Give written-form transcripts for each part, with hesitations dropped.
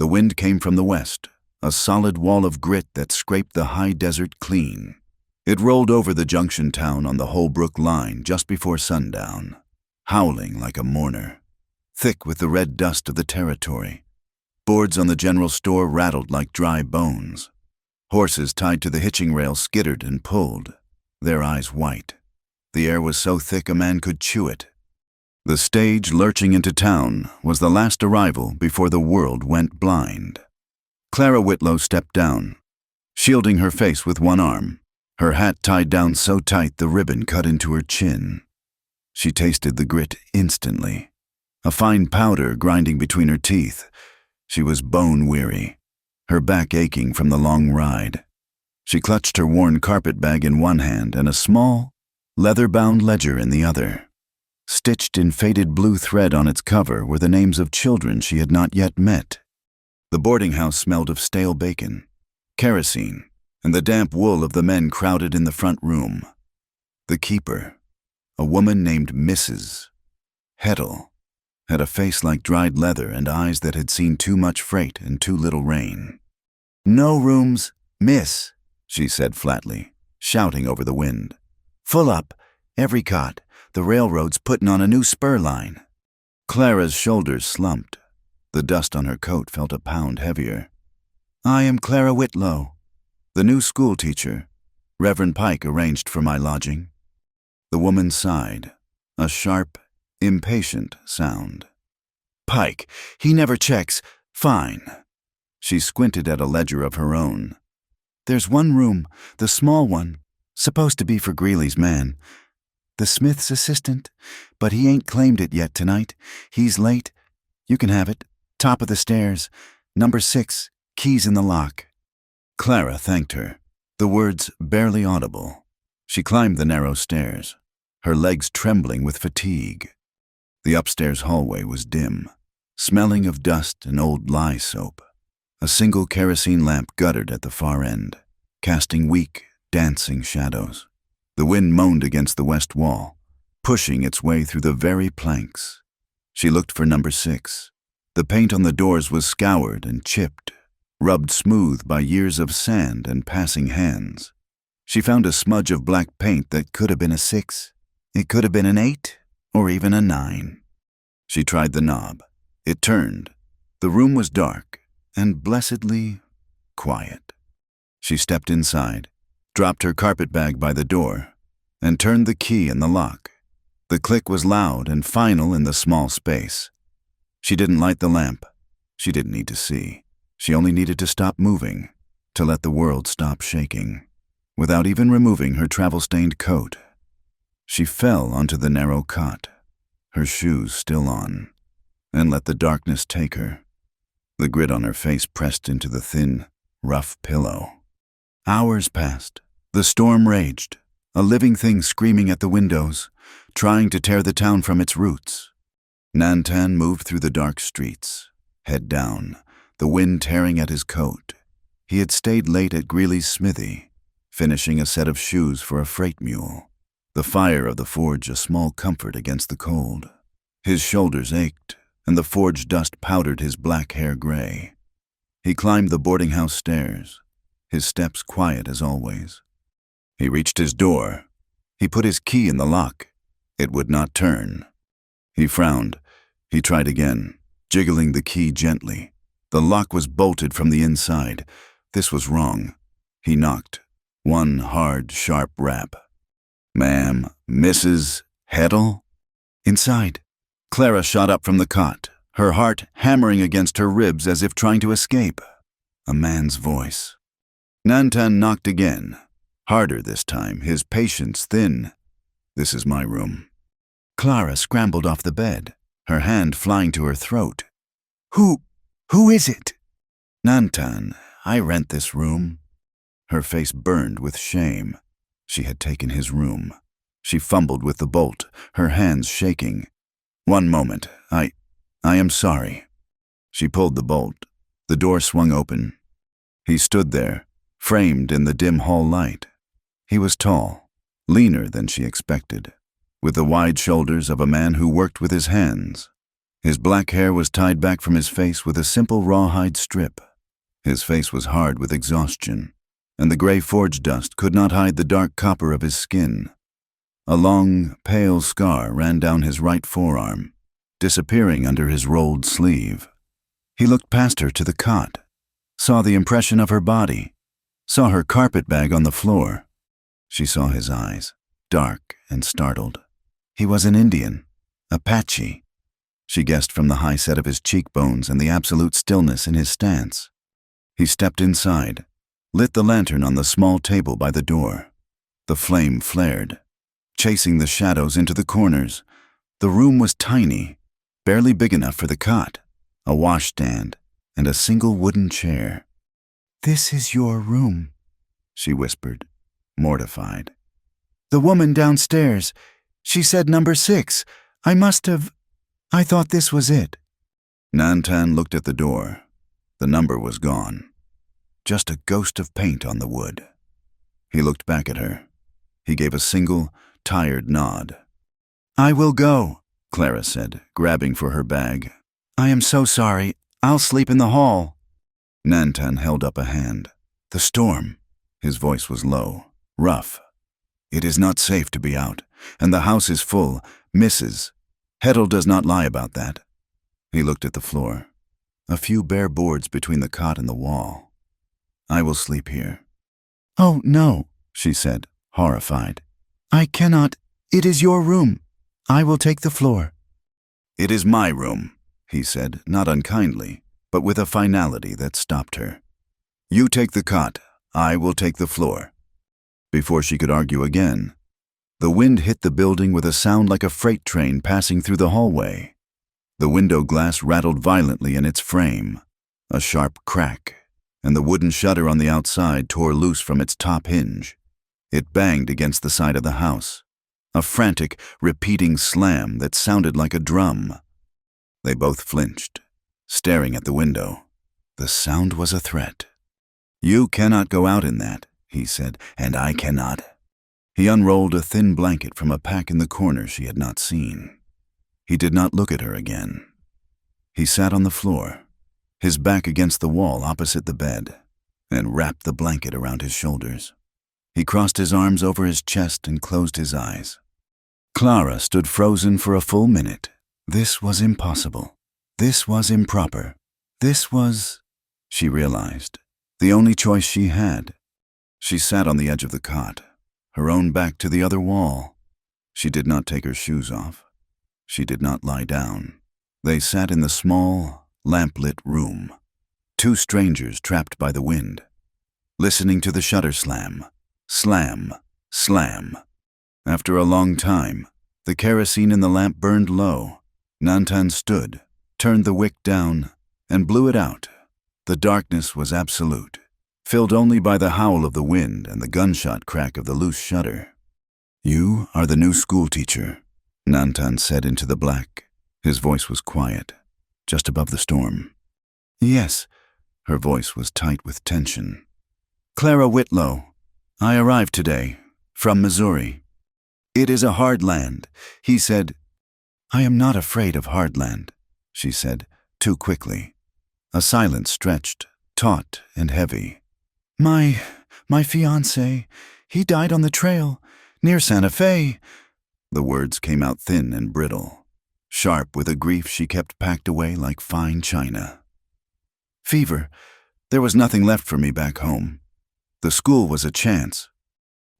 The wind came from the west, a solid wall of grit that scraped the high desert clean. It rolled over the junction town on the Holbrook line just before sundown, howling like a mourner, thick with the red dust of the territory. Boards on the general store rattled like dry bones. Horses tied to the hitching rail skittered and pulled, their eyes white. The air was so thick a man could chew it. The stage lurching into town was the last arrival before the world went blind. Clara Whitlow stepped down, shielding her face with one arm, her hat tied down so tight the ribbon cut into her chin. She tasted the grit instantly, a fine powder grinding between her teeth. She was bone-weary, her back aching from the long ride. She clutched her worn carpet bag in one hand and a small, leather-bound ledger in the other. Stitched in faded blue thread on its cover were the names of children she had not yet met. The boarding house smelled of stale bacon, kerosene, and the damp wool of the men crowded in the front room. The keeper, a woman named Mrs. Heddle, had a face like dried leather and eyes that had seen too much freight and too little rain. "No rooms, miss," she said flatly, shouting over the wind. "Full up, every cot. The railroad's putting on a new spur line." Clara's shoulders slumped. The dust on her coat felt a pound heavier. "I am Clara Whitlow, the new school teacher. Reverend Pike arranged for my lodging." The woman sighed, a sharp, impatient sound. "Pike, he never checks. Fine." She squinted at a ledger of her own. "There's one room, the small one, supposed to be for Greeley's man. The Smith's assistant, but he ain't claimed it yet tonight. He's late. You can have it. Top of the stairs. Number 6, keys in the lock." Clara thanked her, the words barely audible. She climbed the narrow stairs, her legs trembling with fatigue. The upstairs hallway was dim, smelling of dust and old lye soap. A single kerosene lamp guttered at the far end, casting weak, dancing shadows. The wind moaned against the west wall, pushing its way through the very planks. She looked for number 6. The paint on the doors was scoured and chipped, rubbed smooth by years of sand and passing hands. She found a smudge of black paint that could have been a 6. It could have been an 8, or even a 9. She tried the knob. It turned. The room was dark and blessedly quiet. She stepped inside, dropped her carpet bag by the door, and turned the key in the lock. The click was loud and final in the small space. She didn't light the lamp. She didn't need to see. She only needed to stop moving, to let the world stop shaking. Without even removing her travel-stained coat, she fell onto the narrow cot, her shoes still on, and let the darkness take her. The grit on her face pressed into the thin, rough pillow. Hours passed. The storm raged, a living thing screaming at the windows, trying to tear the town from its roots. Nantan moved through the dark streets, head down, the wind tearing at his coat. He had stayed late at Greeley's smithy, finishing a set of shoes for a freight mule, the fire of the forge a small comfort against the cold. His shoulders ached, and the forge dust powdered his black hair gray. He climbed the boarding house stairs, his steps quiet as always. He reached his door. He put his key in the lock. It would not turn. He frowned. He tried again, jiggling the key gently. The lock was bolted from the inside. This was wrong. He knocked. One hard, sharp rap. "Ma'am, Mrs. Heddle?" "Inside." Clara shot up from the cot, her heart hammering against her ribs as if trying to escape. A man's voice. Nantan knocked again, harder this time, his patience thin. "This is my room." Clara scrambled off the bed, her hand flying to her throat. Who is it?" "Nantan, I rent this room." Her face burned with shame. She had taken his room. She fumbled with the bolt, her hands shaking. "One moment, I am sorry." She pulled the bolt. The door swung open. He stood there, framed in the dim hall light. He was tall, leaner than she expected, with the wide shoulders of a man who worked with his hands. His black hair was tied back from his face with a simple rawhide strip. His face was hard with exhaustion, and the gray forge dust could not hide the dark copper of his skin. A long, pale scar ran down his right forearm, disappearing under his rolled sleeve. He looked past her to the cot, saw the impression of her body, saw her carpet bag on the floor. She saw his eyes, dark and startled. He was an Indian, Apache. She guessed from the high set of his cheekbones and the absolute stillness in his stance. He stepped inside, lit the lantern on the small table by the door. The flame flared, chasing the shadows into the corners. The room was tiny, barely big enough for the cot, a washstand, and a single wooden chair. "This is your room," she whispered, mortified. "The woman downstairs, she said number 6. I thought this was it." Nantan looked at the door. The number was gone. Just a ghost of paint on the wood. He looked back at her. He gave a single, tired nod. "I will go," Clara said, grabbing for her bag. "I am so sorry. I'll sleep in the hall." Nantan held up a hand. "The storm." His voice was low, rough. "It is not safe to be out, and the house is full. Mrs. Heddle does not lie about that." He looked at the floor. A few bare boards between the cot and the wall. "I will sleep here." "Oh, no," she said, horrified. "I cannot. It is your room. I will take the floor." "It is my room," he said, not unkindly, but with a finality that stopped her. "You take the cot. I will take the floor." Before she could argue again, the wind hit the building with a sound like a freight train passing through the hallway. The window glass rattled violently in its frame, a sharp crack, and the wooden shutter on the outside tore loose from its top hinge. It banged against the side of the house, a frantic, repeating slam that sounded like a drum. They both flinched, staring at the window. The sound was a threat. "You cannot go out in that," he said, "and I cannot." He unrolled a thin blanket from a pack in the corner she had not seen. He did not look at her again. He sat on the floor, his back against the wall opposite the bed, and wrapped the blanket around his shoulders. He crossed his arms over his chest and closed his eyes. Clara stood frozen for a full minute. This was impossible. This was improper. This was, she realized, the only choice she had. She sat on the edge of the cot, her own back to the other wall. She did not take her shoes off. She did not lie down. They sat in the small, lamp-lit room, two strangers trapped by the wind, listening to the shutter slam, slam, slam. After a long time, the kerosene in the lamp burned low. Nantan stood, turned the wick down, and blew it out. The darkness was absolute, filled only by the howl of the wind and the gunshot crack of the loose shutter. "You are the new schoolteacher," Nantan said into the black. His voice was quiet, just above the storm. "Yes." Her voice was tight with tension. "Clara Whitlow. I arrived today, from Missouri." "It is a hard land," he said. "I am not afraid of hard land," she said, too quickly. A silence stretched, taut and heavy. My fiancé, he died on the trail, near Santa Fe." The words came out thin and brittle, sharp with a grief she kept packed away like fine china. "Fever. There was nothing left for me back home. The school was a chance."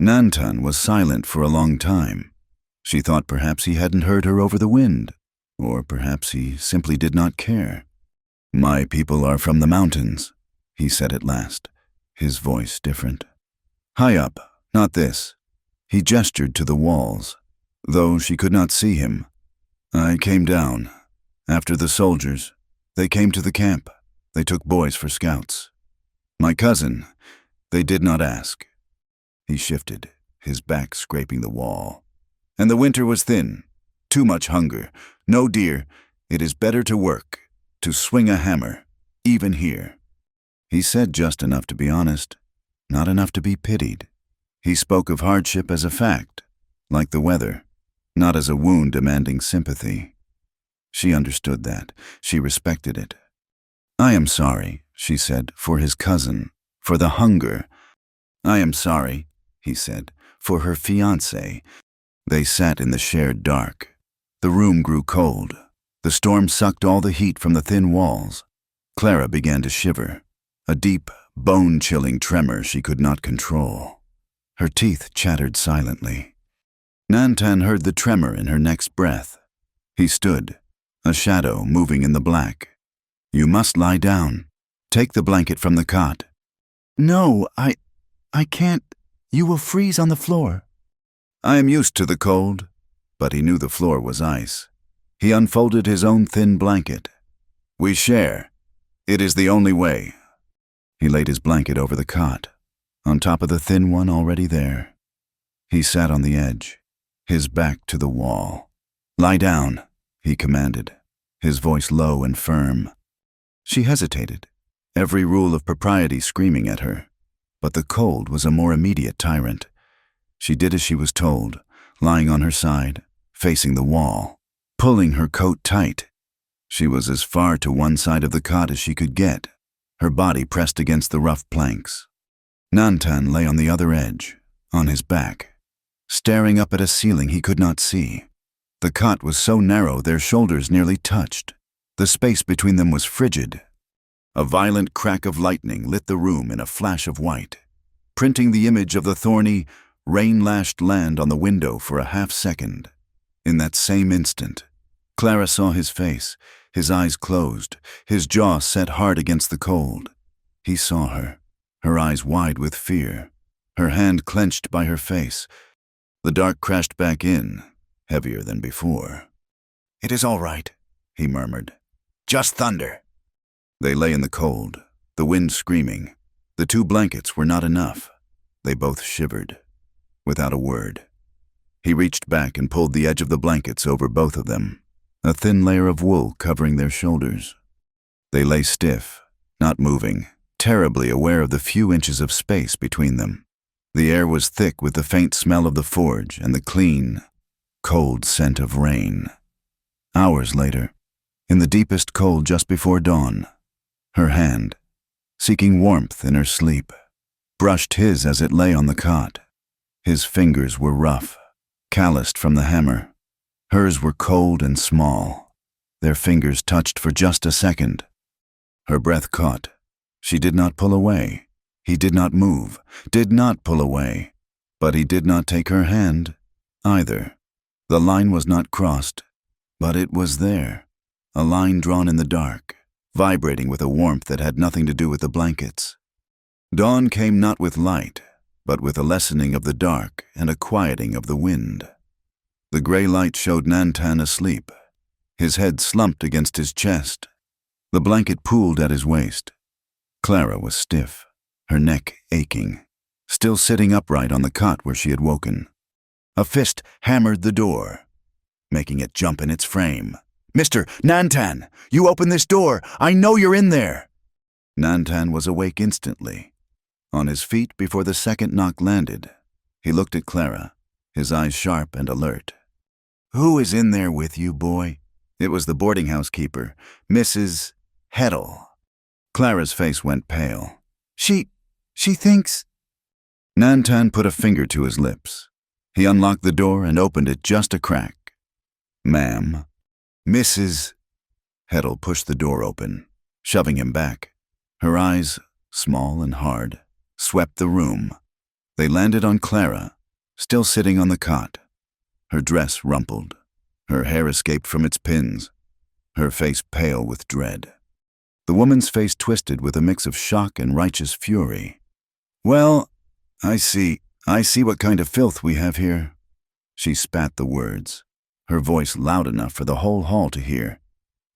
Nantan was silent for a long time. She thought perhaps he hadn't heard her over the wind, or perhaps he simply did not care. "My people are from the mountains," he said at last, his voice different. "High up, not this." He gestured to the walls, though she could not see him. "I came down. After the soldiers, they came to the camp. They took boys for scouts. My cousin, they did not ask." He shifted, his back scraping the wall. "And the winter was thin. Too much hunger. No deer. It is better to work, to swing a hammer, even here." He said just enough to be honest, not enough to be pitied. He spoke of hardship as a fact, like the weather, not as a wound demanding sympathy. She understood that. She respected it. "I am sorry," she said, "for his cousin, for the hunger." "I am sorry," he said, "for her fiancé." They sat in the shared dark. The room grew cold. The storm sucked all the heat from the thin walls. Clara began to shiver, a deep, bone-chilling tremor she could not control. Her teeth chattered silently. Nantan heard the tremor in her next breath. He stood, a shadow moving in the black. "You must lie down. Take the blanket from the cot." "No, I can't. You will freeze on the floor." "I am used to the cold." But he knew the floor was ice. He unfolded his own thin blanket. "We share. It is the only way." He laid his blanket over the cot, on top of the thin one already there. He sat on the edge, his back to the wall. "Lie down," he commanded, his voice low and firm. She hesitated, every rule of propriety screaming at her. But the cold was a more immediate tyrant. She did as she was told, lying on her side, facing the wall, pulling her coat tight. She was as far to one side of the cot as she could get, her body pressed against the rough planks. Nantan lay on the other edge, on his back, staring up at a ceiling he could not see. The cot was so narrow their shoulders nearly touched. The space between them was frigid. A violent crack of lightning lit the room in a flash of white, printing the image of the thorny, rain-lashed land on the window for a half-second. In that same instant, Clara saw his face, his eyes closed, his jaw set hard against the cold. He saw her, her eyes wide with fear, her hand clenched by her face. The dark crashed back in, heavier than before. "It is all right," he murmured. "Just thunder." They lay in the cold, the wind screaming. The 2 blankets were not enough. They both shivered, without a word. He reached back and pulled the edge of the blankets over both of them, a thin layer of wool covering their shoulders. They lay stiff, not moving, terribly aware of the few inches of space between them. The air was thick with the faint smell of the forge and the clean, cold scent of rain. Hours later, in the deepest cold just before dawn, her hand, seeking warmth in her sleep, brushed his as it lay on the cot. His fingers were rough, calloused from the hammer. Hers were cold and small. Their fingers touched for just a second. Her breath caught. She did not pull away. He did not move, did not pull away. But he did not take her hand, either. The line was not crossed, but it was there, a line drawn in the dark, vibrating with a warmth that had nothing to do with the blankets. Dawn came not with light, but with a lessening of the dark and a quieting of the wind. The gray light showed Nantan asleep, his head slumped against his chest. The blanket pooled at his waist. Clara was stiff, her neck aching, still sitting upright on the cot where she had woken. A fist hammered the door, making it jump in its frame. "Mr. Nantan, you open this door! I know you're in there!" Nantan was awake instantly, on his feet before the second knock landed. He looked at Clara, his eyes sharp and alert. "Who is in there with you, boy?" It was the boarding house keeper, Mrs. Heddle. Clara's face went pale. She thinks... Nantan put a finger to his lips. He unlocked the door and opened it just a crack. "Ma'am." "Mrs." Heddle pushed the door open, shoving him back. Her eyes, small and hard, swept the room. They landed on Clara, still sitting on the cot. Her dress rumpled. Her hair escaped from its pins, her face pale with dread. The woman's face twisted with a mix of shock and righteous fury. "Well, I see what kind of filth we have here." She spat the words, her voice loud enough for the whole hall to hear.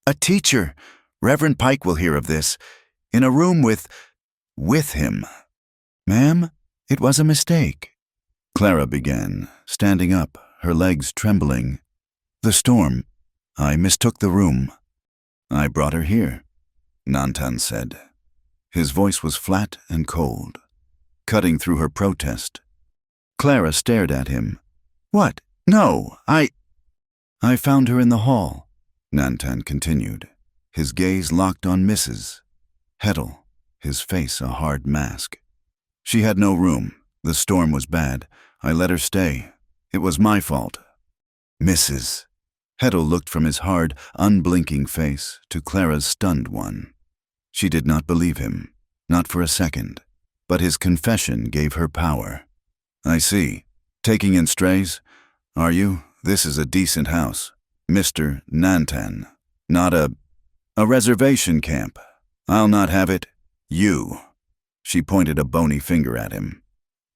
"A teacher! Reverend Pike will hear of this. In a room with him." "Ma'am, it was a mistake," Clara began, standing up, her legs trembling. "The storm. I mistook the room." "I brought her here," Nantan said. His voice was flat and cold, cutting through her protest. Clara stared at him. "What? No, I found her in the hall," Nantan continued, his gaze locked on Mrs. Heddle, his face a hard mask. She had no room. The storm was bad. I let her stay. It was my fault. Mrs. Heddle looked from his hard, unblinking face to Clara's stunned one. She did not believe him, not for a second, but his confession gave her power. I see. Taking in strays? Are you? This is a decent house. Mr. Nantan. Not a reservation camp. I'll not have it. You. She pointed a bony finger at him.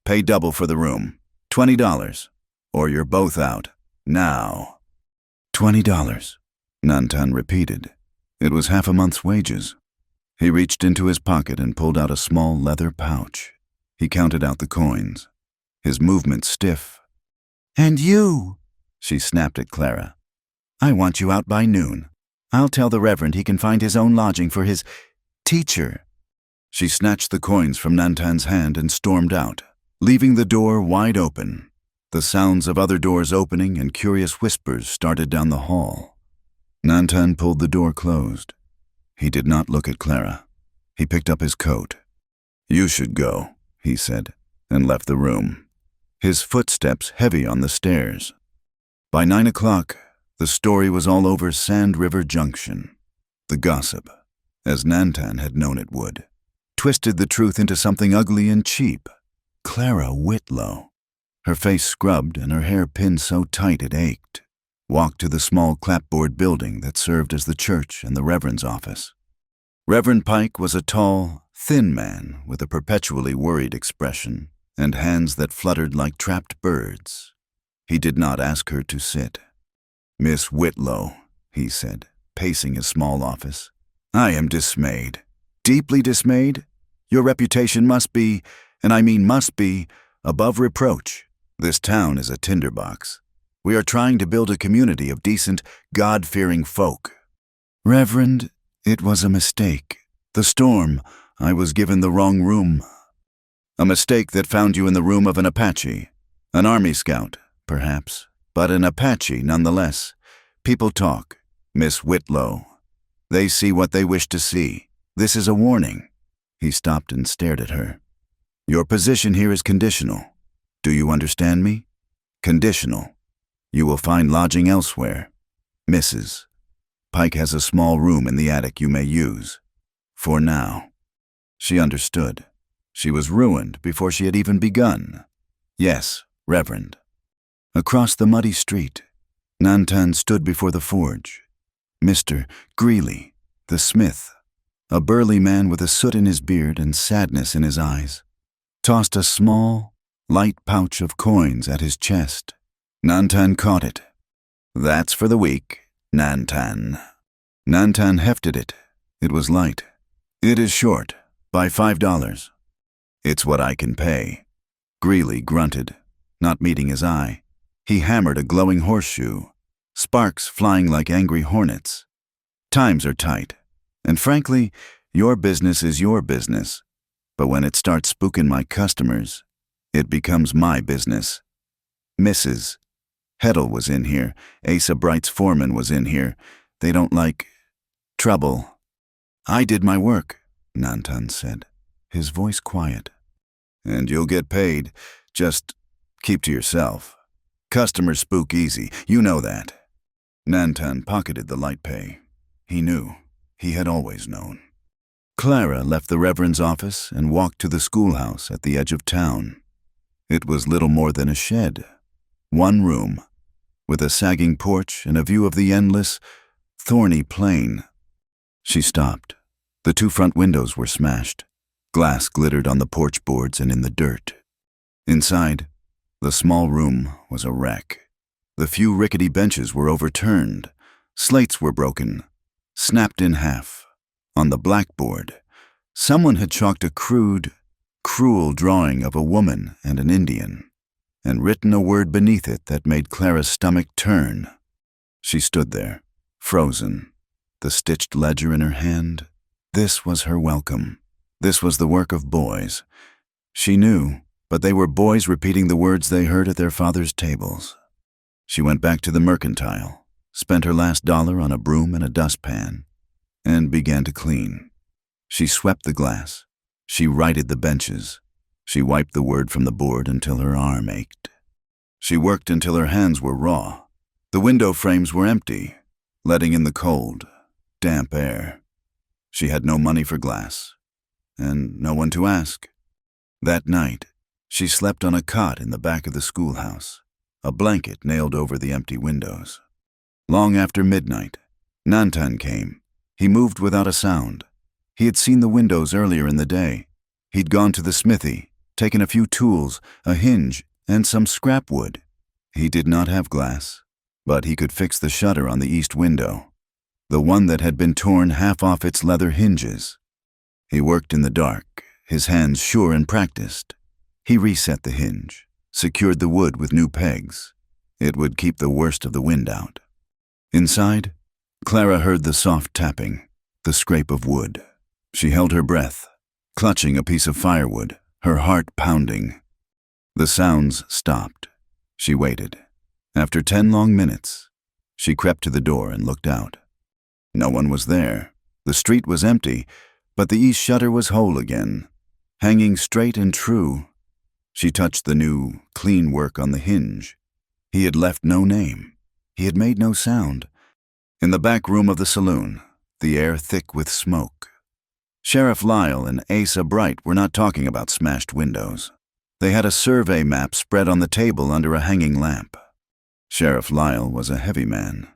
Pay double for the room. $20. Or you're both out. Now. $20. Nantan repeated. It was half a month's wages. He reached into his pocket and pulled out a small leather pouch. He counted out the coins, his movement stiff. And you, she snapped at Clara. I want you out by noon. I'll tell the Reverend he can find his own lodging for his teacher. She snatched the coins from Nantan's hand and stormed out, leaving the door wide open. The sounds of other doors opening and curious whispers started down the hall. Nantan pulled the door closed. He did not look at Clara. He picked up his coat. You should go, he said, and left the room, his footsteps heavy on the stairs. By 9 o'clock, the story was all over Sand River Junction. The gossip, as Nantan had known it would, twisted the truth into something ugly and cheap. Clara Whitlow, her face scrubbed and her hair pinned so tight it ached, walked to the small clapboard building that served as the church and the Reverend's office. Reverend Pike was a tall, thin man with a perpetually worried expression and hands that fluttered like trapped birds. He did not ask her to sit. Miss Whitlow, he said, pacing his small office, I am dismayed, deeply dismayed. Your reputation must be, and I mean must be, above reproach. This town is a tinderbox. We are trying to build a community of decent, God-fearing folk. Reverend, it was a mistake. The storm, I was given the wrong room. A mistake that found you in the room of an Apache. An army scout, perhaps, but an Apache nonetheless. People talk. Miss Whitlow. They see what they wish to see. This is a warning. He stopped and stared at her. Your position here is conditional. Do you understand me? Conditional. You will find lodging elsewhere. Mrs. Pike has a small room in the attic you may use. For now. She understood. She was ruined before she had even begun. Yes, Reverend. Across the muddy street, Nantan stood before the forge. Mr. Greeley, the smith, a burly man with a soot in his beard and sadness in his eyes, tossed a small, light pouch of coins at his chest. Nantan caught it. That's for the week, Nantan. Nantan hefted it. It was light. It is short, by $5. It's what I can pay. Greeley grunted, not meeting his eye. He hammered a glowing horseshoe, sparks flying like angry hornets. Times are tight, and frankly, your business is your business. But when it starts spooking my customers, it becomes my business. Mrs. Heddle was in here. Asa Bright's foreman was in here. They don't like trouble. I did my work, Nantan said, his voice quiet. And you'll get paid. Just keep to yourself. Customers spook easy. You know that. Nantan pocketed the light pay. He knew. He had always known. Clara left the Reverend's office and walked to the schoolhouse at the edge of town. It was little more than a shed. One room, with a sagging porch and a view of the endless, thorny plain. She stopped. The two front windows were smashed. Glass glittered on the porch boards and in the dirt. Inside, the small room was a wreck. The few rickety benches were overturned. Slates were broken, snapped in half. On the blackboard, someone had chalked a crude, cruel drawing of a woman and an Indian, and written a word beneath it that made Clara's stomach turn. She stood there, frozen, the stitched ledger in her hand. This was her welcome. This was the work of boys. She knew, but they were boys repeating the words they heard at their fathers' tables. She went back to the mercantile, spent her last dollar on a broom and a dustpan, and began to clean. She swept the glass. She righted the benches. She wiped the word from the board until her arm ached. She worked until her hands were raw. The window frames were empty, letting in the cold, damp air. She had no money for glass, and no one to ask. That night, she slept on a cot in the back of the schoolhouse, a blanket nailed over the empty windows. Long after midnight, Nantan came. He moved without a sound. He had seen the windows earlier in the day. He'd gone to the smithy, taken a few tools, a hinge, and some scrap wood. He did not have glass, but he could fix the shutter on the east window, the one that had been torn half off its leather hinges. He worked in the dark, his hands sure and practiced. He reset the hinge, secured the wood with new pegs. It would keep the worst of the wind out. Inside, Clara heard the soft tapping, the scrape of wood. She held her breath, clutching a piece of firewood, her heart pounding. The sounds stopped. She waited. After 10 long minutes, she crept to the door and looked out. No one was there. The street was empty, but the east shutter was whole again, hanging straight and true. She touched the new, clean work on the hinge. He had left no name. He had made no sound. In the back room of the saloon, the air thick with smoke. Sheriff Lyle and Asa Bright were not talking about smashed windows. They had a survey map spread on the table under a hanging lamp. Sheriff Lyle was a heavy man,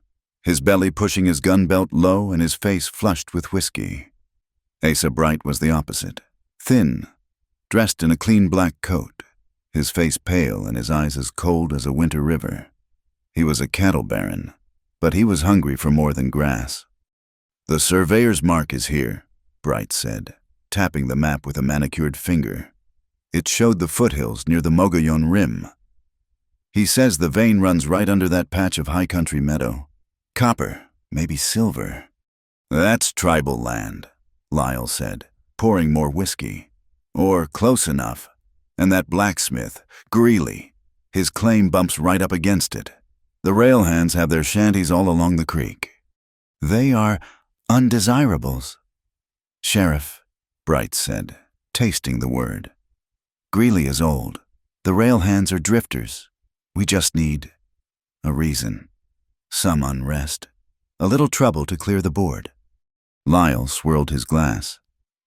his belly pushing his gun belt low and his face flushed with whiskey. Asa Bright was the opposite, thin, dressed in a clean black coat, his face pale and his eyes as cold as a winter river. He was a cattle baron, but he was hungry for more than grass. "The surveyor's mark is here," Bright said, tapping the map with a manicured finger. It showed the foothills near the Mogollon Rim. "He says the vein runs right under that patch of high country meadow. Copper, maybe silver." "That's tribal land," Lyle said, pouring more whiskey. "Or close enough. And that blacksmith, Greeley, his claim bumps right up against it. The rail hands have their shanties all along the creek." "They are undesirables." "Sheriff," Bright said, tasting the word. "Greeley is old. The rail hands are drifters. We just need a reason. Some unrest. A little trouble to clear the board." Lyle swirled his glass.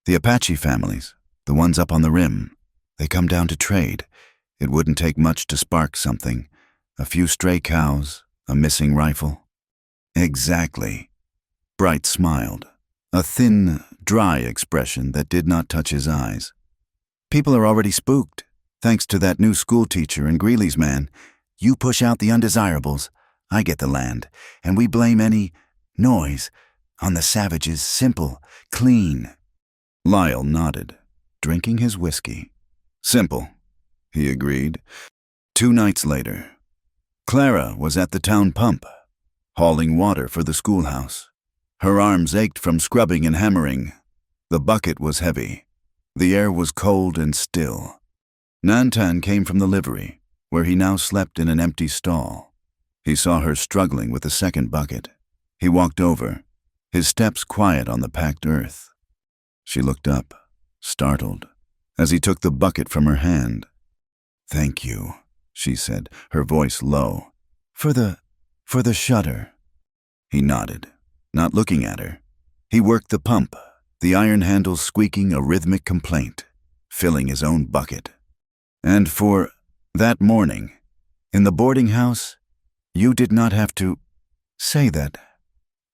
"The Apache families, the ones up on the rim, they come down to trade. It wouldn't take much to spark something. A few stray cows, a missing rifle." "Exactly." Bright smiled, a thin, dry expression that did not touch his eyes. "People are already spooked, thanks to that new school teacher and Greeley's man. You push out the undesirables, I get the land, and we blame any noise on the savages, simple, clean." Lyle nodded, drinking his whiskey. "Simple," he agreed. 2 nights later, Clara was at the town pump, hauling water for the schoolhouse. Her arms ached from scrubbing and hammering. The bucket was heavy. The air was cold and still. Nantan came from the livery, where he now slept in an empty stall. He saw her struggling with the second bucket. He walked over, his steps quiet on the packed earth. She looked up, startled, as he took the bucket from her hand. "Thank you," she said, her voice low. For the shutter." He nodded, not looking at her. He worked the pump, the iron handles squeaking a rhythmic complaint, filling his own bucket. "And for that morning, in the boarding house, you did not have to say that."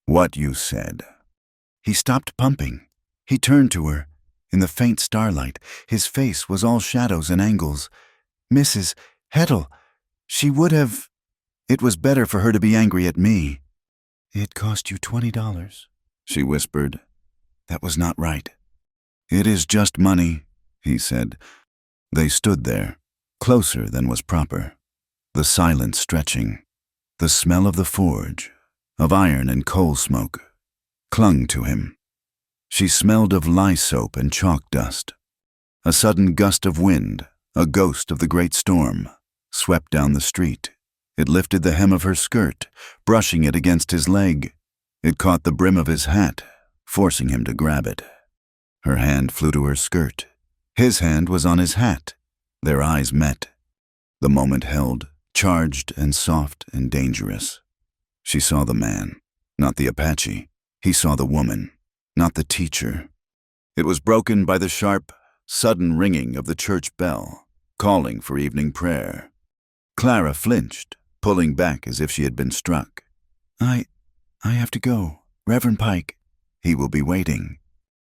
"What you said." He stopped pumping. He turned to her. In the faint starlight, his face was all shadows and angles. "Mrs. Hettle, she would have... It was better for her to be angry at me." "It cost you $20, she whispered. "That was not right." "It is just money," he said. They stood there, closer than was proper, the silence stretching. The smell of the forge, of iron and coal smoke, clung to him. She smelled of lye soap and chalk dust. A sudden gust of wind, a ghost of the great storm, swept down the street. It lifted the hem of her skirt, brushing it against his leg. It caught the brim of his hat, forcing him to grab it. Her hand flew to her skirt. His hand was on his hat. Their eyes met. The moment held, charged and soft and dangerous. She saw the man, not the Apache. He saw the woman, not the teacher. It was broken by the sharp, sudden ringing of the church bell, calling for evening prayer. Clara flinched, pulling back as if she had been struck. I have to go. Reverend Pike. He will be waiting.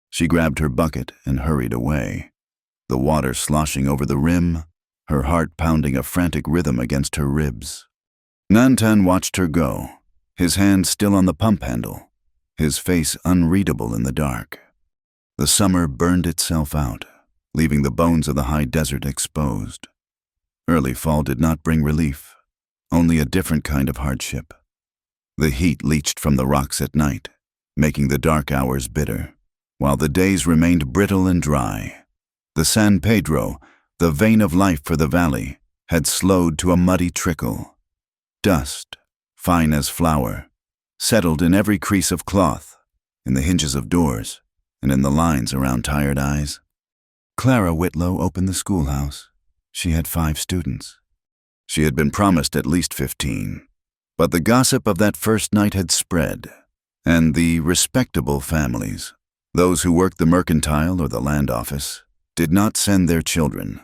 She grabbed her bucket and hurried away, the water sloshing over the rim, her heart pounding a frantic rhythm against her ribs. Nantan watched her go, his hand still on the pump handle, his face unreadable in the dark. The summer burned itself out, leaving the bones of the high desert exposed. Early fall did not bring relief, only a different kind of hardship. The heat leached from the rocks at night, making the dark hours bitter, while the days remained brittle and dry. The San Pedro, the vein of life for the valley, had slowed to a muddy trickle. Dust, fine as flour, settled in every crease of cloth, in the hinges of doors, and in the lines around tired eyes. Clara Whitlow opened the schoolhouse. She had 5 students. She had been promised at least 15, but the gossip of that first night had spread, and the respectable families, those who worked the mercantile or the land office, did not send their children.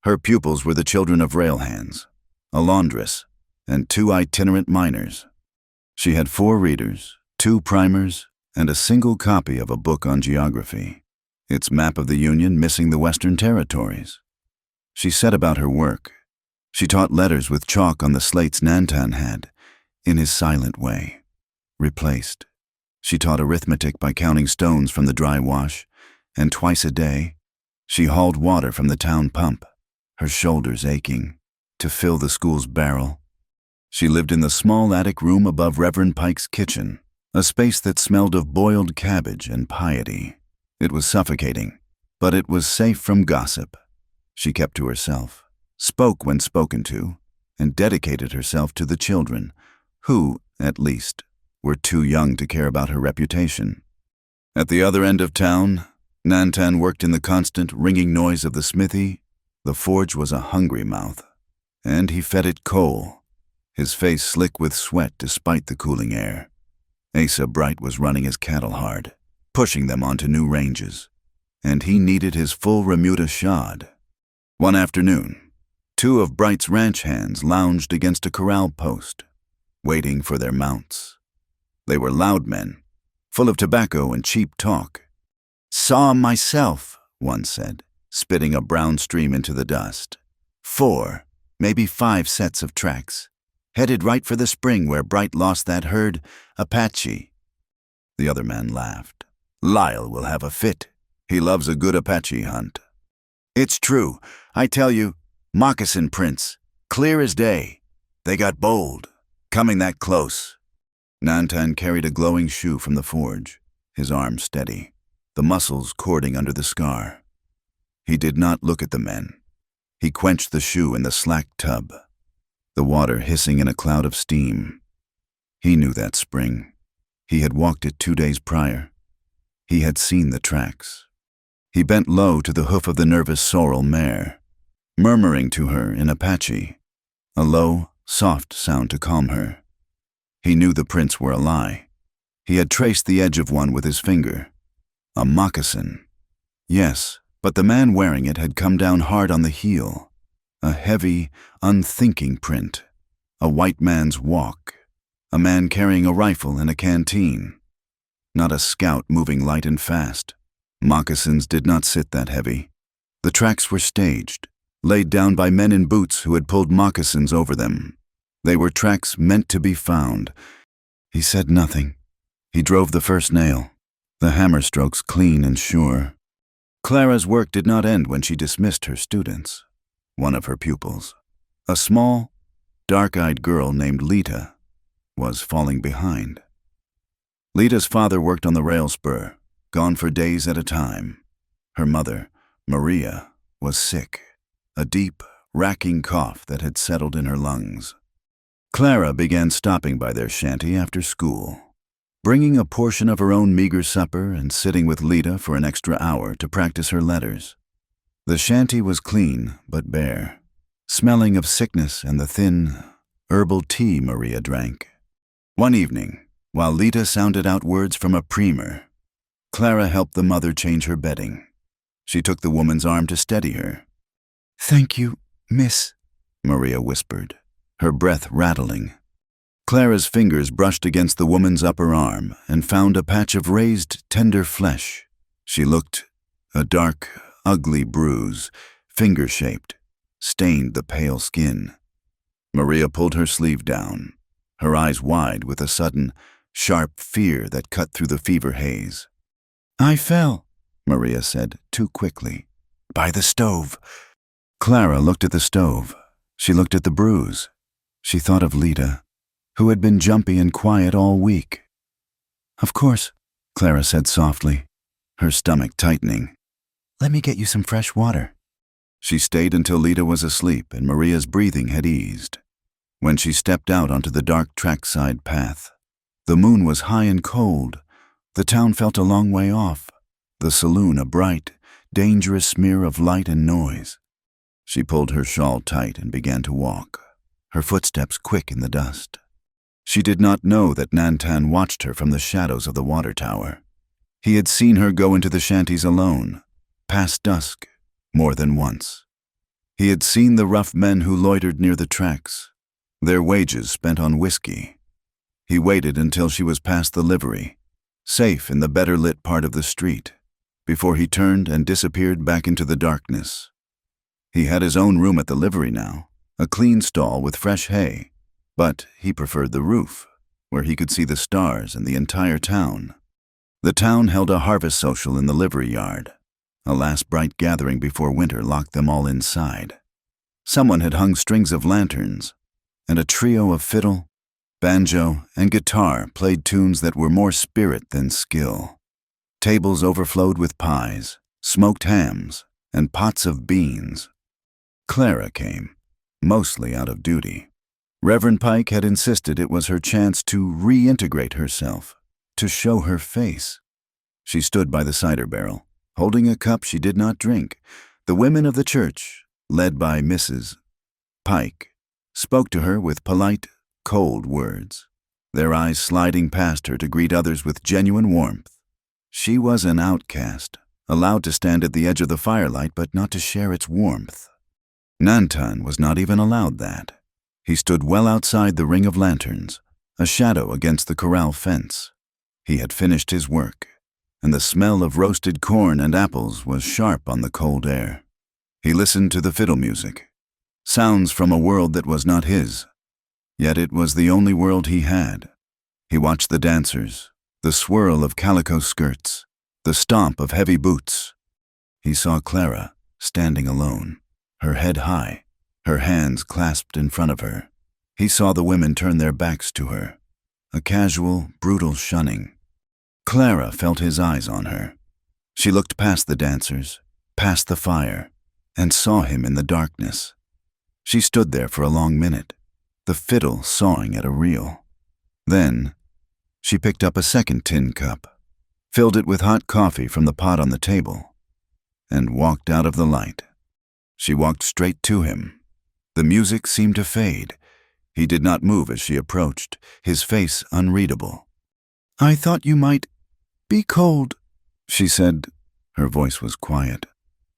Her pupils were the children of rail hands, a laundress, and 2 itinerant miners. She had 4 readers, 2 primers, and a single copy of a book on geography, its map of the Union missing the Western Territories. She set about her work. She taught letters with chalk on the slates Nantan had, in his silent way, replaced. She taught arithmetic by counting stones from the dry wash, and twice a day, she hauled water from the town pump, her shoulders aching, to fill the school's barrel. She lived in the small attic room above Reverend Pike's kitchen, a space that smelled of boiled cabbage and piety. It was suffocating, but it was safe from gossip. She kept to herself, spoke when spoken to, and dedicated herself to the children, who, at least, were too young to care about her reputation. At the other end of town, Nantan worked in the constant ringing noise of the smithy. The forge was a hungry mouth, and he fed it coal, his face slick with sweat despite the cooling air. Asa Bright was running his cattle hard, pushing them onto new ranges, and he needed his full remuda shod. One afternoon, 2 of Bright's ranch hands lounged against a corral post, waiting for their mounts. They were loud men, full of tobacco and cheap talk. "Saw 'em myself," one said, spitting a brown stream into the dust. 4, maybe 5 sets of tracks, headed right for the spring where Bright lost that herd, Apache. The other man laughed. "Lyle will have a fit. He loves a good Apache hunt." "It's true. I tell you, moccasin prints, clear as day. They got bold, coming that close." Nantan carried a glowing shoe from the forge, his arm steady, the muscles cording under the scar. He did not look at the men. He quenched the shoe in the slack tub, the water hissing in a cloud of steam. He knew that spring. He had walked it 2 days prior. He had seen the tracks. He bent low to the hoof of the nervous sorrel mare, murmuring to her in Apache, a low, soft sound to calm her. He knew the prints were a lie. He had traced the edge of one with his finger. A moccasin. Yes, but the man wearing it had come down hard on the heel. A heavy, unthinking print. A white man's walk. A man carrying a rifle and a canteen. Not a scout moving light and fast. Moccasins did not sit that heavy. The tracks were staged, laid down by men in boots who had pulled moccasins over them. They were tracks meant to be found. He said nothing. He drove the first nail, the hammer strokes clean and sure. Clara's work did not end when she dismissed her students. One of her pupils, a small, dark-eyed girl named Lita, was falling behind. Lita's father worked on the rail spur, gone for days at a time. Her mother, Maria, was sick, a deep, racking cough that had settled in her lungs. Clara began stopping by their shanty after school, bringing a portion of her own meager supper and sitting with Lita for an extra hour to practice her letters. The shanty was clean but bare, smelling of sickness and the thin, herbal tea Maria drank. One evening, while Lita sounded out words from a primer, Clara helped the mother change her bedding. She took the woman's arm to steady her. "Thank you, miss," Maria whispered, her breath rattling. Clara's fingers brushed against the woman's upper arm and found a patch of raised, tender flesh. She looked. A dark, ugly bruise, finger-shaped, stained the pale skin. Maria pulled her sleeve down, her eyes wide with a sudden, sharp fear that cut through the fever haze. "I fell," Maria said, too quickly. "By the stove." Clara looked at the stove. She looked at the bruise. She thought of Lita, who had been jumpy and quiet all week. "Of course," Clara said softly, her stomach tightening. "Let me get you some fresh water." She stayed until Lita was asleep and Maria's breathing had eased. When she stepped out onto the dark trackside path, the moon was high and cold. The town felt a long way off, the saloon a bright, dangerous smear of light and noise. She pulled her shawl tight and began to walk, her footsteps quick in the dust. She did not know that Nantan watched her from the shadows of the water tower. He had seen her go into the shanties alone, past dusk, more than once. He had seen the rough men who loitered near the tracks, their wages spent on whiskey. He waited until she was past the livery, safe in the better-lit part of the street, before he turned and disappeared back into the darkness. He had his own room at the livery now, a clean stall with fresh hay, but he preferred the roof, where he could see the stars and the entire town. The town held a harvest social in the livery yard. A last bright gathering before winter locked them all inside. Someone had hung strings of lanterns, and a trio of fiddle, banjo, and guitar played tunes that were more spirit than skill. Tables overflowed with pies, smoked hams, and pots of beans. Clara came, mostly out of duty. Reverend Pike had insisted it was her chance to reintegrate herself, to show her face. She stood by the cider barrel, holding a cup she did not drink. The women of the church, led by Mrs. Pike, spoke to her with polite, cold words, their eyes sliding past her to greet others with genuine warmth. She was an outcast, allowed to stand at the edge of the firelight but not to share its warmth. Nantan was not even allowed that. He stood well outside the ring of lanterns, a shadow against the corral fence. He had finished his work, and the smell of roasted corn and apples was sharp on the cold air. He listened to the fiddle music, sounds from a world that was not his, yet it was the only world he had. He watched the dancers, the swirl of calico skirts, the stomp of heavy boots. He saw Clara, standing alone, her head high, her hands clasped in front of her. He saw the women turn their backs to her, a casual, brutal shunning. Clara felt his eyes on her. She looked past the dancers, past the fire, and saw him in the darkness. She stood there for a long minute, the fiddle sawing at a reel. Then, she picked up a second tin cup, filled it with hot coffee from the pot on the table, and walked out of the light. She walked straight to him. The music seemed to fade. He did not move as she approached, his face unreadable. "I thought you might be cold," she said. Her voice was quiet,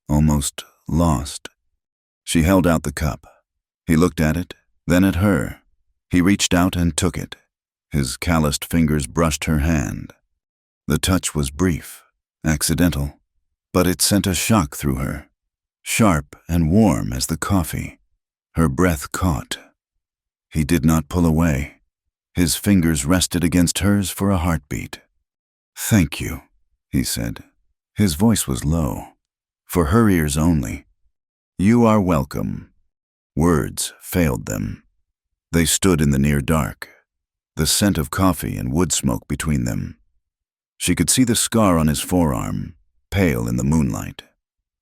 almost lost. She held out the cup. He looked at it, then at her. He reached out and took it. His calloused fingers brushed her hand. The touch was brief, accidental, but it sent a shock through her, sharp and warm as the coffee. Her breath caught. He did not pull away. His fingers rested against hers for a heartbeat. "Thank you," he said. His voice was low, for her ears only. "You are welcome." Words failed them. They stood in the near dark, the scent of coffee and wood smoke between them. She could see the scar on his forearm, pale in the moonlight.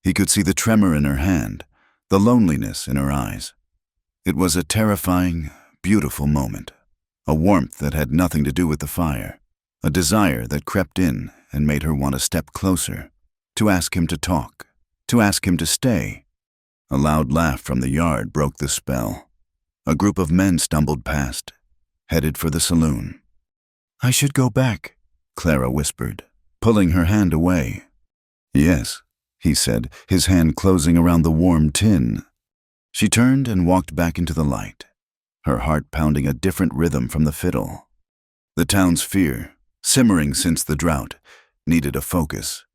He could see the tremor in her hand, the loneliness in her eyes. It was a terrifying, beautiful moment. A warmth that had nothing to do with the fire. A desire that crept in and made her want to step closer. To ask him to talk. To ask him to stay. A loud laugh from the yard broke the spell. A group of men stumbled past, headed for the saloon. "I should go back," Clara whispered, pulling her hand away. "Yes," he said, his hand closing around the warm tin. She turned and walked back into the light, her heart pounding a different rhythm from the fiddle. The town's fear, simmering since the drought, needed a focus.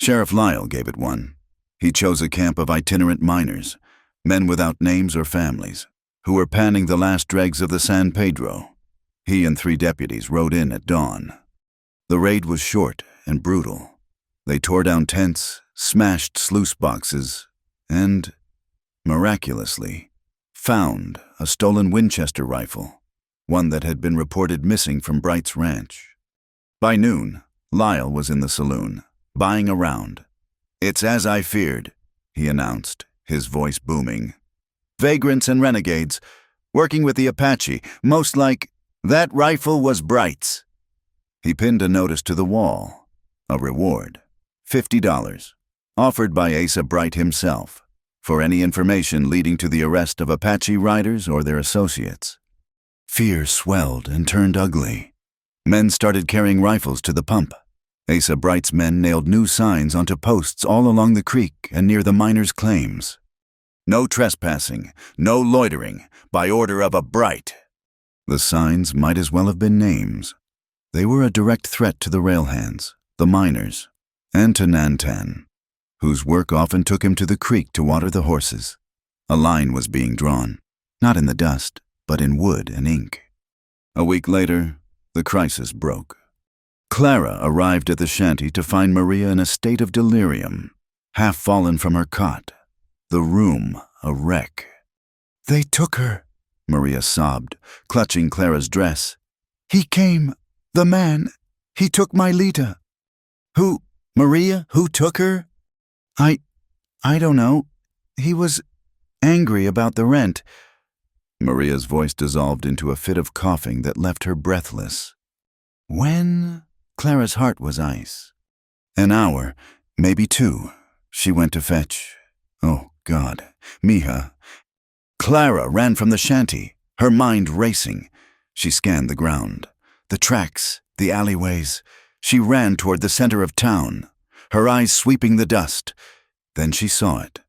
Sheriff Lyle gave it one. He chose a camp of itinerant miners, men without names or families, who were panning the last dregs of the San Pedro. He and 3 deputies rode in at dawn. The raid was short and brutal. They tore down tents, smashed sluice boxes, and, miraculously, found a stolen Winchester rifle, one that had been reported missing from Bright's ranch. By noon, Lyle was in the saloon, buying a round. "It's as I feared," he announced, his voice booming. "Vagrants and renegades, working with the Apache, most like, that rifle was Bright's." He pinned a notice to the wall, a reward, $50, offered by Asa Bright himself, for any information leading to the arrest of Apache riders or their associates. Fear swelled and turned ugly. Men started carrying rifles to the pump. Asa Bright's men nailed new signs onto posts all along the creek and near the miners' claims. "No trespassing, no loitering, by order of a Bright." The signs might as well have been names. They were a direct threat to the railhands, the miners, and to Nantan, whose work often took him to the creek to water the horses. A line was being drawn, not in the dust, but in wood and ink. A week later, the crisis broke. Clara arrived at the shanty to find Maria in a state of delirium, half fallen from her cot, the room a wreck. "They took her," Maria sobbed, clutching Clara's dress. "He came, the man, he took my Lita." "Who, Maria, who took her?" I don't know. He was angry about the rent." Maria's voice dissolved into a fit of coughing that left her breathless. "When?" Clara's heart was ice. "An hour, maybe 2. She went to fetch. Oh, God. Mija." Clara ran from the shanty, her mind racing. She scanned the ground, the tracks, the alleyways. She ran toward the center of town, her eyes sweeping the dust. Then she saw it,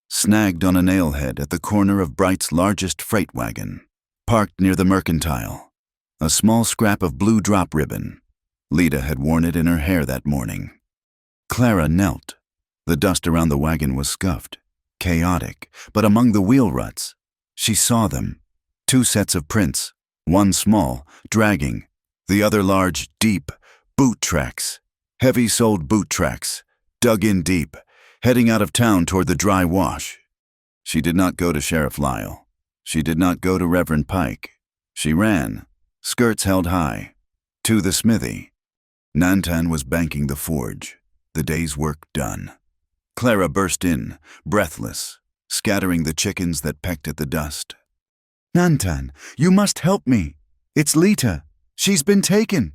snagged on a nailhead at the corner of Bright's largest freight wagon, parked near the mercantile. A small scrap of blue drop ribbon. Lita had worn it in her hair that morning. Clara knelt. The dust around the wagon was scuffed, chaotic, but among the wheel ruts, she saw them. 2 sets of prints, one small, dragging, the other large, deep, boot tracks, heavy-soled boot tracks, dug in deep, heading out of town toward the dry wash. She did not go to Sheriff Lyle. She did not go to Reverend Pike. She ran, skirts held high, to the smithy. Nantan was banking the forge, the day's work done. Clara burst in, breathless, scattering the chickens that pecked at the dust. "Nantan, you must help me. It's Lita. She's been taken."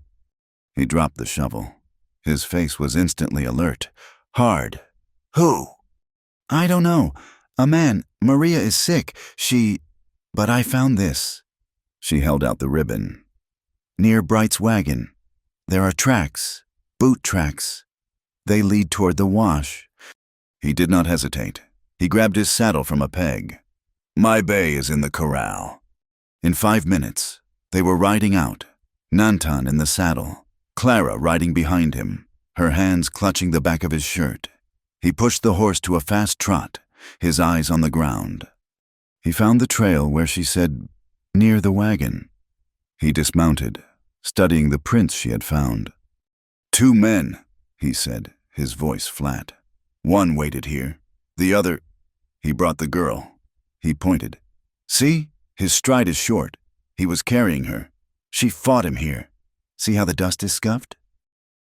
He dropped the shovel. His face was instantly alert, hard. "Who?" "I don't know. A man. Maria is sick. But I found this." She held out the ribbon. "Near Bright's wagon. There are tracks, boot tracks. They lead toward the wash." He did not hesitate. He grabbed his saddle from a peg. "My bay is in the corral." In 5 minutes, they were riding out, Nantan in the saddle, Clara riding behind him, her hands clutching the back of his shirt. He pushed the horse to a fast trot, his eyes on the ground. He found the trail where she said, "Near the wagon." He dismounted, studying the prints she had found. "2 men," he said, his voice flat. "One waited here. The other—" He brought the girl. He pointed. "See? His stride is short. He was carrying her. She fought him here. See how the dust is scuffed?"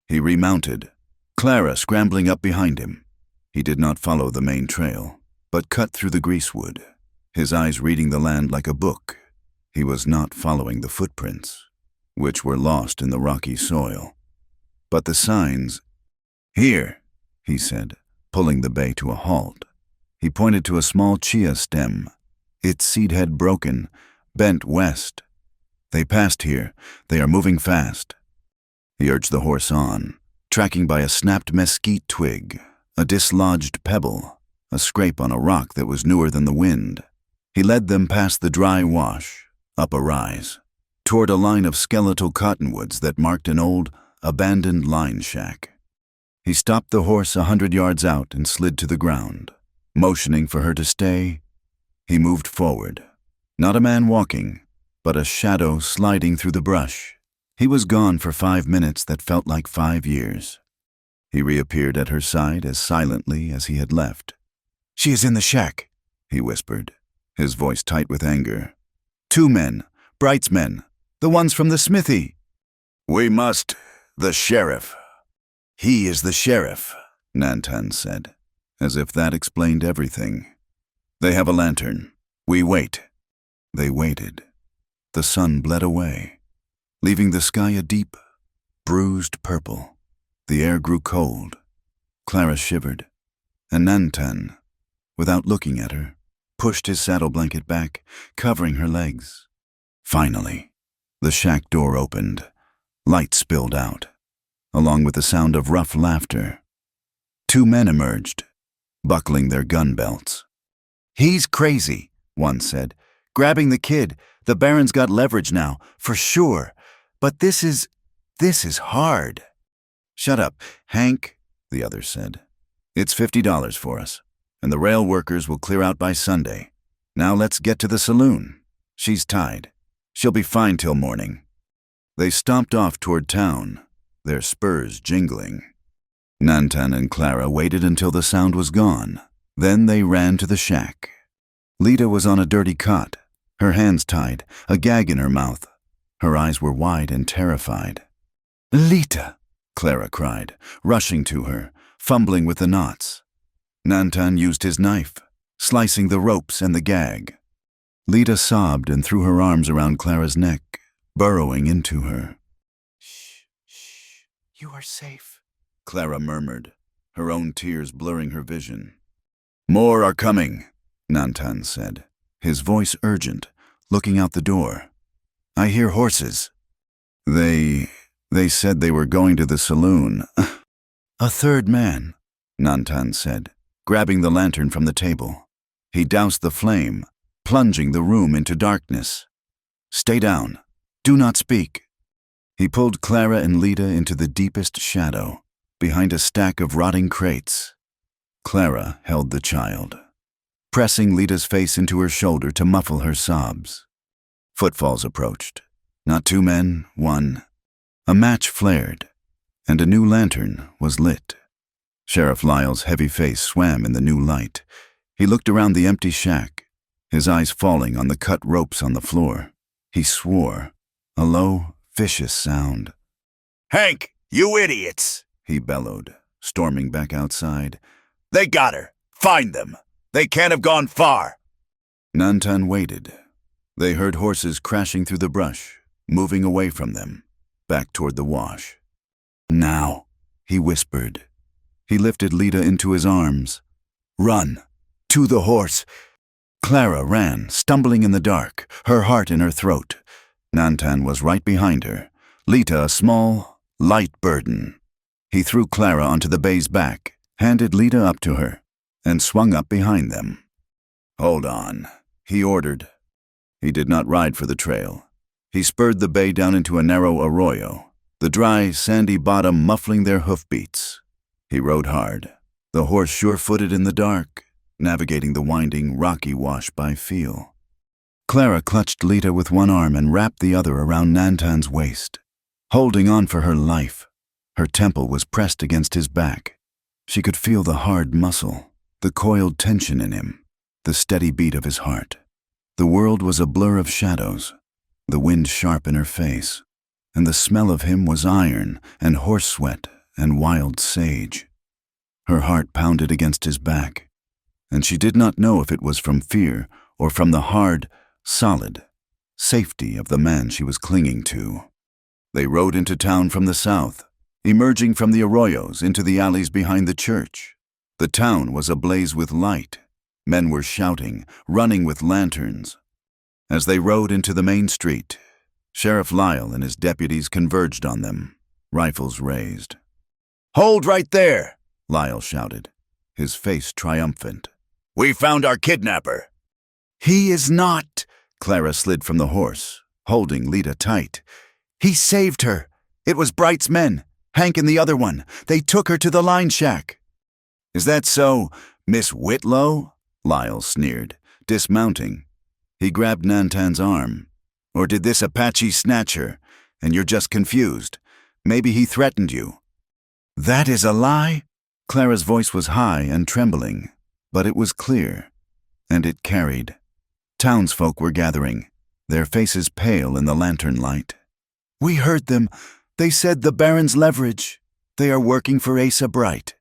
He remounted, Clara scrambling up behind him. He did not follow the main trail, but cut through the greasewood, his eyes reading the land like a book. He was not following the footprints, which were lost in the rocky soil. But the signs— "Here," he said, pulling the bay to a halt. He pointed to a small chia stem, its seed head broken, bent west. "They passed here. They are moving fast." He urged the horse on, tracking by a snapped mesquite twig, a dislodged pebble, a scrape on a rock that was newer than the wind. He led them past the dry wash, up a rise, toward a line of skeletal cottonwoods that marked an old, abandoned line shack. He stopped the horse 100 yards out and slid to the ground. Motioning for her to stay, he moved forward. Not a man walking, but a shadow sliding through the brush. He was gone for 5 minutes that felt like 5 years. He reappeared at her side as silently as he had left. "She is in the shack," he whispered, his voice tight with anger. "2 men, Bright's men, the ones from the smithy." "We must— the sheriff." "He is the sheriff," Nantan said, as if that explained everything. "They have a lantern. We wait." They waited. The sun bled away, leaving the sky a deep, bruised purple. The air grew cold. Clara shivered, and Nantan, without looking at her, pushed his saddle blanket back, covering her legs. Finally, the shack door opened. Light spilled out, along with the sound of rough laughter. 2 men emerged, buckling their gun belts. "He's crazy," one said. "Grabbing the kid. The Baron's got leverage now, for sure. But this is hard." "Shut up, Hank," the other said. "It's $50 for us, and the rail workers will clear out by Sunday. Now let's get to the saloon. She's tied. She'll be fine till morning." They stomped off toward town, their spurs jingling. Nantan and Clara waited until the sound was gone. Then they ran to the shack. Lita was on a dirty cot, her hands tied, a gag in her mouth. Her eyes were wide and terrified. "Lita!" Clara cried, rushing to her, fumbling with the knots. Nantan used his knife, slicing the ropes and the gag. Lita sobbed and threw her arms around Clara's neck, burrowing into her. "Shh, shh, you are safe," Clara murmured, her own tears blurring her vision. "More are coming," Nantan said, his voice urgent, looking out the door. "I hear horses." They said they were going to the saloon." "A 3rd man," Nantan said, grabbing the lantern from the table. He doused the flame, plunging the room into darkness. "Stay down. Do not speak." He pulled Clara and Lita into the deepest shadow, behind a stack of rotting crates. Clara held the child, pressing Lita's face into her shoulder to muffle her sobs. Footfalls approached. Not 2 men, 1. A match flared, and a new lantern was lit. Sheriff Lyle's heavy face swam in the new light. He looked around the empty shack, his eyes falling on the cut ropes on the floor. He swore, a low, vicious sound. "Hank, you idiots!" he bellowed, storming back outside. "They got her! Find them! They can't have gone far!" Nantan waited. They heard horses crashing through the brush, moving away from them, back toward the wash. "Now," he whispered. He lifted Lita into his arms. "Run! To the horse!" Clara ran, stumbling in the dark, her heart in her throat. Nantan was right behind her, Lita a small, light burden. He threw Clara onto the bay's back, handed Lita up to her, and swung up behind them. "Hold on," he ordered. He did not ride for the trail. He spurred the bay down into a narrow arroyo, the dry, sandy bottom muffling their hoofbeats. He rode hard, the horse sure-footed in the dark, navigating the winding, rocky wash by feel. Clara clutched Lita with one arm and wrapped the other around Nantan's waist, holding on for her life. Her temple was pressed against his back. She could feel the hard muscle, the coiled tension in him, the steady beat of his heart. The world was a blur of shadows, the wind sharp in her face, and the smell of him was iron and horse sweat and wild sage. Her heart pounded against his back, and she did not know if it was from fear or from the hard, solid, safety of the man she was clinging to. They rode into town from the south, emerging from the arroyos into the alleys behind the church. The town was ablaze with light. Men were shouting, running with lanterns. As they rode into the main street, Sheriff Lyle and his deputies converged on them, rifles raised. "Hold right there!" Lyle shouted, his face triumphant. "We found our kidnapper!" "He is not!" Clara slid from the horse, holding Lita tight. "He saved her! It was Bright's men, Hank and the other one. They took her to the line shack." "Is that so, Miss Whitlow?" Lyle sneered, dismounting. He grabbed Nantan's arm. "Or did this Apache snatch her, and you're just confused? Maybe he threatened you." "That is a lie?" Clara's voice was high and trembling, but it was clear, and it carried. Townsfolk were gathering, their faces pale in the lantern light. "We heard them. They said the Baron's leverage. They are working for Asa Bright."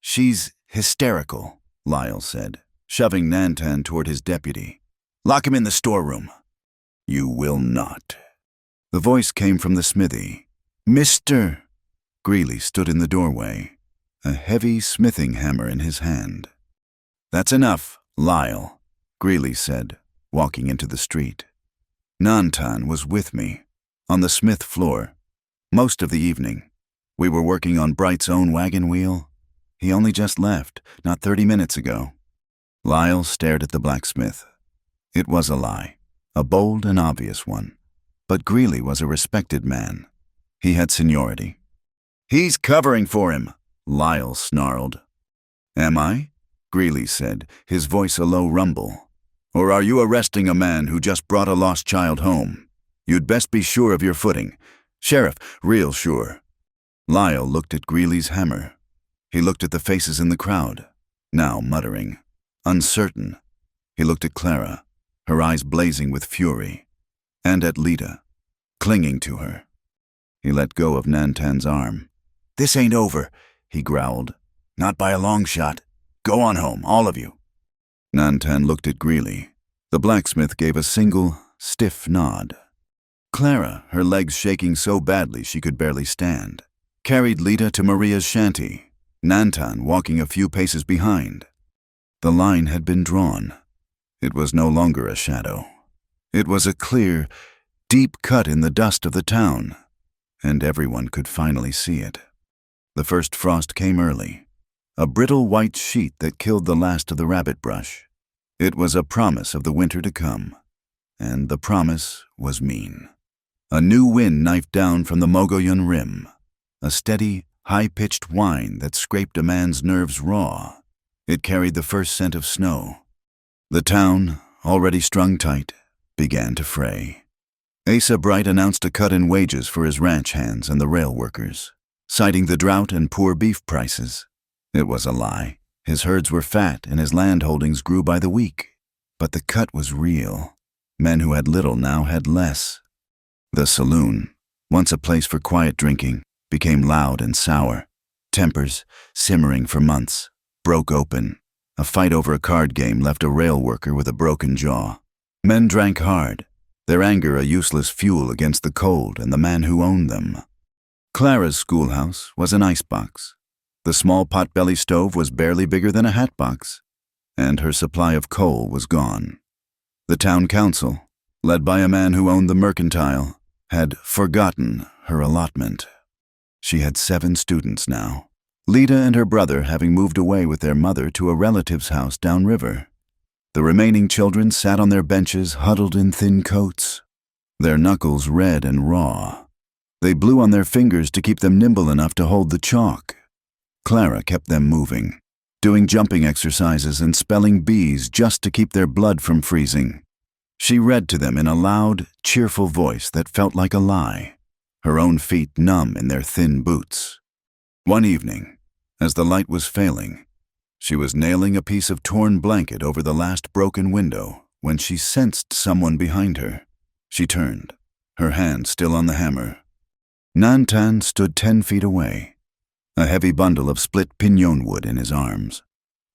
"She's hysterical," Lyle said, shoving Nantan toward his deputy. "Lock him in the storeroom." "You will not." The voice came from the smithy. "Mr." Greeley stood in the doorway, a heavy smithing hammer in his hand. "That's enough, Lyle," Greeley said, walking into the street. Nantan was with me, on the smith floor, most of the evening. We were working on Bright's own wagon wheel. He only just left, not 30 minutes ago. Lyle stared at the blacksmith. It was a lie, a bold and obvious one. But Greeley was a respected man. He had seniority. "He's covering for him," Lyle snarled. "Am I?" Greeley said, his voice a low rumble. "Or are you arresting a man who just brought a lost child home? You'd best be sure of your footing. Sheriff, real sure." Lyle looked at Greeley's hammer. He looked at the faces in the crowd, now muttering, uncertain. He looked at Clara, her eyes blazing with fury, and at Lita, clinging to her. He let go of Nantan's arm. "This ain't over," he growled. "Not by a long shot. Go on home, all of you." Nantan looked at Greeley. The blacksmith gave a single, stiff nod. Clara, her legs shaking so badly she could barely stand, carried Lita to Maria's shanty, Nantan walking a few paces behind. The line had been drawn. It was no longer a shadow. It was a clear, deep cut in the dust of the town, and everyone could finally see it. The first frost came early, a brittle white sheet that killed the last of the rabbit brush. It was a promise of the winter to come, and the promise was mean. A new wind knifed down from the Mogollon Rim, a steady, high-pitched whine that scraped a man's nerves raw. It carried the first scent of snow. The town, already strung tight, began to fray. Asa Bright announced a cut in wages for his ranch hands and the rail workers, citing the drought and poor beef prices. It was a lie. His herds were fat and his land holdings grew by the week. But the cut was real. Men who had little now had less. The saloon, once a place for quiet drinking, became loud and sour. Tempers, simmering for months, broke open. A fight over a card game left a rail worker with a broken jaw. Men drank hard, their anger a useless fuel against the cold and the man who owned them. Clara's schoolhouse was an icebox. The small potbelly stove was barely bigger than a hatbox, and her supply of coal was gone. The town council, led by a man who owned the mercantile, had forgotten her allotment. She had 7 students now, Lita and her brother having moved away with their mother to a relative's house downriver. The remaining children sat on their benches huddled in thin coats, their knuckles red and raw. They blew on their fingers to keep them nimble enough to hold the chalk. Clara kept them moving, doing jumping exercises and spelling bees just to keep their blood from freezing. She read to them in a loud, cheerful voice that felt like a lie, her own feet numb in their thin boots. One evening, as the light was failing, she was nailing a piece of torn blanket over the last broken window when she sensed someone behind her. She turned, her hand still on the hammer. Nantan stood 10 feet away, a heavy bundle of split piñón wood in his arms.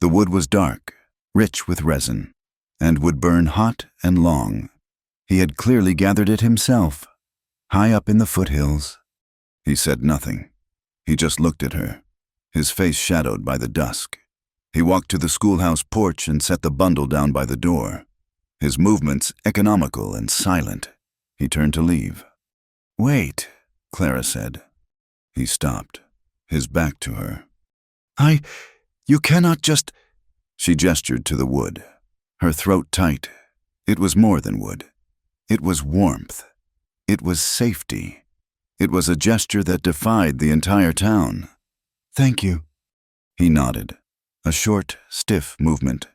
The wood was dark, rich with resin, and would burn hot and long. He had clearly gathered it himself, high up in the foothills. He said nothing. He just looked at her, his face shadowed by the dusk. He walked to the schoolhouse porch and set the bundle down by the door, his movements economical and silent. He turned to leave. "Wait," Clara said. He stopped, his back to her. You cannot just—" She gestured to the wood, her throat tight. It was more than wood. It was warmth. It was safety. It was a gesture that defied the entire town. "Thank you." He nodded, a short, stiff movement.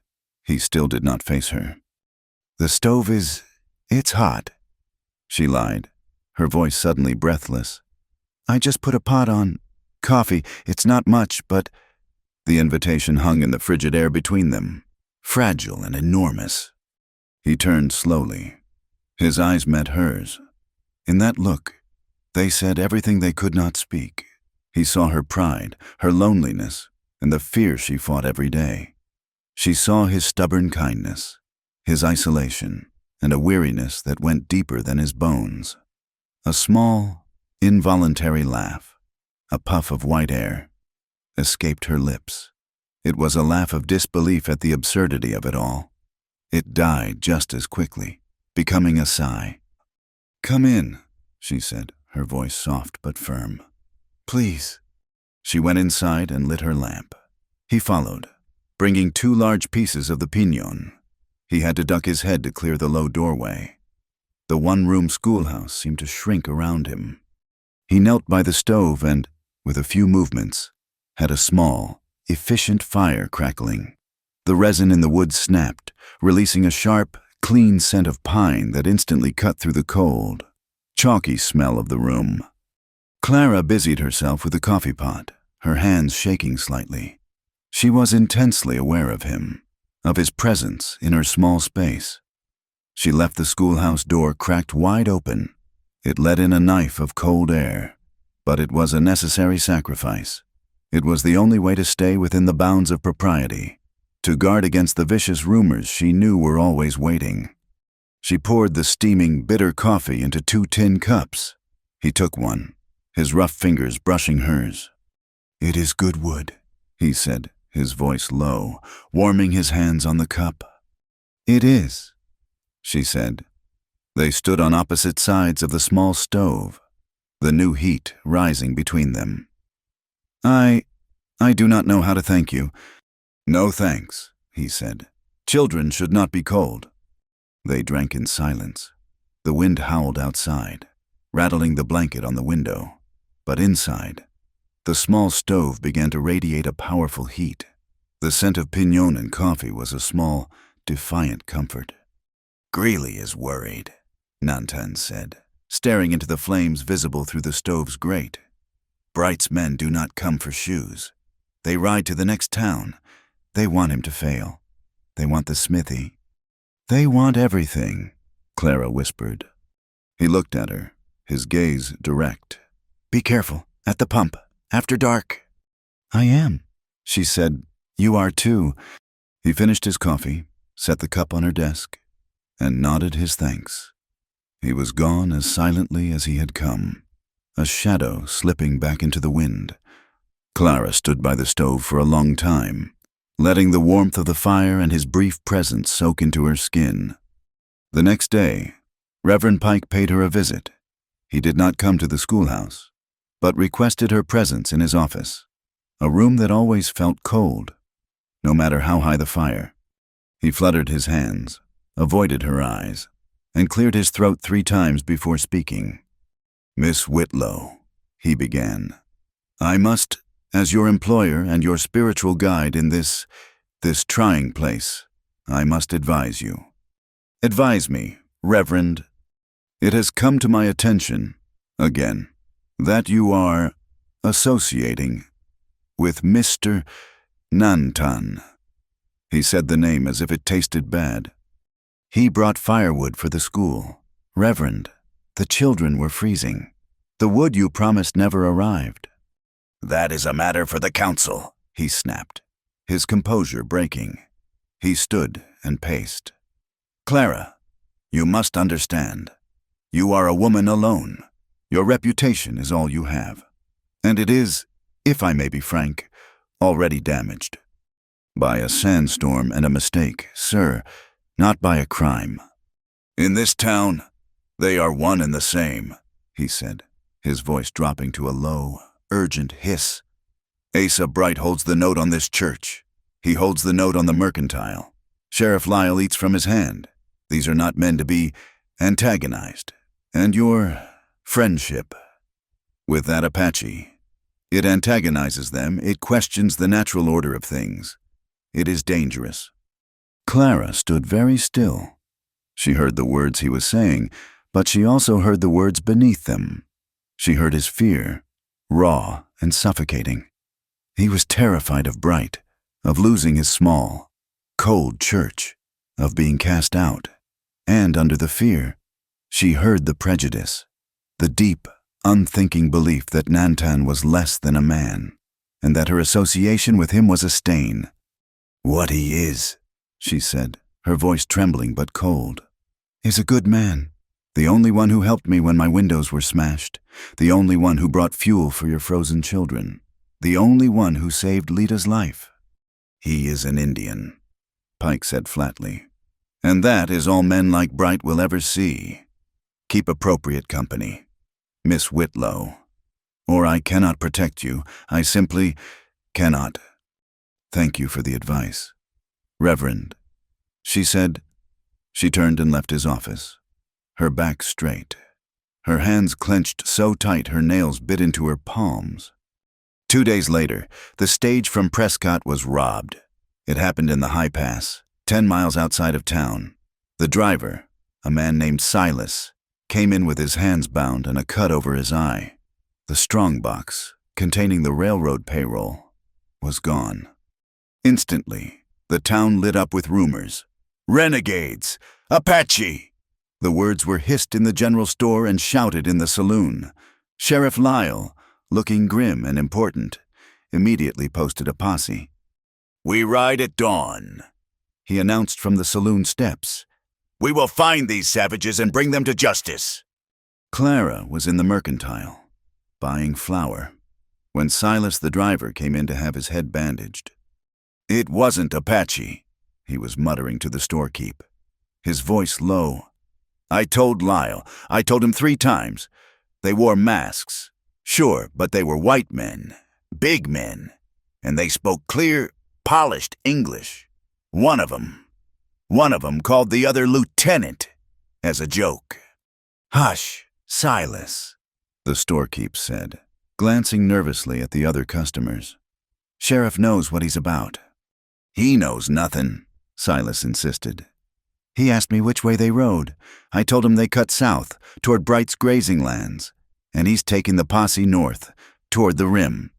He still did not face her. "The stove it's hot," she lied, her voice suddenly breathless. "I just put a pot on. Coffee, it's not much, but—" The invitation hung in the frigid air between them, fragile and enormous. He turned slowly. His eyes met hers. In that look, they said everything they could not speak. He saw her pride, her loneliness, and the fear she fought every day. She saw his stubborn kindness, his isolation, and a weariness that went deeper than his bones. A small, involuntary laugh, a puff of white air, escaped her lips. It was a laugh of disbelief at the absurdity of it all. It died just as quickly, becoming a sigh. "Come in," she said, her voice soft but firm. "Please." She went inside and lit her lamp. He followed, bringing 2 large pieces of the piñón. He had to duck his head to clear the low doorway. The one-room schoolhouse seemed to shrink around him. He knelt by the stove and, with a few movements, had a small, efficient fire crackling. The resin in the wood snapped, releasing a sharp, clean scent of pine that instantly cut through the cold, chalky smell of the room. Clara busied herself with the coffee pot, her hands shaking slightly. She was intensely aware of him, of his presence in her small space. She left the schoolhouse door cracked wide open. It let in a knife of cold air, but it was a necessary sacrifice. It was the only way to stay within the bounds of propriety, to guard against the vicious rumors she knew were always waiting. She poured the steaming, bitter coffee into 2 tin cups. He took one, his rough fingers brushing hers. "It is good wood," he said, his voice low, warming his hands on the cup. "It is," she said. They stood on opposite sides of the small stove, the new heat rising between them. I do not know how to thank you." "No thanks," he said. "Children should not be cold." They drank in silence. The wind howled outside, rattling the blanket on the window. But inside, the small stove began to radiate a powerful heat. The scent of piñón and coffee was a small, defiant comfort. "Greeley is worried," Nantan said, staring into the flames visible through the stove's grate. "Bright's men do not come for shoes. They ride to the next town. They want him to fail. They want the smithy. They want everything," Clara whispered. He looked at her, his gaze direct. "Be careful, at the pump, after dark." "I am," she said. "You are too." He finished his coffee, set the cup on her desk, and nodded his thanks. He was gone as silently as he had come, a shadow slipping back into the wind. Clara stood by the stove for a long time, letting the warmth of the fire and his brief presence soak into her skin. The next day, Reverend Pike paid her a visit. He did not come to the schoolhouse, but requested her presence in his office, a room that always felt cold, no matter how high the fire. He fluttered his hands, avoided her eyes, and cleared his throat 3 times before speaking. "Miss Whitlow," he began, "I must, as your employer and your spiritual guide in this trying place, I must advise you. Advise me, Reverend. It has come to my attention, again, that you are associating with Mr. Nantan." He said the name as if it tasted bad. "He brought firewood for the school. Reverend, the children were freezing. The wood you promised never arrived." "That is a matter for the council," he snapped, his composure breaking. He stood and paced. "Clara, You must understand. You are a woman alone. Your reputation is all you have. And it is, if I may be frank, already damaged. By a sandstorm and a mistake, sir, not by a crime. In this town, they are one and the same, he said, his voice dropping to a low, urgent hiss. Asa Bright holds the note on this church. He holds the note on the mercantile. Sheriff Lyle eats from his hand. These are not men to be antagonized. And your friendship with that Apache, it antagonizes them, it questions the natural order of things. It is dangerous. Clara stood very still. She heard the words he was saying, but she also heard the words beneath them. She heard his fear, raw and suffocating. He was terrified of Bright, of losing his small, cold church, of being cast out. And under the fear, she heard the prejudice, the deep, unthinking belief that Nantan was less than a man, and that her association with him was a stain. What he is, she said, her voice trembling but cold, is a good man, the only one who helped me when my windows were smashed, the only one who brought fuel for your frozen children, the only one who saved Lita's life. He is an Indian, Pike said flatly. And that is all men like Bright will ever see. Keep appropriate company, Miss Whitlow. Or I cannot protect you. I simply cannot. Thank you for the advice. Reverend, she said. She turned and left his office, her back straight, her hands clenched so tight her nails bit into her palms. 2 days later, the stage from Prescott was robbed. It happened in the High Pass, 10 miles outside of town. The driver, a man named Silas, came in with his hands bound and a cut over his eye. The strongbox, containing the railroad payroll, was gone. Instantly, the town lit up with rumors. Renegades! Apache! The words were hissed in the general store and shouted in the saloon. Sheriff Lyle, looking grim and important, immediately posted a posse. We ride at dawn, he announced from the saloon steps. We will find these savages and bring them to justice. Clara was in the mercantile, buying flour, when Silas the driver came in to have his head bandaged. It wasn't Apache, he was muttering to the storekeep, his voice low. I told Lyle. I told him 3 times. They wore masks. Sure, but they were white men, big men, and they spoke clear, polished English. One of them called the other lieutenant as a joke. Hush, Silas, the storekeep said, glancing nervously at the other customers. Sheriff knows what he's about. He knows nothing, Silas insisted. He asked me which way they rode. I told him they cut south, toward Bright's grazing lands, and he's taking the posse north, toward the rim.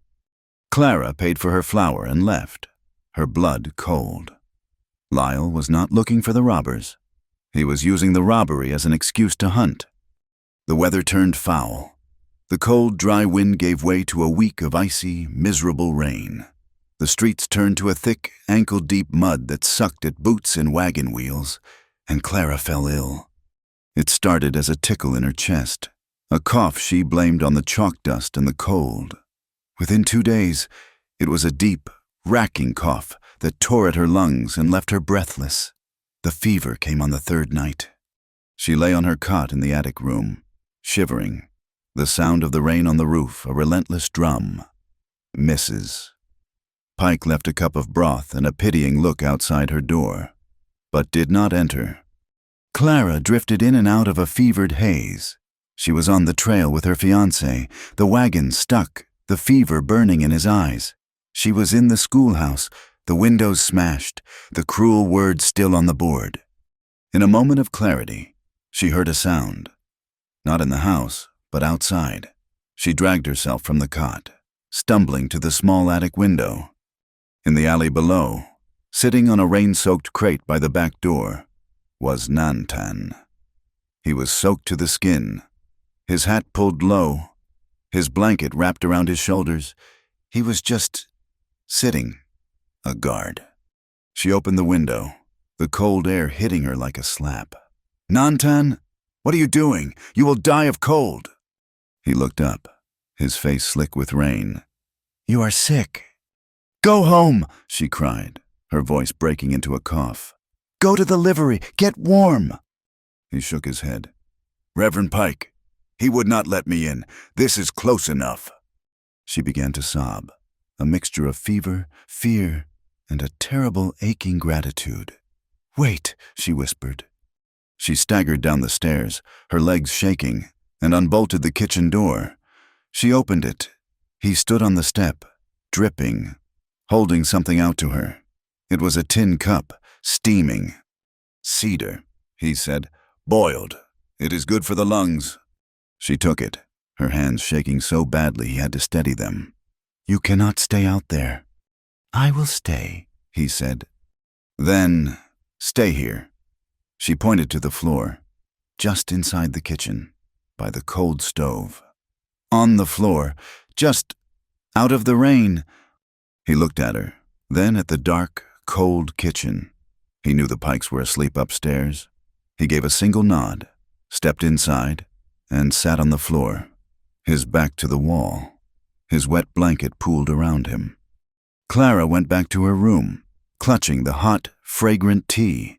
Clara paid for her flour and left, her blood cold. Lyle was not looking for the robbers. He was using the robbery as an excuse to hunt. The weather turned foul. The cold, dry wind gave way to a week of icy, miserable rain. The streets turned to a thick, ankle-deep mud that sucked at boots and wagon wheels, and Clara fell ill. It started as a tickle in her chest, a cough she blamed on the chalk dust and the cold. Within 2 days, it was a deep, racking cough that tore at her lungs and left her breathless. The fever came on the 3rd night. She lay on her cot in the attic room, shivering, the sound of the rain on the roof a relentless drum. Mrs. Pike left a cup of broth and a pitying look outside her door, but did not enter. Clara drifted in and out of a fevered haze. She was on the trail with her fiancé, the wagon stuck, the fever burning in his eyes. She was in the schoolhouse, the windows smashed, the cruel words still on the board. In a moment of clarity, she heard a sound. Not in the house, but outside. She dragged herself from the cot, stumbling to the small attic window. In the alley below, sitting on a rain-soaked crate by the back door, was Nantan. He was soaked to the skin, his hat pulled low, his blanket wrapped around his shoulders. He was just sitting, a guard. She opened the window, the cold air hitting her like a slap. Nantan, what are you doing? You will die of cold. He looked up, his face slick with rain. You are sick. Go home, she cried, her voice breaking into a cough. Go to the livery, get warm. He shook his head. Reverend Pike, he would not let me in. This is close enough. She began to sob, a mixture of fever, fear, and a terrible aching gratitude. Wait, she whispered. She staggered down the stairs, her legs shaking, and unbolted the kitchen door. She opened it. He stood on the step, dripping, holding something out to her. It was a tin cup, steaming. Cedar, he said, boiled. It is good for the lungs. She took it, her hands shaking so badly he had to steady them. You cannot stay out there. I will stay, he said. Then, stay here. She pointed to the floor, just inside the kitchen, by the cold stove. On the floor, just out of the rain. He looked at her, then at the dark, cold kitchen. He knew the Pikes were asleep upstairs. He gave a single nod, stepped inside, and sat on the floor, his back to the wall, his wet blanket pooled around him. Clara went back to her room, clutching the hot, fragrant tea.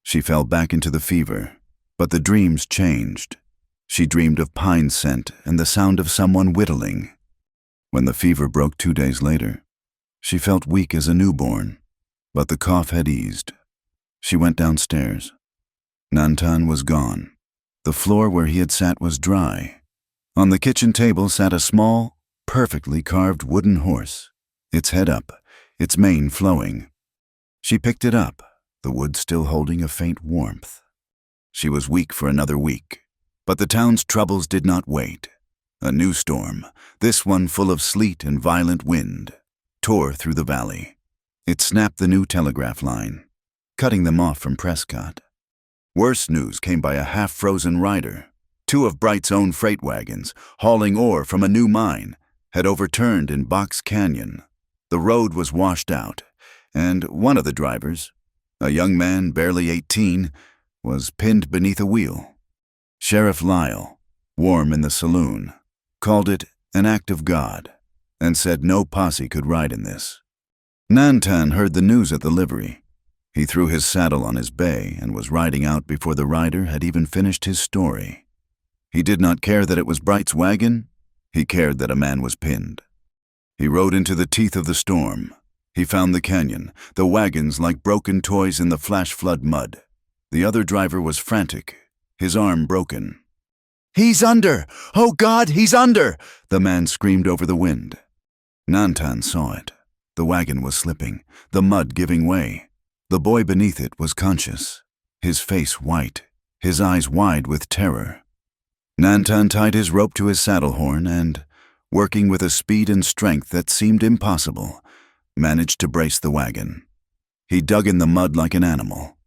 She fell back into the fever, but the dreams changed. She dreamed of pine scent and the sound of someone whittling. When the fever broke 2 days later, she felt weak as a newborn, but the cough had eased. She went downstairs. Nantan was gone. The floor where he had sat was dry. On the kitchen table sat a small, perfectly carved wooden horse, its head up, its mane flowing. She picked it up, the wood still holding a faint warmth. She was weak for another week, but the town's troubles did not wait. A new storm, this one full of sleet and violent wind, tore through the valley. It snapped the new telegraph line, cutting them off from Prescott. Worse news came by a half-frozen rider. 2 of Bright's own freight wagons, hauling ore from a new mine, had overturned in Box Canyon. The road was washed out, and one of the drivers, a young man barely 18, was pinned beneath a wheel. Sheriff Lyle, warm in the saloon, called it an act of God, and said no posse could ride in this. Nantan heard the news at the livery. He threw his saddle on his bay and was riding out before the rider had even finished his story. He did not care that it was Bright's wagon. He cared that a man was pinned. He rode into the teeth of the storm. He found the canyon, the wagons like broken toys in the flash flood mud. The other driver was frantic, his arm broken. He's under! Oh God, he's under! The man screamed over the wind. Nantan saw it. The wagon was slipping, the mud giving way. The boy beneath it was conscious, his face white, his eyes wide with terror. Nantan tied his rope to his saddle horn and, working with a speed and strength that seemed impossible, managed to brace the wagon. He dug in the mud like an animal,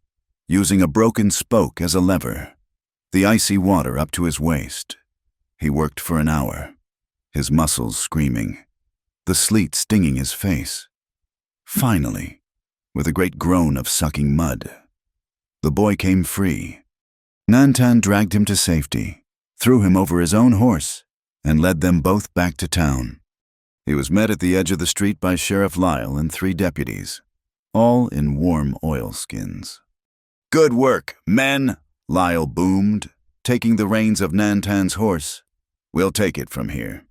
using a broken spoke as a lever, the icy water up to his waist. He worked for an hour, his muscles screaming, the sleet stinging his face. Finally, with a great groan of sucking mud, the boy came free. Nantan dragged him to safety, threw him over his own horse, and led them both back to town. He was met at the edge of the street by Sheriff Lyle and 3 deputies, all in warm oilskins. Good work, men, Lyle boomed, taking the reins of Nantan's horse. We'll take it from here.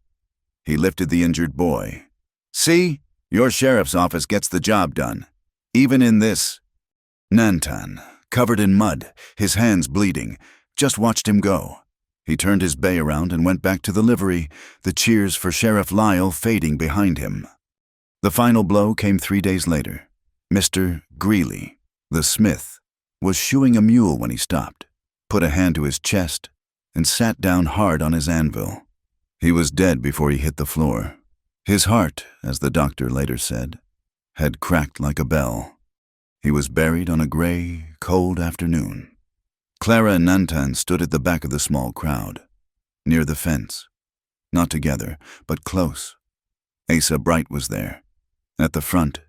He lifted the injured boy. See, your sheriff's office gets the job done, even in this. Nantan, covered in mud, his hands bleeding, just watched him go. He turned his bay around and went back to the livery, the cheers for Sheriff Lyle fading behind him. The final blow came 3 days later. Mr. Greeley, the smith, was shoeing a mule when he stopped, put a hand to his chest, and sat down hard on his anvil. He was dead before he hit the floor. His heart, as the doctor later said, had cracked like a bell. He was buried on a gray, cold afternoon. Clara and Nantan stood at the back of the small crowd, near the fence. Not together, but close. Asa Bright was there, at the front,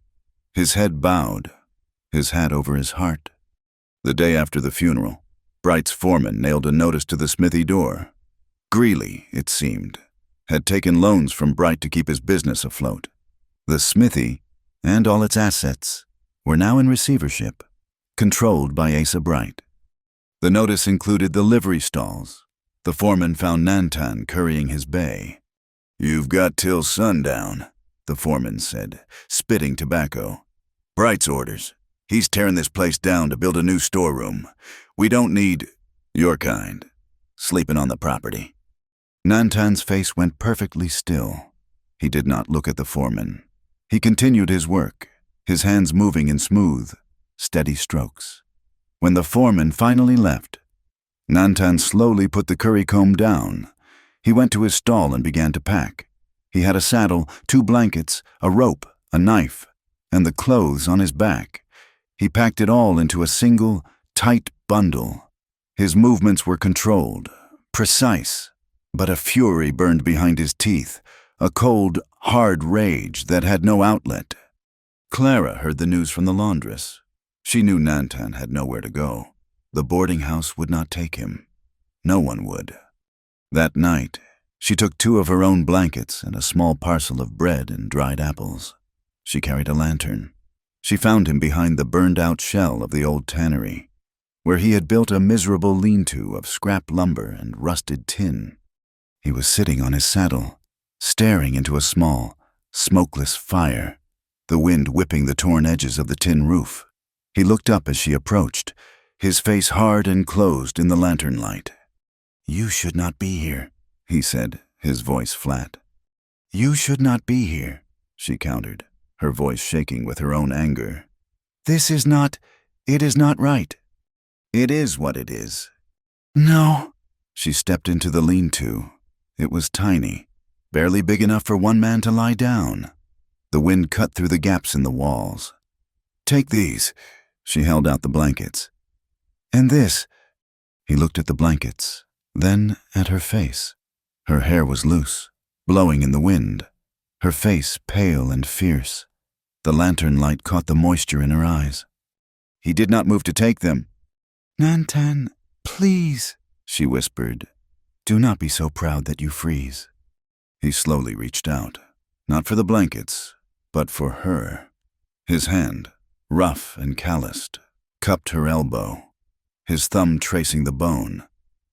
his head bowed, his hat over his heart. The day after the funeral, Bright's foreman nailed a notice to the smithy door. Greeley, it seemed, had taken loans from Bright to keep his business afloat. The smithy, and all its assets, were now in receivership, controlled by Asa Bright. The notice included the livery stalls. The foreman found Nantan currying his bay. "You've got till sundown," the foreman said, spitting tobacco. "Bright's orders. He's tearing this place down to build a new storeroom. We don't need your kind sleeping on the property." Nantan's face went perfectly still. He did not look at the foreman. He continued his work, his hands moving in smooth, steady strokes. When the foreman finally left, Nantan slowly put the currycomb down. He went to his stall and began to pack. He had a saddle, 2 blankets, a rope, a knife, and the clothes on his back. He packed it all into a single, tight bundle. His movements were controlled, precise, but a fury burned behind his teeth, a cold, hard rage that had no outlet. Clara heard the news from the laundress. She knew Nantan had nowhere to go. The boarding house would not take him. No one would. That night, she took 2 of her own blankets and a small parcel of bread and dried apples. She carried a lantern. She found him behind the burned-out shell of the old tannery, where he had built a miserable lean-to of scrap lumber and rusted tin. He was sitting on his saddle, staring into a small, smokeless fire, the wind whipping the torn edges of the tin roof. He looked up as she approached, his face hard and closed in the lantern light. "You should not be here," he said, his voice flat. "You should not be here," she countered, her voice shaking with her own anger. It is not right." "It is what it is." "No." She stepped into the lean-to. It was tiny, barely big enough for one man to lie down. The wind cut through the gaps in the walls. "Take these." She held out the blankets. "And this." He looked at the blankets, then at her face. Her hair was loose, blowing in the wind, her face pale and fierce. The lantern light caught the moisture in her eyes. He did not move to take them. "Nantan, please," she whispered. "Do not be so proud that you freeze." He slowly reached out, not for the blankets, but for her. His hand, rough and calloused, cupped her elbow, his thumb tracing the bone.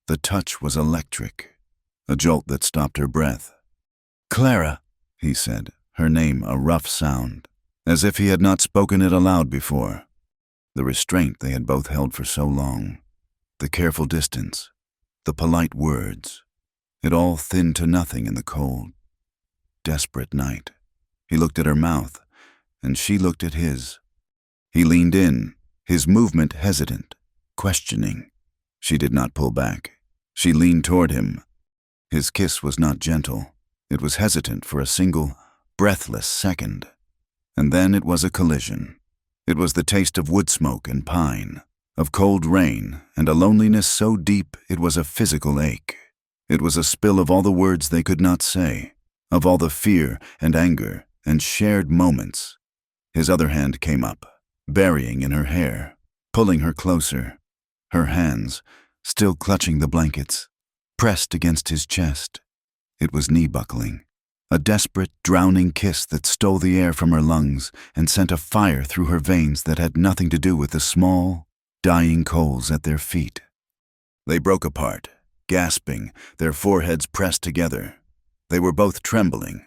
The touch was electric, a jolt that stopped her breath. "Clara," he said, her name a rough sound, as if he had not spoken it aloud before. The restraint they had both held for so long, the careful distance, the polite words, it all thinned to nothing in the cold, desperate night. He looked at her mouth, and she looked at his. He leaned in, his movement hesitant, questioning. She did not pull back. She leaned toward him. His kiss was not gentle. It was hesitant for a single, breathless second. And then it was a collision. It was the taste of wood smoke and pine, of cold rain, and a loneliness so deep it was a physical ache. It was a spill of all the words they could not say, of all the fear and anger and shared moments. His other hand came up, burying in her hair, pulling her closer. Her hands, still clutching the blankets, pressed against his chest. It was knee-buckling, a desperate, drowning kiss that stole the air from her lungs and sent a fire through her veins that had nothing to do with the small, dying coals at their feet. They broke apart, gasping, their foreheads pressed together. They were both trembling.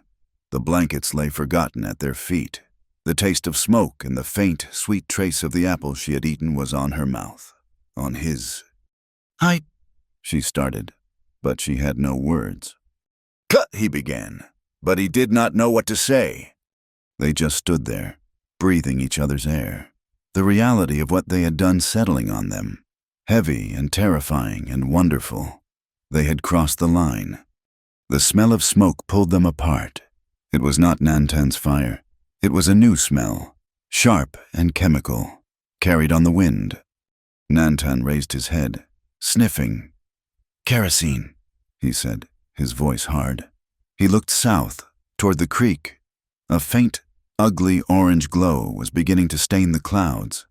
The blankets lay forgotten at their feet. The taste of smoke and the faint, sweet trace of the apple she had eaten was on her mouth, on his. She started, but she had no words. "Cut," he began, but he did not know what to say. They just stood there, breathing each other's air, the reality of what they had done settling on them, heavy and terrifying and wonderful. They had crossed the line. The smell of smoke pulled them apart. It was not Nantan's fire. It was a new smell, sharp and chemical, carried on the wind. Nantan raised his head, sniffing. "Kerosene," he said, his voice hard. He looked south, toward the creek. A faint, ugly orange glow was beginning to stain the clouds.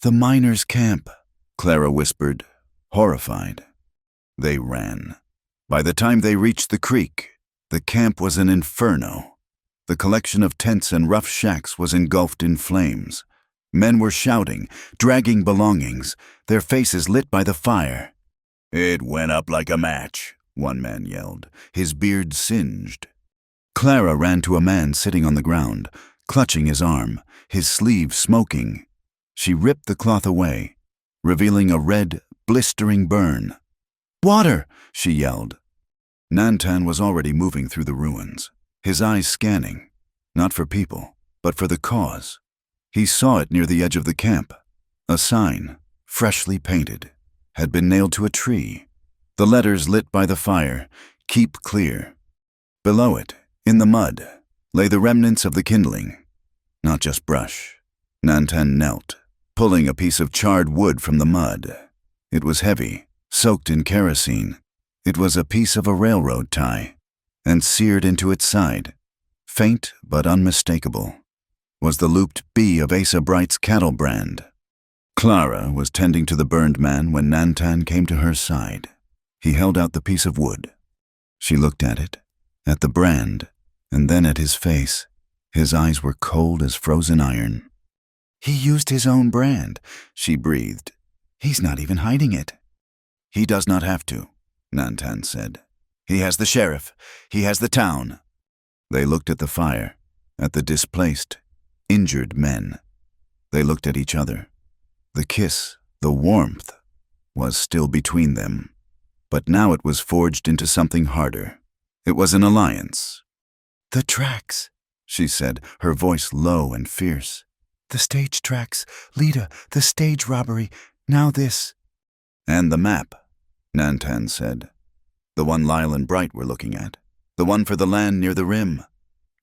"The miners' camp," Clara whispered, Horrified, they ran. By the time they reached the creek, the camp was an inferno. The collection of tents and rough shacks was engulfed in flames. Men were shouting, dragging belongings, their faces lit by the fire. "It went up like a match," one man yelled, his beard singed. Clara ran to a man sitting on the ground, clutching his arm, his sleeve smoking. She ripped the cloth away, revealing a red, blistering burn. "Water!" she yelled. Nantan was already moving through the ruins, his eyes scanning, not for people, but for the cause. He saw it near the edge of the camp. A sign, freshly painted, had been nailed to a tree. The letters lit by the fire, "Keep clear." Below it, in the mud, lay the remnants of the kindling. Not just brush. Nantan knelt, pulling a piece of charred wood from the mud. It was heavy, soaked in kerosene. It was a piece of a railroad tie, and seared into its side, faint but unmistakable, was the looped B of Asa Bright's cattle brand. Clara was tending to the burned man when Nantan came to her side. He held out the piece of wood. She looked at it, at the brand, and then at his face. His eyes were cold as frozen iron. "He used his own brand," she breathed. "He's not even hiding it." "He does not have to," Nantan said. "He has the sheriff. He has the town." They looked at the fire, at the displaced, injured men. They looked at each other. The kiss, the warmth, was still between them. But now it was forged into something harder. It was an alliance. "The tracks," she said, her voice low and fierce. "The stage tracks, Lita, the stage robbery, now this." "And the map," Nantan said. "The one Lyle and Bright were looking at. The one for the land near the rim.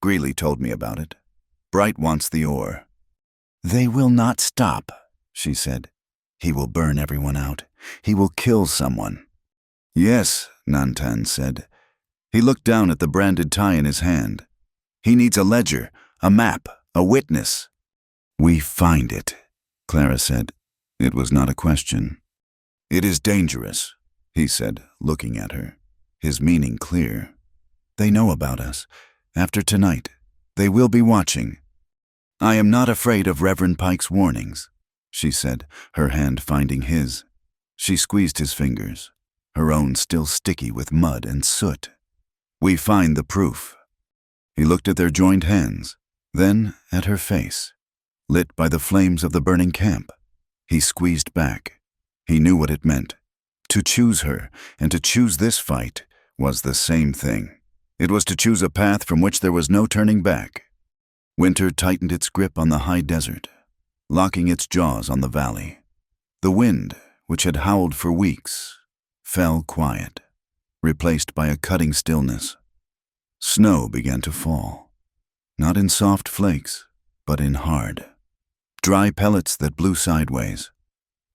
Greeley told me about it. Bright wants the ore." "They will not stop," she said. "He will burn everyone out. He will kill someone." "Yes," Nantan said. He looked down at the branded tie in his hand. "He needs a ledger, a map, a witness." "We find it," Clara said. It was not a question. "It is dangerous," he said, looking at her, his meaning clear. "They know about us. After tonight, they will be watching." "I am not afraid of Reverend Pike's warnings," she said, her hand finding his. She squeezed his fingers, her own still sticky with mud and soot. "We find the proof." He looked at their joined hands, then at her face, lit by the flames of the burning camp. He squeezed back. He knew what it meant. To choose her and to choose this fight was the same thing. It was to choose a path from which there was no turning back. Winter tightened its grip on the high desert, locking its jaws on the valley. The wind, which had howled for weeks, fell quiet, replaced by a cutting stillness. Snow began to fall, not in soft flakes, but in hard, dry pellets that blew sideways,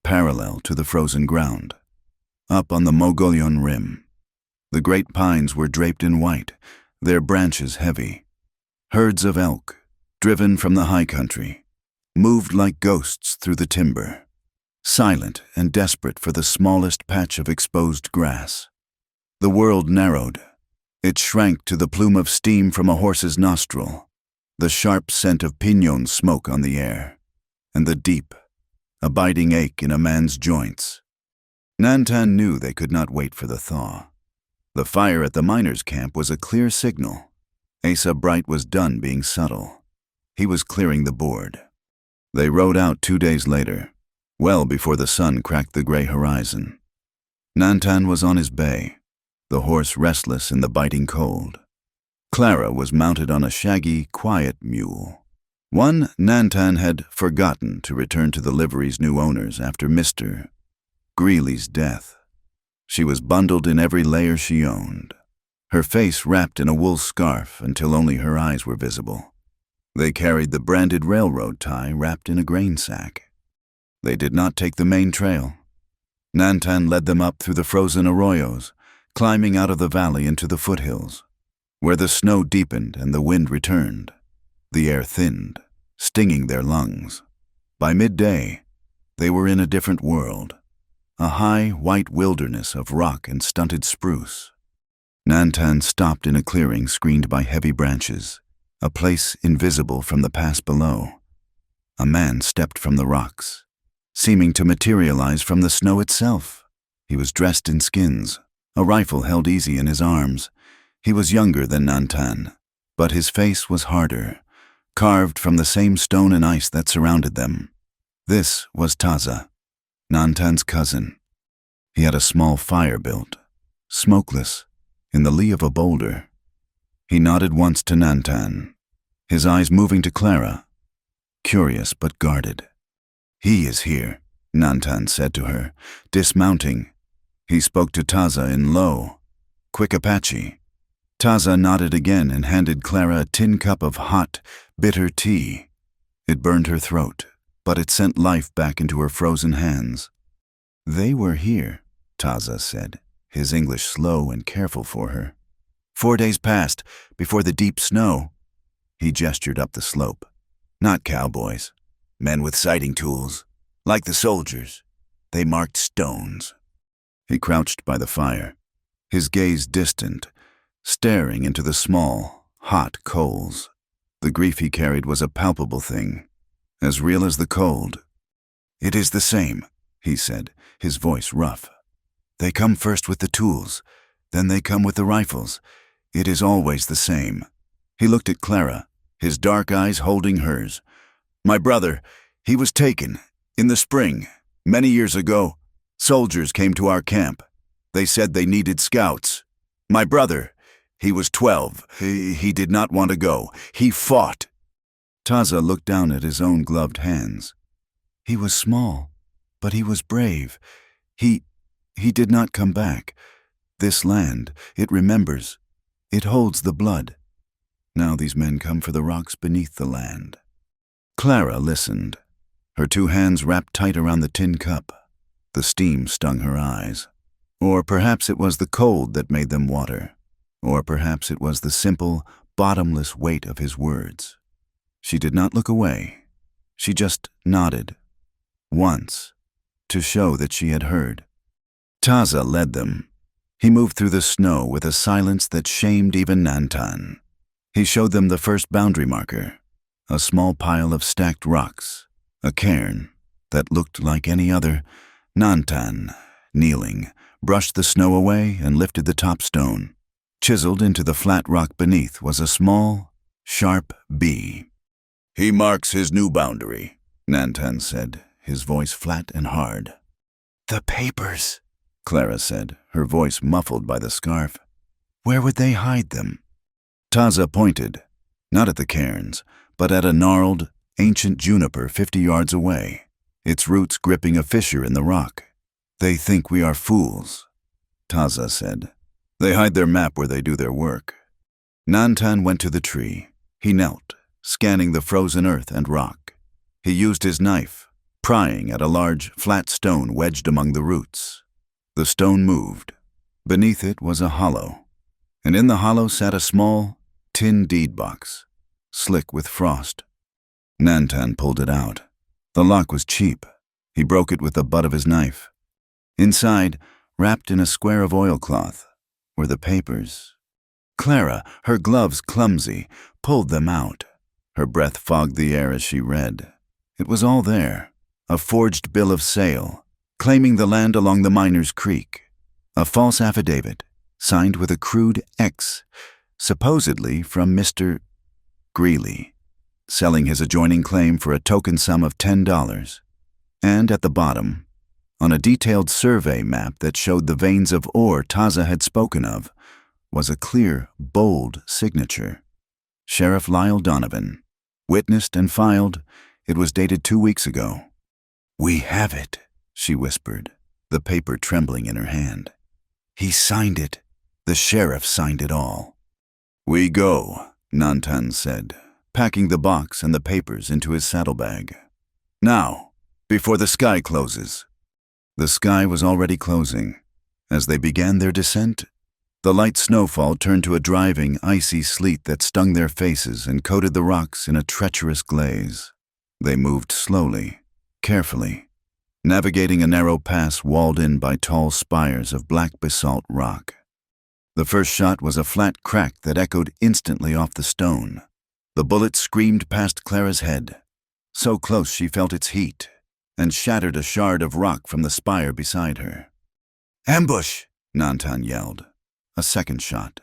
parallel to the frozen ground. Up on the Mogollon rim, the great pines were draped in white, their branches heavy. Herds of elk, driven from the high country, moved like ghosts through the timber, silent and desperate for the smallest patch of exposed grass. The world narrowed. It shrank to the plume of steam from a horse's nostril, the sharp scent of pinon smoke on the air, and the deep, abiding ache in a man's joints. Nantan knew they could not wait for the thaw. The fire at the miners' camp was a clear signal. Asa Bright was done being subtle. He was clearing the board. They rode out 2 days later, well before the sun cracked the gray horizon. Nantan was on his bay, the horse restless in the biting cold. Clara was mounted on a shaggy, quiet mule, one Nantan had forgotten to return to the livery's new owners after Mr. Greeley's death. She was bundled in every layer she owned, her face wrapped in a wool scarf until only her eyes were visible. They carried the branded railroad tie wrapped in a grain sack. They did not take the main trail. Nantan led them up through the frozen arroyos, climbing out of the valley into the foothills, where the snow deepened and the wind returned. The air thinned, stinging their lungs. By midday, they were in a different world. a high, white wilderness of rock and stunted spruce. Nantan stopped in a clearing screened by heavy branches, a place invisible from the pass below. A man stepped from the rocks, seeming to materialize from the snow itself. He was dressed in skins, a rifle held easy in his arms. He was younger than Nantan, but his face was harder, carved from the same stone and ice that surrounded them. This was Taza, Nantan's cousin. He had a small fire built, smokeless, in the lee of a boulder. He nodded once to Nantan, his eyes moving to Clara, curious but guarded. "He is here," Nantan said to her, dismounting. He spoke to Taza in low, quick Apache. Taza nodded again and handed Clara a tin cup of hot, bitter tea. It burned her throat, but it sent life back into her frozen hands. "They were here," Taza said, his English slow and careful for her. 4 days passed before the deep snow." He gestured up the slope. "Not cowboys. Men with sighting tools, like the soldiers. They marked stones." He crouched by the fire, his gaze distant, staring into the small, hot coals. The grief he carried was a palpable thing, as real as the cold. "It is the same," he said, his voice rough. "They come first with the tools, then they come with the rifles. It is always the same." He looked at Clara, his dark eyes holding hers. "My brother, he was taken, in the spring, many years ago. Soldiers came to our camp. They said they needed scouts. My brother, he was 12. He did not want to go. He fought." Taza looked down at his own gloved hands. "He was small, but he was brave. He did not come back. This land, it remembers. It holds the blood. Now these men come for the rocks beneath the land." Clara listened, her 2 hands wrapped tight around the tin cup. The steam stung her eyes. Or perhaps it was the cold that made them water. Or perhaps it was the simple, bottomless weight of his words. She did not look away. She just nodded. Once, to show that she had heard. Taza led them. He moved through the snow with a silence that shamed even Nantan. He showed them the first boundary marker, a small pile of stacked rocks, a cairn that looked like any other. Nantan, kneeling, brushed the snow away and lifted the top stone. Chiseled into the flat rock beneath was a small, sharp B. "He marks his new boundary," Nantan said, his voice flat and hard. "The papers," Clara said, her voice muffled by the scarf. "Where would they hide them?" Taza pointed, not at the cairns, but at a gnarled, ancient juniper 50 yards away, its roots gripping a fissure in the rock. "They think we are fools," Taza said. "They hide their map where they do their work." Nantan went to the tree. He knelt, scanning the frozen earth and rock. He used his knife, prying at a large, flat stone wedged among the roots. The stone moved. Beneath it was a hollow, and in the hollow sat a small, tin deed box, slick with frost. Nantan pulled it out. The lock was cheap. He broke it with the butt of his knife. Inside, wrapped in a square of oilcloth, were the papers. Clara, her gloves clumsy, pulled them out. Her breath fogged the air as she read. It was all there, a forged bill of sale, claiming the land along the Miners' Creek, a false affidavit, signed with a crude X, supposedly from Mr. Greeley, selling his adjoining claim for a token sum of $10. And at the bottom, on a detailed survey map that showed the veins of ore Taza had spoken of, was a clear, bold signature. Sheriff Lyle Donovan. Witnessed and filed. It was dated 2 weeks ago. "We have it," she whispered, the paper trembling in her hand. "He signed it. The sheriff signed it all." "We go," Nantan said, packing the box and the papers into his saddlebag. "Now, before the sky closes." The sky was already closing. As they began their descent, the light snowfall turned to a driving, icy sleet that stung their faces and coated the rocks in a treacherous glaze. They moved slowly, carefully, navigating a narrow pass walled in by tall spires of black basalt rock. The first shot was a flat crack that echoed instantly off the stone. The bullet screamed past Clara's head, so close she felt its heat, and shattered a shard of rock from the spire beside her. "Ambush!" Nantan yelled. A second shot.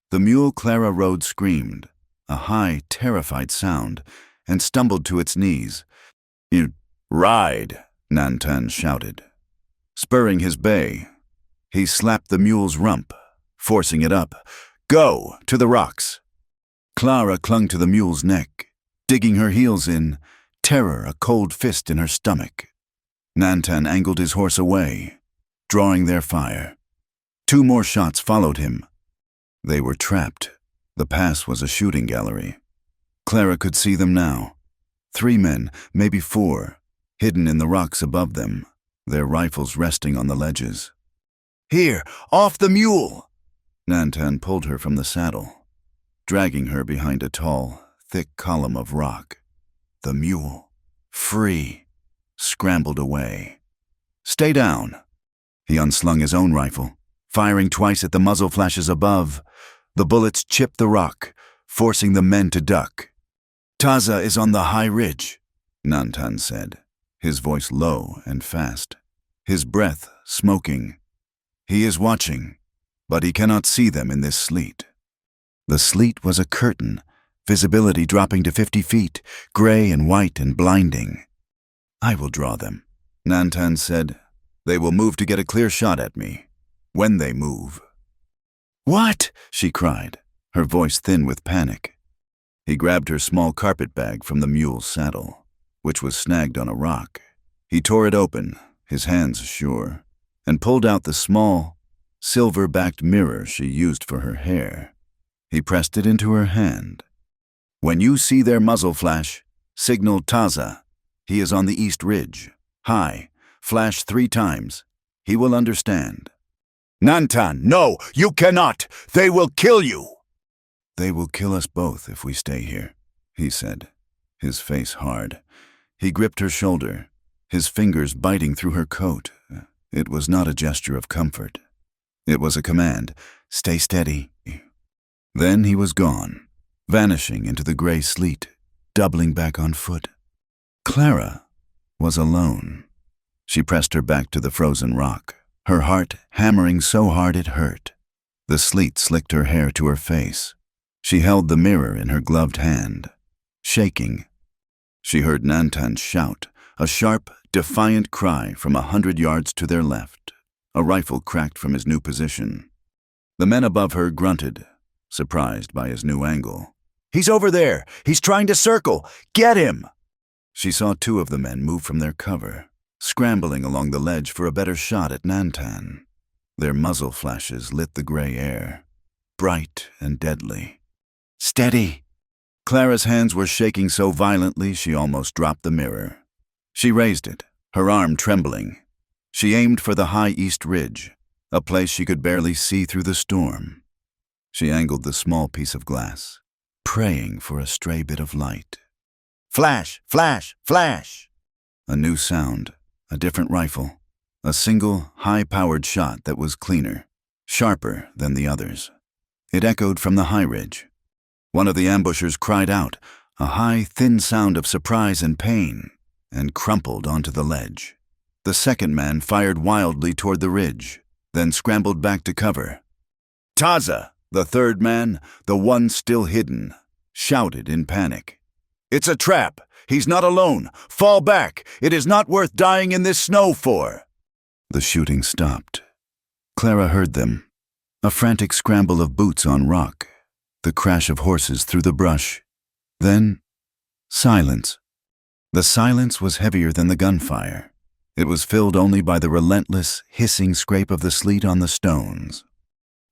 The mule Clara rode screamed, a high, terrified sound, and stumbled to its knees. "You ride!" Nantan shouted. Spurring his bay, he slapped the mule's rump, forcing it up. "Go! To the rocks!" Clara clung to the mule's neck, digging her heels in, terror a cold fist in her stomach. Nantan angled his horse away, drawing their fire. 2 more shots followed him. They were trapped. The pass was a shooting gallery. Clara could see them now. 3 men, maybe 4, hidden in the rocks above them, their rifles resting on the ledges. "Here, off the mule!" Nantan pulled her from the saddle, dragging her behind a tall, thick column of rock. The mule, free, scrambled away. "Stay down!" He unslung his own rifle, firing twice at the muzzle flashes above. The bullets chipped the rock, forcing the men to duck. "Taza is on the high ridge," Nantan said, his voice low and fast, his breath smoking. "He is watching, but he cannot see them in this sleet." The sleet was a curtain, visibility dropping to 50 feet, gray and white and blinding. "I will draw them," Nantan said. "They will move to get a clear shot at me. When they move." "What?" she cried, her voice thin with panic. He grabbed her small carpet bag from the mule's saddle, which was snagged on a rock. He tore it open, his hands sure, and pulled out the small, silver-backed mirror she used for her hair. He pressed it into her hand. "When you see their muzzle flash, signal Taza. He is on the east ridge. High. Flash 3 times. He will understand." "Nantan, no, you cannot! They will kill you!" "They will kill us both if we stay here," he said, his face hard. He gripped her shoulder, his fingers biting through her coat. It was not a gesture of comfort. It was a command. "Stay steady." Then he was gone, vanishing into the gray sleet, doubling back on foot. Clara was alone. She pressed her back to the frozen rock, her heart hammering so hard it hurt. The sleet slicked her hair to her face. She held the mirror in her gloved hand, shaking. She heard Nantan shout, a sharp, defiant cry from 100 yards to their left. A rifle cracked from his new position. The men above her grunted, surprised by his new angle. "He's over there! He's trying to circle! Get him!" She saw 2 of the men move from their cover, scrambling along the ledge for a better shot at Nantan. Their muzzle flashes lit the gray air, bright and deadly. "Steady!" Clara's hands were shaking so violently she almost dropped the mirror. She raised it, her arm trembling. She aimed for the high east ridge, a place she could barely see through the storm. She angled the small piece of glass, praying for a stray bit of light. "Flash! Flash! Flash!" A new sound, a different rifle, a single, high-powered shot that was cleaner, sharper than the others. It echoed from the high ridge. One of the ambushers cried out, a high, thin sound of surprise and pain, and crumpled onto the ledge. The second man fired wildly toward the ridge, then scrambled back to cover. "Taza!" The third man, the one still hidden, shouted in panic. "It's a trap! He's not alone! Fall back! It is not worth dying in this snow for!" The shooting stopped. Clara heard them. A frantic scramble of boots on rock, the crash of horses through the brush. Then, silence. The silence was heavier than the gunfire. It was filled only by the relentless, hissing scrape of the sleet on the stones.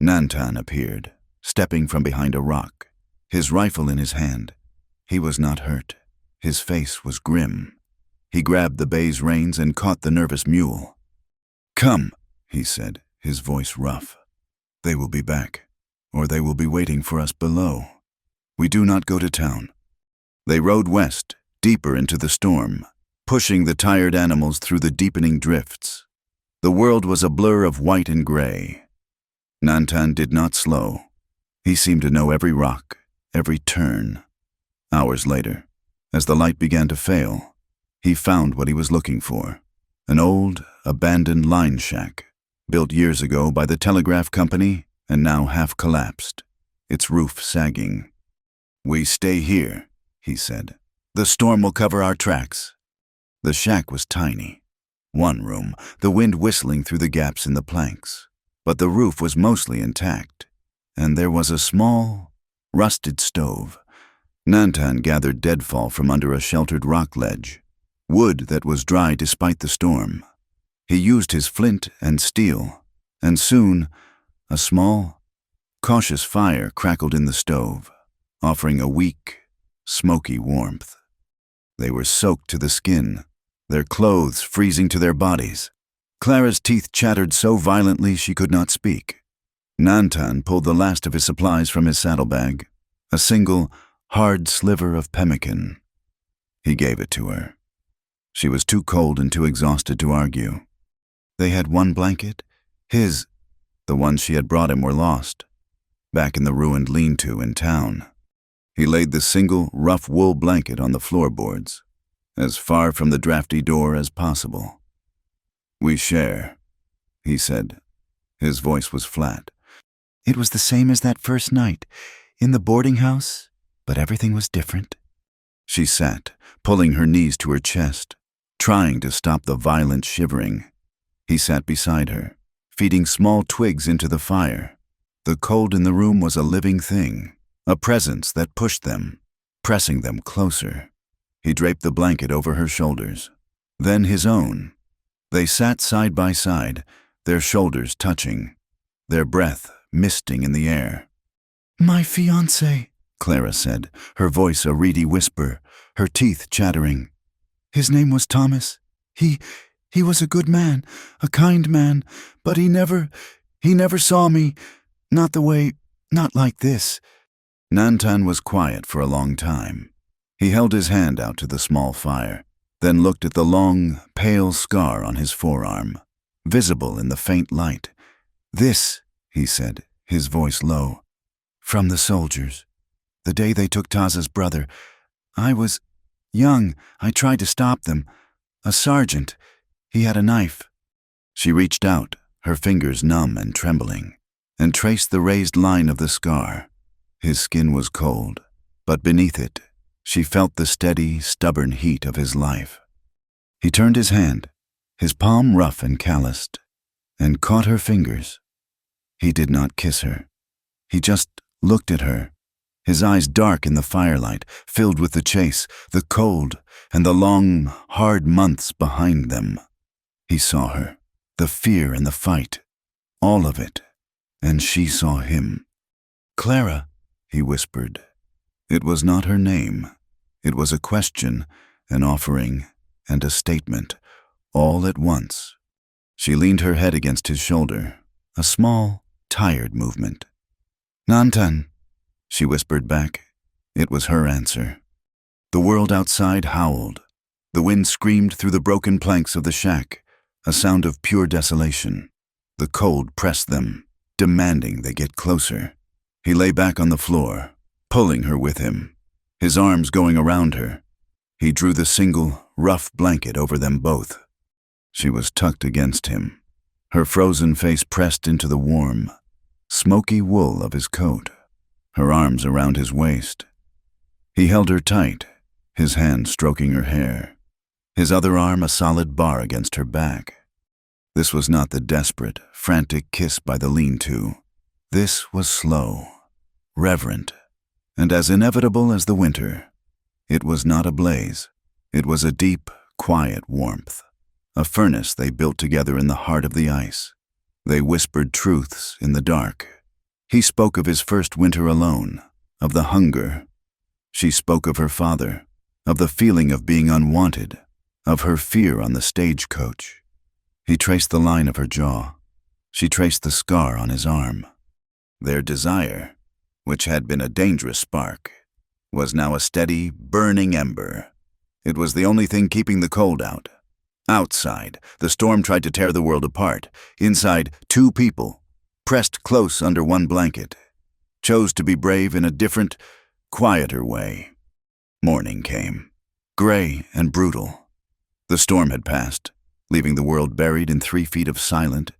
Nantan appeared, stepping from behind a rock, his rifle in his hand. He was not hurt. His face was grim. He grabbed the bay's reins and caught the nervous mule. "Come," he said, his voice rough. "They will be back, or they will be waiting for us below. We do not go to town." They rode west, deeper into the storm, pushing the tired animals through the deepening drifts. The world was a blur of white and gray. Nantan did not slow. He seemed to know every rock, every turn. Hours later, as the light began to fail, he found what he was looking for. An old, abandoned line shack, built years ago by the telegraph company and now half collapsed, its roof sagging. "We stay here," he said. "The storm will cover our tracks." The shack was tiny. One room, the wind whistling through the gaps in the planks. But the roof was mostly intact, and there was a small, rusted stove. Nantan gathered deadfall from under a sheltered rock ledge, wood that was dry despite the storm. He used his flint and steel, and soon a small, cautious fire crackled in the stove, offering a weak, smoky warmth. They were soaked to the skin, their clothes freezing to their bodies. Clara's teeth chattered so violently she could not speak. Nantan pulled the last of his supplies from his saddlebag, a single, hard sliver of pemmican. He gave it to her. She was too cold and too exhausted to argue. They had one blanket. His, the ones she had brought him, were lost, back in the ruined lean-to in town. He laid the single, rough wool blanket on the floorboards, as far from the drafty door as possible. "We share," he said. His voice was flat. "It was the same as that first night, in the boarding house, but everything was different." She sat, pulling her knees to her chest, trying to stop the violent shivering. He sat beside her, feeding small twigs into the fire. The cold in the room was a living thing, a presence that pushed them, pressing them closer. He draped the blanket over her shoulders, then his own. They sat side by side, their shoulders touching, their breath misting in the air. "My fiancé," Clara said, her voice a reedy whisper, her teeth chattering. "His name was Thomas. He was a good man, a kind man, but he never saw me, not like this." Nantan was quiet for a long time. He held his hand out to the small fire, then looked at the long, pale scar on his forearm, visible in the faint light. "This," he said, his voice low, "from the soldiers. The day they took Taza's brother. I was young. I tried to stop them. A sergeant. He had a knife." She reached out, her fingers numb and trembling, and traced the raised line of the scar. His skin was cold, but beneath it, she felt the steady, stubborn heat of his life. He turned his hand, his palm rough and calloused, and caught her fingers. He did not kiss her. He just looked at her, his eyes dark in the firelight, filled with the chase, the cold, and the long, hard months behind them. He saw her, the fear and the fight, all of it, and she saw him. "Clara," he whispered. It was not her name. It was a question, an offering, and a statement, all at once. She leaned her head against his shoulder, a small, tired movement. "Nantan," she whispered back. It was her answer. The world outside howled. The wind screamed through the broken planks of the shack, a sound of pure desolation. The cold pressed them, demanding they get closer. He lay back on the floor, pulling her with him, his arms going around her. He drew the single, rough blanket over them both. She was tucked against him, her frozen face pressed into the warm, smoky wool of his coat, her arms around his waist. He held her tight, his hand stroking her hair, his other arm a solid bar against her back. This was not the desperate, frantic kiss by the lean-to. This was slow, reverent, and as inevitable as the winter. It was not a blaze. It was a deep, quiet warmth, a furnace they built together in the heart of the ice. They whispered truths in the dark. He spoke of his first winter alone, of the hunger. She spoke of her father, of the feeling of being unwanted, of her fear on the stagecoach. He traced the line of her jaw. She traced the scar on his arm. Their desire, which had been a dangerous spark, was now a steady, burning ember. It was the only thing keeping the cold out. Outside, the storm tried to tear the world apart. Inside, two people, pressed close under one blanket, chose to be brave in a different, quieter way. Morning came, gray and brutal. The storm had passed, leaving the world buried in 3 feet of silent,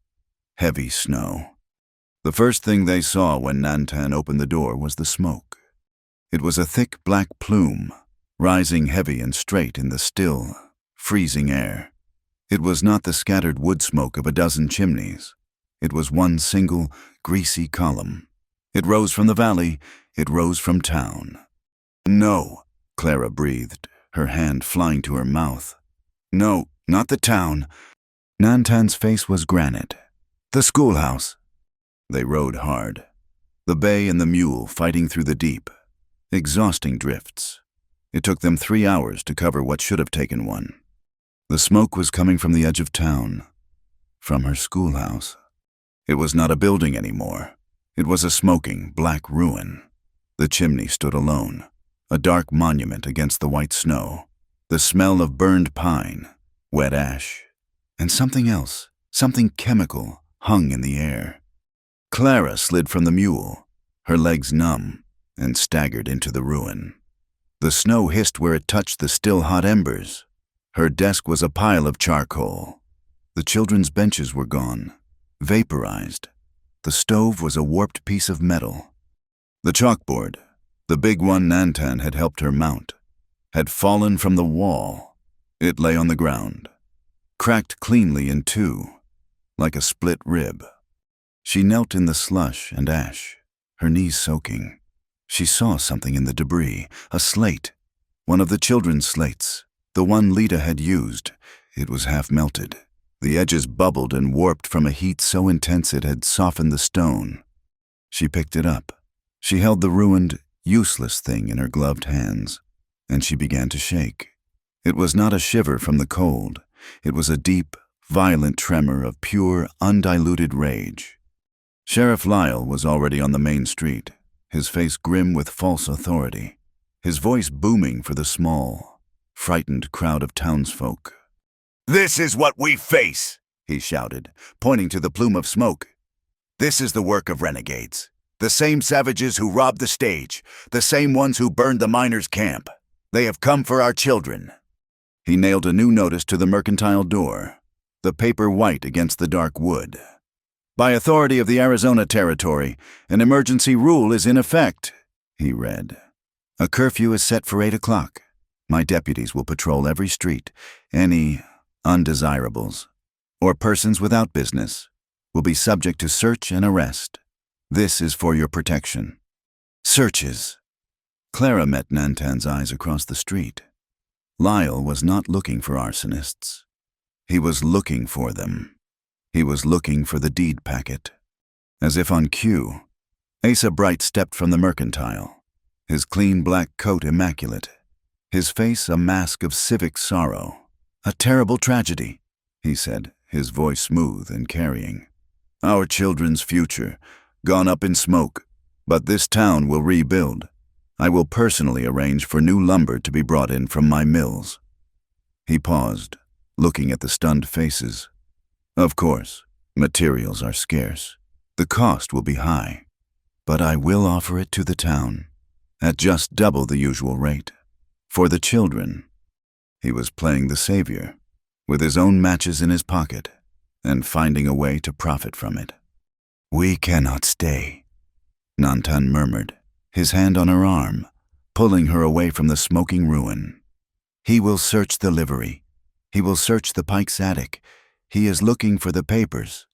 heavy snow. The first thing they saw when Nantan opened the door was the smoke. It was a thick black plume, rising heavy and straight in the still, freezing air. It was not the scattered wood smoke of a dozen chimneys. It was one single, greasy column. It rose from the valley. It rose from town. "No," Clara breathed, her hand flying to her mouth. "No, not the town." Nantan's face was granite. "The schoolhouse." They rode hard. The bay and the mule fighting through the deep, exhausting drifts. It took them 3 hours to cover what should have taken 1. The smoke was coming from the edge of town, from her schoolhouse. It was not a building anymore. It was a smoking, black ruin. The chimney stood alone, a dark monument against the white snow. The smell of burned pine, wet ash, and something else, something chemical, hung in the air. Clara slid from the mule, her legs numb, and staggered into the ruin. The snow hissed where it touched the still hot embers. Her desk was a pile of charcoal. The children's benches were gone, vaporized. The stove was a warped piece of metal. The chalkboard, the big one Nantan had helped her mount, had fallen from the wall. It lay on the ground, cracked cleanly in 2, like a split rib. She knelt in the slush and ash, her knees soaking. She saw something in the debris, a slate, one of the children's slates, the one Lita had used. It was half melted. The edges bubbled and warped from a heat so intense it had softened the stone. She picked it up. She held the ruined, useless thing in her gloved hands, and she began to shake. It was not a shiver from the cold. It was a deep, violent tremor of pure, undiluted rage. Sheriff Lyle was already on the main street, his face grim with false authority, his voice booming for the small, frightened crowd of townsfolk. "This is what we face," he shouted, pointing to the plume of smoke. "This is the work of renegades, the same savages who robbed the stage, the same ones who burned the miners' camp. They have come for our children." He nailed a new notice to the mercantile door, the paper white against the dark wood. "By authority of the Arizona Territory, an emergency rule is in effect," he read. "A curfew is set for 8 o'clock. My deputies will patrol every street. Any undesirables or persons without business will be subject to search and arrest. This is for your protection." Searches. Clara met Nantan's eyes across the street. Lyle was not looking for arsonists. He was looking for them. He was looking for the deed packet. As if on cue, Asa Bright stepped from the mercantile, his clean black coat immaculate, his face a mask of civic sorrow. "A terrible tragedy," he said, his voice smooth and carrying. "Our children's future, gone up in smoke, but this town will rebuild. I will personally arrange for new lumber to be brought in from my mills." He paused, looking at the stunned faces. "Of course, materials are scarce. The cost will be high, but I will offer it to the town, at just double the usual rate. For the children." He was playing the savior, with his own matches in his pocket, and finding a way to profit from it. "We cannot stay," Nantan murmured, his hand on her arm, pulling her away from the smoking ruin. "He will search the livery. He will search the Pike's attic. He is looking for the papers."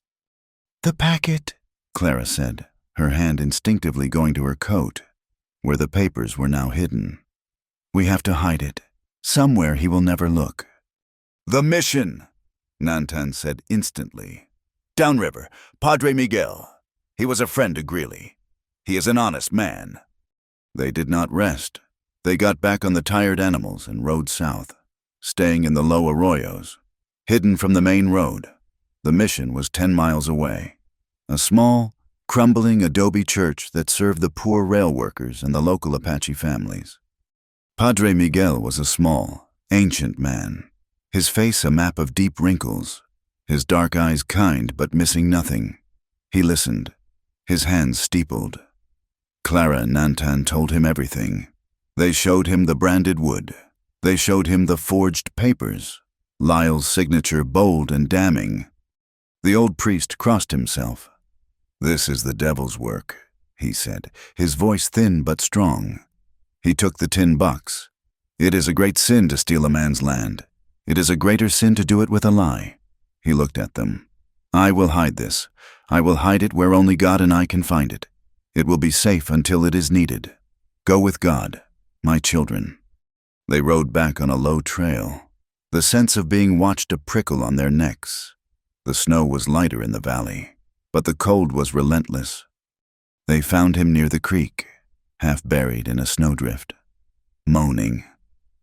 "The packet," Clara said, her hand instinctively going to her coat, where the papers were now hidden. "We have to hide it. Somewhere he will never look." "The mission," Nantan said instantly. "Downriver, Padre Miguel. He was a friend to Greeley. He is an honest man." They did not rest. They got back on the tired animals and rode south, staying in the low arroyos, hidden from the main road. The mission was 10 miles away, a small, crumbling adobe church that served the poor rail workers and the local Apache families. Padre Miguel was a small, Ancient man, his face a map of deep wrinkles, his dark eyes kind but missing nothing. He listened, his hands steepled. Clara and Nantan told him everything. They showed him the branded wood. They showed him the forged papers, Lyle's signature bold and damning. The old priest crossed himself. "This is the devil's work," he said, his voice thin but strong. He took the $10. "It is a great sin to steal a man's land. It is a greater sin to do it with a lie." He looked at them. "I will hide this. I will hide it where only God and I can find it. It will be safe until it is needed. Go with God, my children." They rode back on a low trail, the sense of being watched a prickle on their necks. The snow was lighter in the valley, but the cold was relentless. They found him near the creek, half buried in a snowdrift, moaning.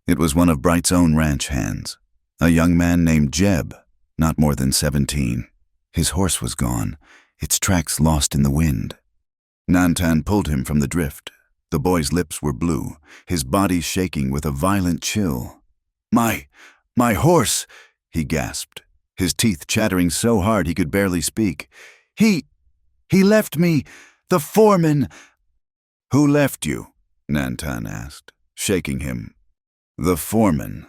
It was one of Bright's own ranch hands, a young man named Jeb, not more than 17. His horse was gone, its tracks lost in the wind. Nantan pulled him from the drift. The boy's lips were blue, his body shaking with a violent chill. My horse," he gasped, his teeth chattering so hard he could barely speak. He left me, the foreman." "Who left you?" Nantan asked, shaking him. "The foreman,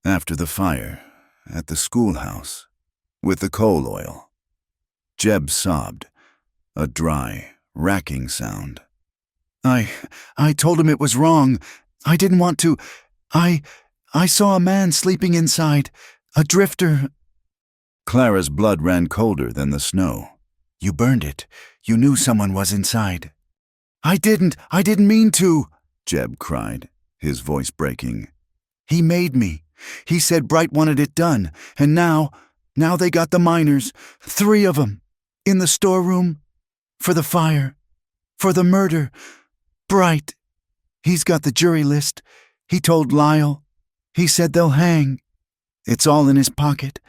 after the fire, at the schoolhouse, with the coal oil." Jeb sobbed, a dry, racking sound. I told him it was wrong. I didn't want to. I saw a man sleeping inside, a drifter." Clara's blood ran colder than the snow. "You burned it. You knew someone was inside." I didn't mean to," Jeb cried, his voice breaking. "He made me. He said Bright wanted it done, and now they got the miners, 3 of them, in the storeroom, for the fire, for the murder. Bright. He's got the jury list. He told Lyle. He said they'll hang. It's all in his pocket."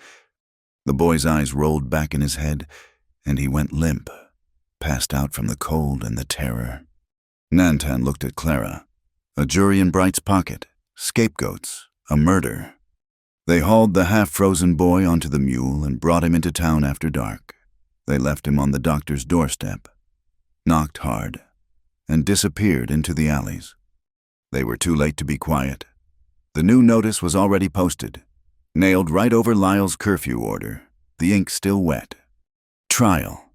The boy's eyes rolled back in his head, and he went limp, passed out from the cold and the terror. Nantan looked at Clara. A jury in Bright's pocket, scapegoats, a murder. They hauled the half-frozen boy onto the mule and brought him into town after dark. They left him on the doctor's doorstep, knocked hard, and disappeared into the alleys. They were too late to be quiet. The new notice was already posted, nailed right over Lyle's curfew order, the ink still wet. Trial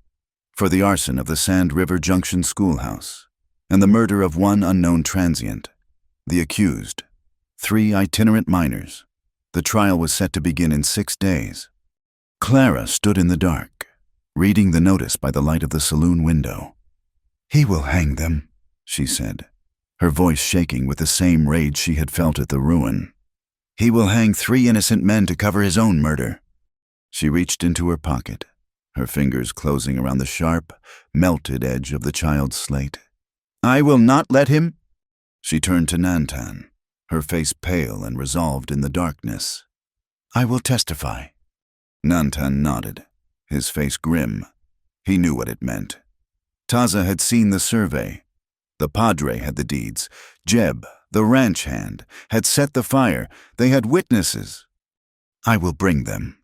for the arson of the Sand River Junction schoolhouse and the murder of 1 unknown transient. The accused, 3 itinerant miners. The trial was set to begin in 6 days. Clara stood in the dark, reading the notice by the light of the saloon window. "He will hang them," she said, her voice shaking with the same rage she had felt at the ruin. "He will hang 3 innocent men to cover his own murder." She reached into her pocket, her fingers closing around the sharp, melted edge of the child's slate. "I will not let him." She turned to Nantan, her face pale and resolved in the darkness. "I will testify." Nantan nodded, his face grim. He knew what it meant. Taza had seen the survey. The padre had the deeds. Jeb, the ranch hand, had set the fire. They had witnesses. "I will bring them."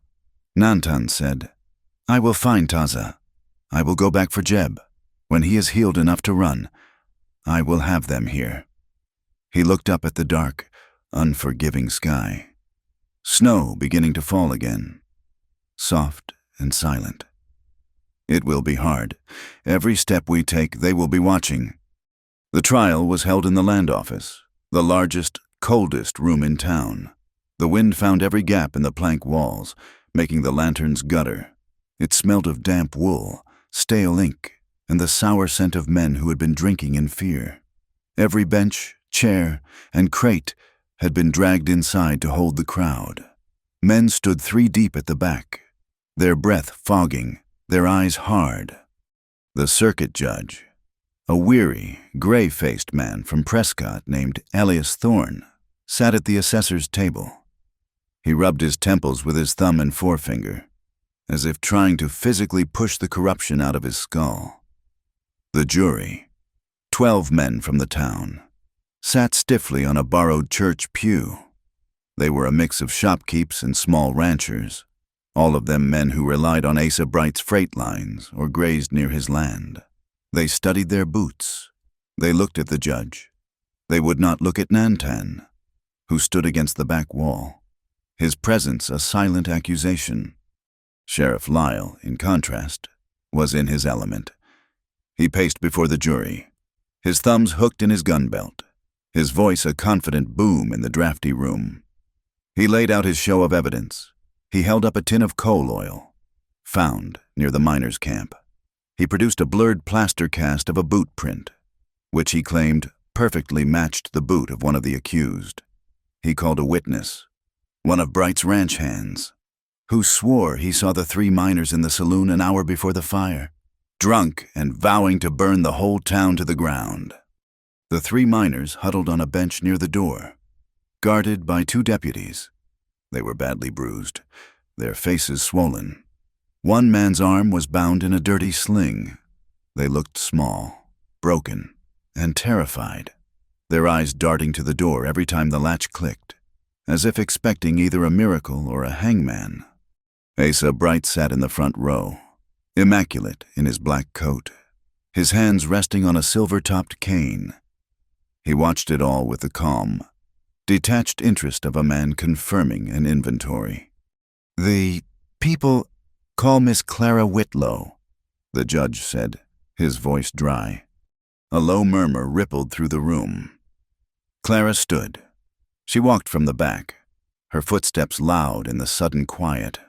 Nantan said, "I will find Taza. I will go back for Jeb. When he is healed enough to run, I will have them here." He looked up at the dark, unforgiving sky. Snow beginning to fall again, soft and silent. "It will be hard. Every step we take, they will be watching." The trial was held in the land office, the largest, coldest room in town. The wind found every gap in the plank walls, making the lanterns gutter. It smelled of damp wool, stale ink, and the sour scent of men who had been drinking in fear. Every bench, chair, and crate had been dragged inside to hold the crowd. Men stood 3 deep at the back, their breath fogging, their eyes hard. The circuit judge, a weary, gray-faced man from Prescott named Elias Thorne, sat at the assessor's table. He rubbed his temples with his thumb and forefinger, as if trying to physically push the corruption out of his skull. The jury, 12 men from the town, sat stiffly on a borrowed church pew. They were a mix of shopkeepers and small ranchers, all of them men who relied on Asa Bright's freight lines or grazed near his land. They studied their boots. They looked at the judge. They would not look at Nantan, who stood against the back wall, his presence a silent accusation. Sheriff Lyle, in contrast, was in his element. He paced before the jury, his thumbs hooked in his gun belt, his voice a confident boom in the drafty room. He laid out his show of evidence. He held up a tin of coal oil, found near the miners' camp. He produced a blurred plaster cast of a boot print, which he claimed perfectly matched the boot of one of the accused. He called a witness, one of Bright's ranch hands, who swore he saw the 3 miners in the saloon an hour before the fire, drunk and vowing to burn the whole town to the ground. The 3 miners huddled on a bench near the door, guarded by 2 deputies. They were badly bruised, their faces swollen. One man's arm was bound in a dirty sling. They looked small, broken, and terrified, their eyes darting to the door every time the latch clicked, as if expecting either a miracle or a hangman. Asa Bright sat in the front row, immaculate in his black coat, his hands resting on a silver-topped cane. He watched it all with the calm, detached interest of a man confirming an inventory. "The people call Miss Clara Whitlow," the judge said, his voice dry. A low murmur rippled through the room. Clara stood. She walked from the back, her footsteps loud in the sudden quiet.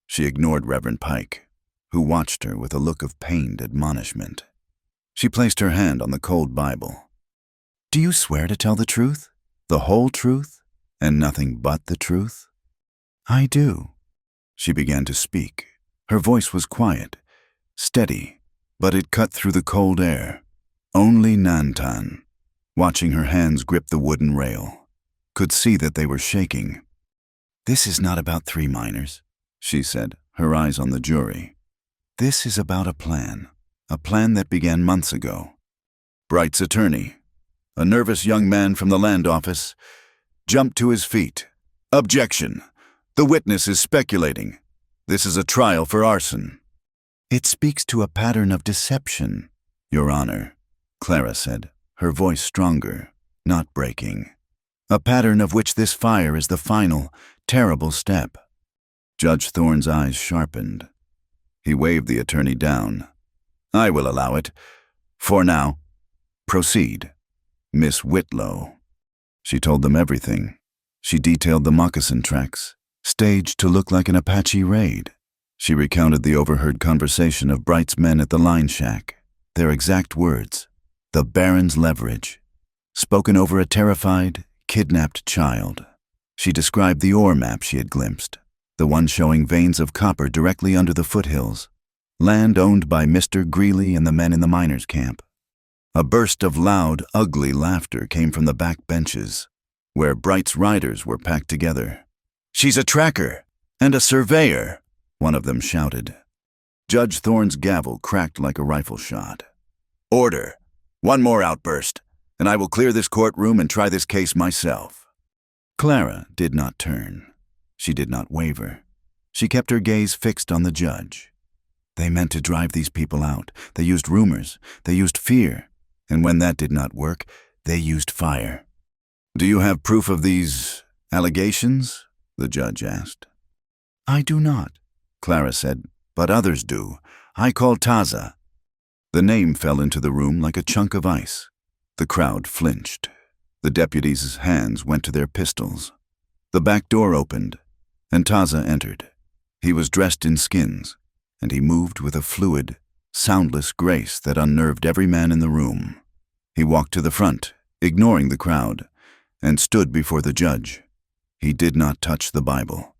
She ignored Reverend Pike, who watched her with a look of pained admonishment. She placed her hand on the cold Bible. "Do you swear to tell the truth, the whole truth, and nothing but the truth?" "I do." She began to speak. Her voice was quiet, steady, but it cut through the cold air. Only Nantan, watching her hands grip the wooden rail, could see that they were shaking. "This is not about 3 miners," she said, her eyes on the jury. "This is about a plan that began months ago." Bright's attorney, a nervous young man from the land office, jumped to his feet. "Objection! The witness is speculating. This is a trial for arson." "It speaks to a pattern of deception, Your Honor," Clara said, her voice stronger, not breaking. "A pattern of which this fire is the final, terrible step." Judge Thorne's eyes sharpened. He waved the attorney down. "I will allow it. For now. Proceed. Miss Whitlow." She told them everything. She detailed the moccasin tracks, staged to look like an Apache raid. She recounted the overheard conversation of Bright's men at the line shack, their exact words, the Baron's leverage, spoken over a terrified, kidnapped child. She described the ore map she had glimpsed, the one showing veins of copper directly under the foothills, land owned by Mr. Greeley and the men in the miners' camp. A burst of loud, ugly laughter came from the back benches, where Bright's riders were packed together. "She's a tracker and a surveyor," one of them shouted. Judge Thorne's gavel cracked like a rifle shot. "Order! One more outburst, and I will clear this courtroom and try this case myself." Clara did not turn. She did not waver. She kept her gaze fixed on the judge. They meant to drive these people out. They used rumors. They used fear. And when that did not work, they used fire. "Do you have proof of these allegations?" the judge asked. "I do not," Clara said, "but others do. I call Taza." The name fell into the room like a chunk of ice. The crowd flinched. The deputies' hands went to their pistols. The back door opened, and Taza entered. He was dressed in skins, and he moved with a fluid, soundless grace that unnerved every man in the room. He walked to the front, ignoring the crowd, and stood before the judge. He did not touch the Bible.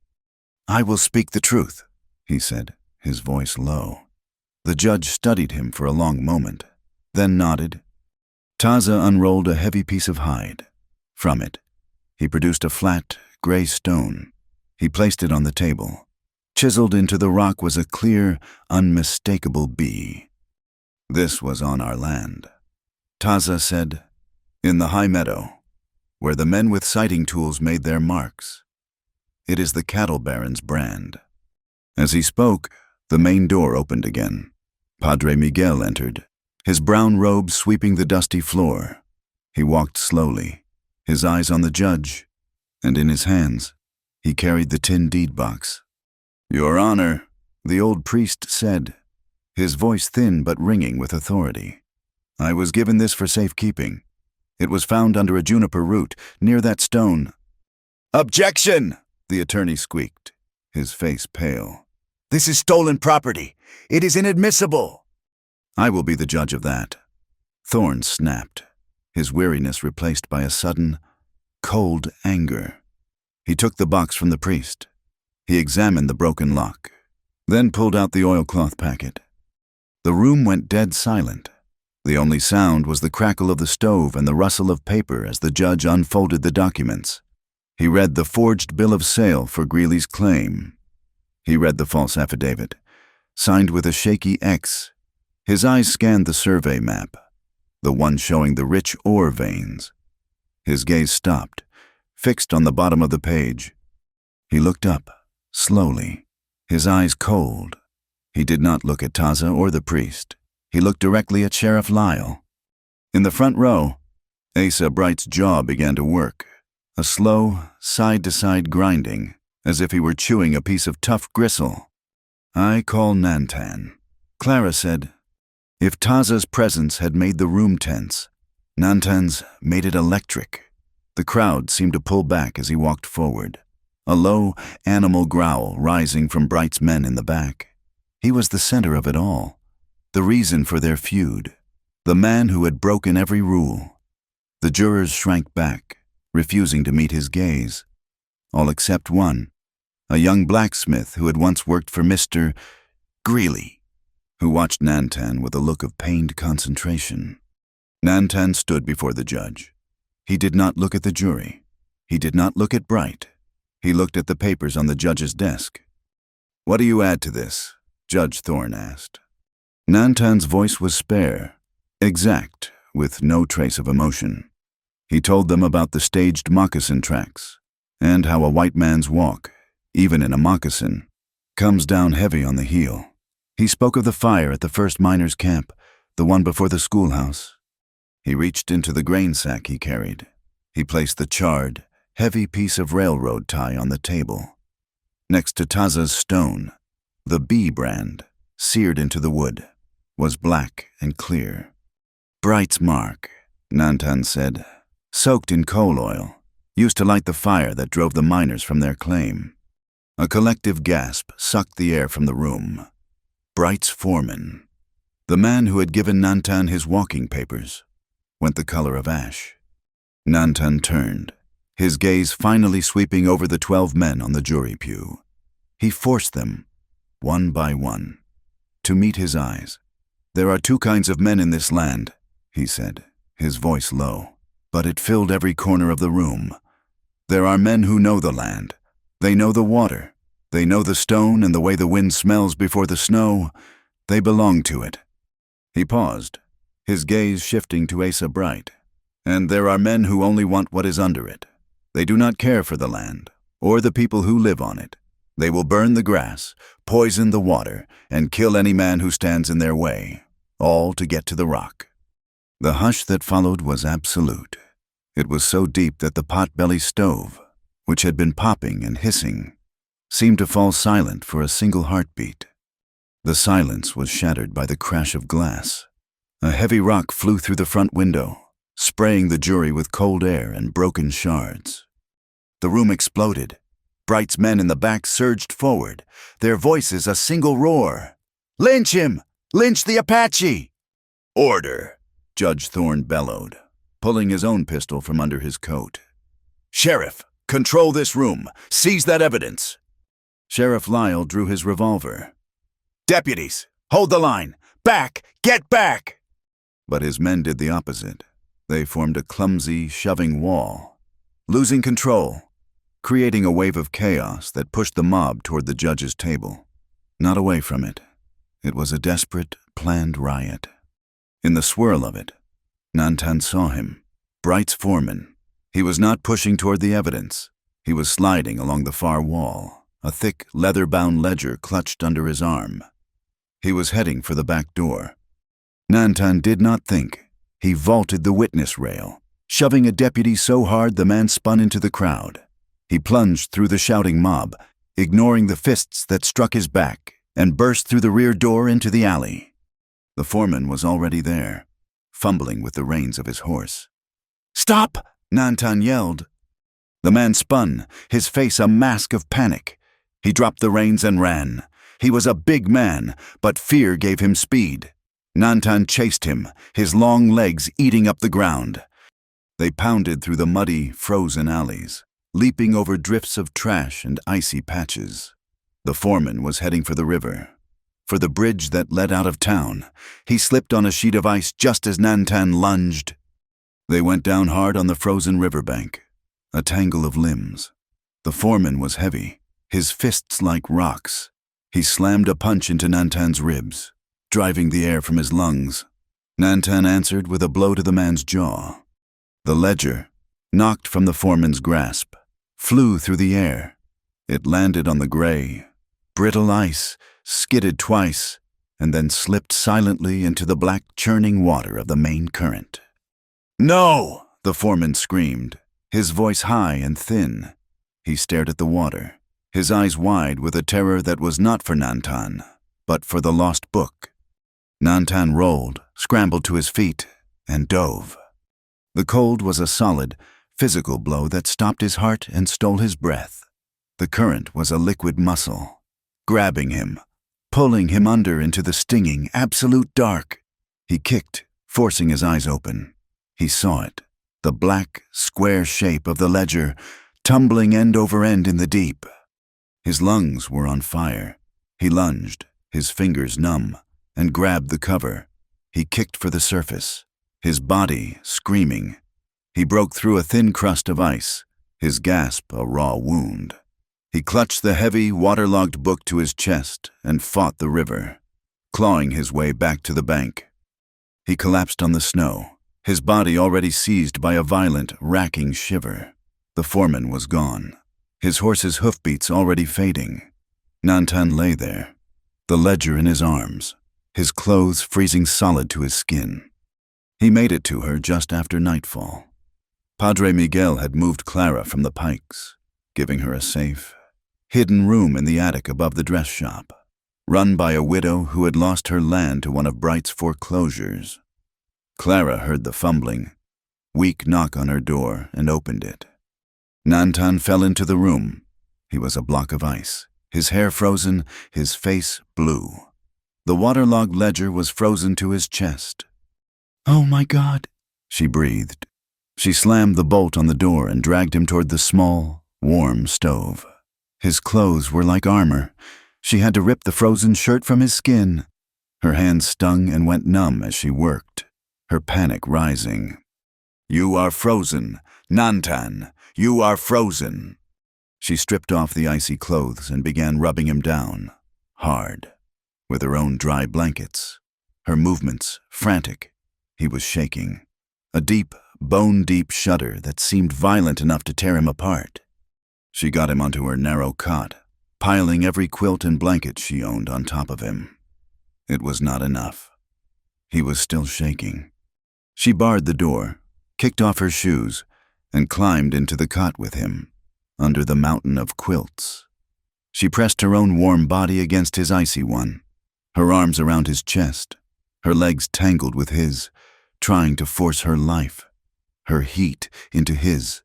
"I will speak the truth," he said, his voice low. The judge studied him for a long moment, then nodded. Taza unrolled a heavy piece of hide. From it, he produced a flat, gray stone. He placed it on the table. Chiseled into the rock was a clear, unmistakable B. "This was on our land." Taza said, "In the high meadow, where the men with sighting tools made their marks, It is the cattle baron's brand. As he spoke, the main door opened again. Padre Miguel entered, his brown robe sweeping the dusty floor. He walked slowly, his eyes on the judge, and in his hands, he carried the tin deed box. "Your Honor," the old priest said, his voice thin but ringing with authority. "I was given this for safekeeping. It was found under a juniper root, near that stone." "Objection!" the attorney squeaked, his face pale. "This is stolen property. It is inadmissible." "I will be the judge of that." Thorne snapped, his weariness replaced by a sudden, cold anger. He took the box from the priest. He examined the broken lock, then pulled out the oilcloth packet. The room went dead silent. The only sound was the crackle of the stove and the rustle of paper as the judge unfolded the documents. He read the forged bill of sale for Greeley's claim. He read the false affidavit, signed with a shaky X. His eyes scanned the survey map, the one showing the rich ore veins. His gaze stopped, fixed on the bottom of the page. He looked up, slowly, his eyes cold. He did not look at Taza or the priest. He looked directly at Sheriff Lyle. In the front row, Asa Bright's jaw began to work, a slow, side-to-side grinding, as if he were chewing a piece of tough gristle. "I call Nantan," Clara said. If Taza's presence had made the room tense, Nantan's made it electric. The crowd seemed to pull back as he walked forward, a low, animal growl rising from Bright's men in the back. He was the center of it all, the reason for their feud, the man who had broken every rule. The jurors shrank back, refusing to meet his gaze, all except one, a young blacksmith who had once worked for Mr. Greeley, who watched Nantan with a look of pained concentration. Nantan stood before the judge. He did not look at the jury. He did not look at Bright. He looked at the papers on the judge's desk. "What do you add to this?" Judge Thorne asked. Nantan's voice was spare, exact, with no trace of emotion. He told them about the staged moccasin tracks, and how a white man's walk, even in a moccasin, comes down heavy on the heel. He spoke of the fire at the first miners' camp, the one before the schoolhouse. He reached into the grain sack he carried. He placed the charred, heavy piece of railroad tie on the table. Next to Taza's stone, the B brand, seared into the wood, was black and clear. "Bright's mark," Nantan said, "soaked in coal oil, used to light the fire that drove the miners from their claim." A collective gasp sucked the air from the room. Bright's foreman, the man who had given Nantan his walking papers, went the color of ash. Nantan turned, his gaze finally sweeping over the 12 men on the jury pew. He forced them, one by one, to meet his eyes. "There are two kinds of men in this land," he said, his voice low, but it filled every corner of the room. "There are men who know the land. They know the water. They know the stone and the way the wind smells before the snow. They belong to it." He paused, his gaze shifting to Asa Bright. "And there are men who only want what is under it. They do not care for the land, or the people who live on it. They will burn the grass, poison the water, and kill any man who stands in their way, all to get to the rock." The hush that followed was absolute. It was so deep that the pot-belly stove, which had been popping and hissing, seemed to fall silent for a single heartbeat. The silence was shattered by the crash of glass. A heavy rock flew through the front window, spraying the jury with cold air and broken shards. The room exploded. Bright's men in the back surged forward, their voices a single roar. "Lynch him! Lynch the Apache!" "Order!" Judge Thorne bellowed, pulling his own pistol from under his coat. "Sheriff, control this room. Seize that evidence." Sheriff Lyle drew his revolver. "Deputies, hold the line. Back! Get back!" But his men did the opposite. They formed a clumsy, shoving wall, losing control, creating a wave of chaos that pushed the mob toward the judge's table. Not away from it. It was a desperate, planned riot. In the swirl of it, Nantan saw him, Bright's foreman. He was not pushing toward the evidence. He was sliding along the far wall, a thick, leather-bound ledger clutched under his arm. He was heading for the back door. Nantan did not think. He vaulted the witness rail, shoving a deputy so hard the man spun into the crowd. He plunged through the shouting mob, ignoring the fists that struck his back, and burst through the rear door into the alley. The foreman was already there, fumbling with the reins of his horse. "Stop!" Nantan yelled. The man spun, his face a mask of panic. He dropped the reins and ran. He was a big man, but fear gave him speed. Nantan chased him, his long legs eating up the ground. They pounded through the muddy, frozen alleys, leaping over drifts of trash and icy patches. The foreman was heading for the river, for the bridge that led out of town. He slipped on a sheet of ice just as Nantan lunged. They went down hard on the frozen riverbank, a tangle of limbs. The foreman was heavy, his fists like rocks. He slammed a punch into Nantan's ribs, driving the air from his lungs. Nantan answered with a blow to the man's jaw. The ledger, knocked from the foreman's grasp, flew through the air. It landed on the gray, brittle ice, skidded twice, and then slipped silently into the black churning water of the main current. "No!" the foreman screamed, his voice high and thin. He stared at the water, his eyes wide with a terror that was not for Nantan, but for the lost book. Nantan rolled, scrambled to his feet, and dove. The cold was a solid, physical blow that stopped his heart and stole his breath. The current was a liquid muscle, grabbing him, pulling him under into the stinging, absolute dark. He kicked, forcing his eyes open. He saw it, the black, square shape of the ledger, tumbling end over end in the deep. His lungs were on fire. He lunged, his fingers numb, and grabbed the cover. He kicked for the surface, his body screaming. He broke through a thin crust of ice, his gasp a raw wound. He clutched the heavy, waterlogged book to his chest and fought the river, clawing his way back to the bank. He collapsed on the snow, his body already seized by a violent, racking shiver. The foreman was gone, his horse's hoofbeats already fading. Nantan lay there, the ledger in his arms, his clothes freezing solid to his skin. He made it to her just after nightfall. Padre Miguel had moved Clara from the Pikes, giving her a safe, hidden room in the attic above the dress shop, run by a widow who had lost her land to one of Bright's foreclosures. Clara heard the fumbling, weak knock on her door and opened it. Nantan fell into the room. He was a block of ice, his hair frozen, his face blue. The waterlogged ledger was frozen to his chest. "Oh my God," she breathed. She slammed the bolt on the door and dragged him toward the small, warm stove. His clothes were like armor. She had to rip the frozen shirt from his skin. Her hands stung and went numb as she worked, her panic rising. "You are frozen, Nantan. You are frozen." She stripped off the icy clothes and began rubbing him down, hard, with her own dry blankets. Her movements frantic. He was shaking. A deep, bone-deep shudder that seemed violent enough to tear him apart. She got him onto her narrow cot, piling every quilt and blanket she owned on top of him. It was not enough. He was still shaking. She barred the door, kicked off her shoes, and climbed into the cot with him, under the mountain of quilts. She pressed her own warm body against his icy one, her arms around his chest, her legs tangled with his, trying to force her life, her heat, into his.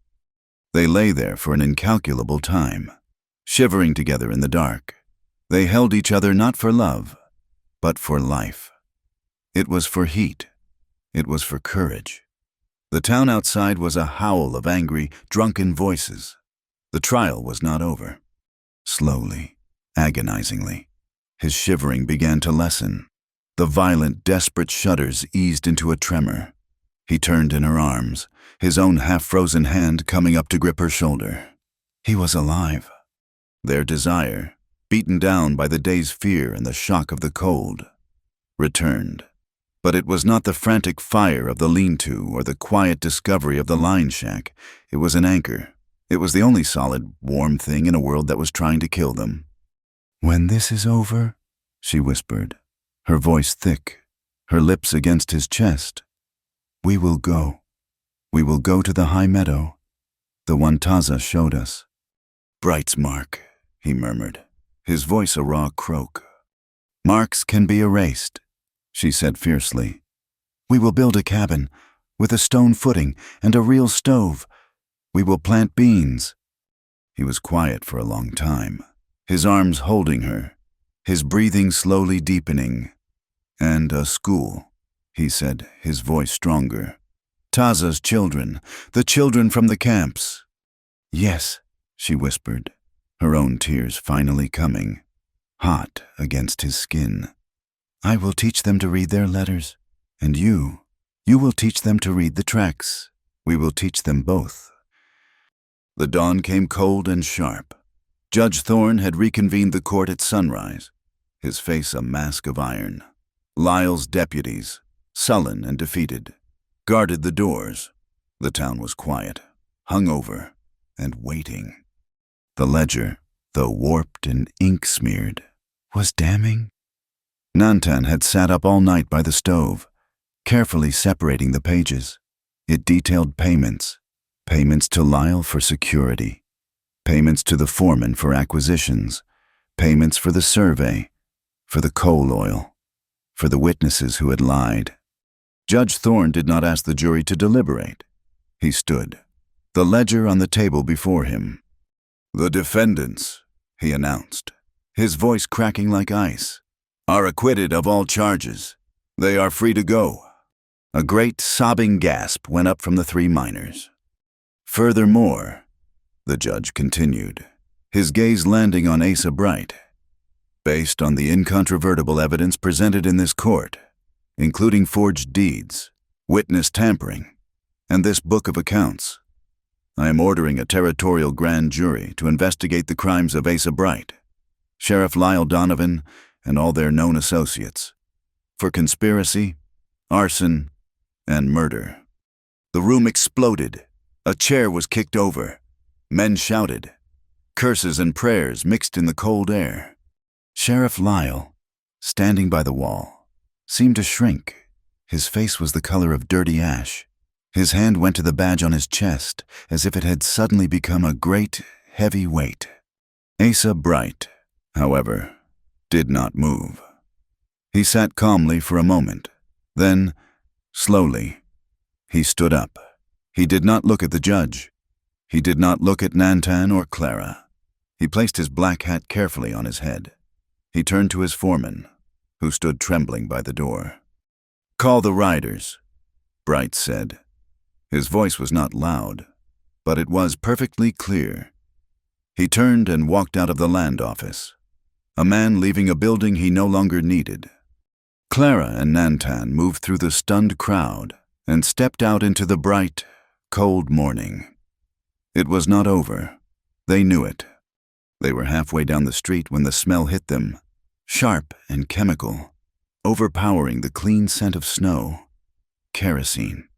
They lay there for an incalculable time, shivering together in the dark. They held each other not for love, but for life. It was for heat. It was for courage. The town outside was a howl of angry, drunken voices. The trial was not over. Slowly, agonizingly, his shivering began to lessen. The violent, desperate shudders eased into a tremor. He turned in her arms, his own half-frozen hand coming up to grip her shoulder. He was alive. Their desire, beaten down by the day's fear and the shock of the cold, returned. But it was not the frantic fire of the lean-to or the quiet discovery of the line shack. It was an anchor, It was the only solid, warm thing in a world that was trying to kill them. "When this is over," she whispered, her voice thick, her lips against his chest, "we will go. We will go to the high meadow, the one Taza showed us." "Bright's mark," he murmured, his voice a raw croak. "Marks can be erased," she said fiercely. "We will build a cabin with a stone footing and a real stove. We will plant beans." He was quiet for a long time, his arms holding her, his breathing slowly deepening. "And a school," he said, his voice stronger. "Taza's children, the children from the camps." "Yes," she whispered, her own tears finally coming, hot against his skin. "I will teach them to read their letters, and you will teach them to read the tracks. We will teach them both." The dawn came cold and sharp. Judge Thorne had reconvened the court at sunrise, his face a mask of iron. Lyle's deputies, sullen and defeated, guarded the doors. The town was quiet, hungover, and waiting. The ledger, though warped and ink-smeared, was damning. Nantan had sat up all night by the stove, carefully separating the pages. It detailed payments to Lyle for security, payments to the foreman for acquisitions, payments for the survey, for the coal oil, for the witnesses who had lied. Judge Thorne did not ask the jury to deliberate. He stood, the ledger on the table before him. "The defendants," he announced, his voice cracking like ice, "are acquitted of all charges. They are free to go." A great sobbing gasp went up from the three miners. "Furthermore," the judge continued, his gaze landing on Asa Bright, "based on the incontrovertible evidence presented in this court, including forged deeds, witness tampering, and this book of accounts, I am ordering a territorial grand jury to investigate the crimes of Asa Bright, Sheriff Lyle Donovan, and all their known associates, for conspiracy, arson, and murder." The room exploded. A chair was kicked over. Men shouted. Curses and prayers mixed in the cold air. Sheriff Lyle, standing by the wall, seemed to shrink. His face was the color of dirty ash. His hand went to the badge on his chest, as if it had suddenly become a great, heavy weight. Asa Bright, however, did not move. He sat calmly for a moment. Then, slowly, he stood up. He did not look at the judge. He did not look at Nantan or Clara. He placed his black hat carefully on his head. He turned to his foreman, who stood trembling by the door. "Call the riders," Bright said. His voice was not loud, but it was perfectly clear. He turned and walked out of the land office, a man leaving a building he no longer needed. Clara and Nantan moved through the stunned crowd and stepped out into the bright, cold morning. It was not over. They knew it. They were halfway down the street when the smell hit them, sharp and chemical, overpowering the clean scent of snow. Kerosene.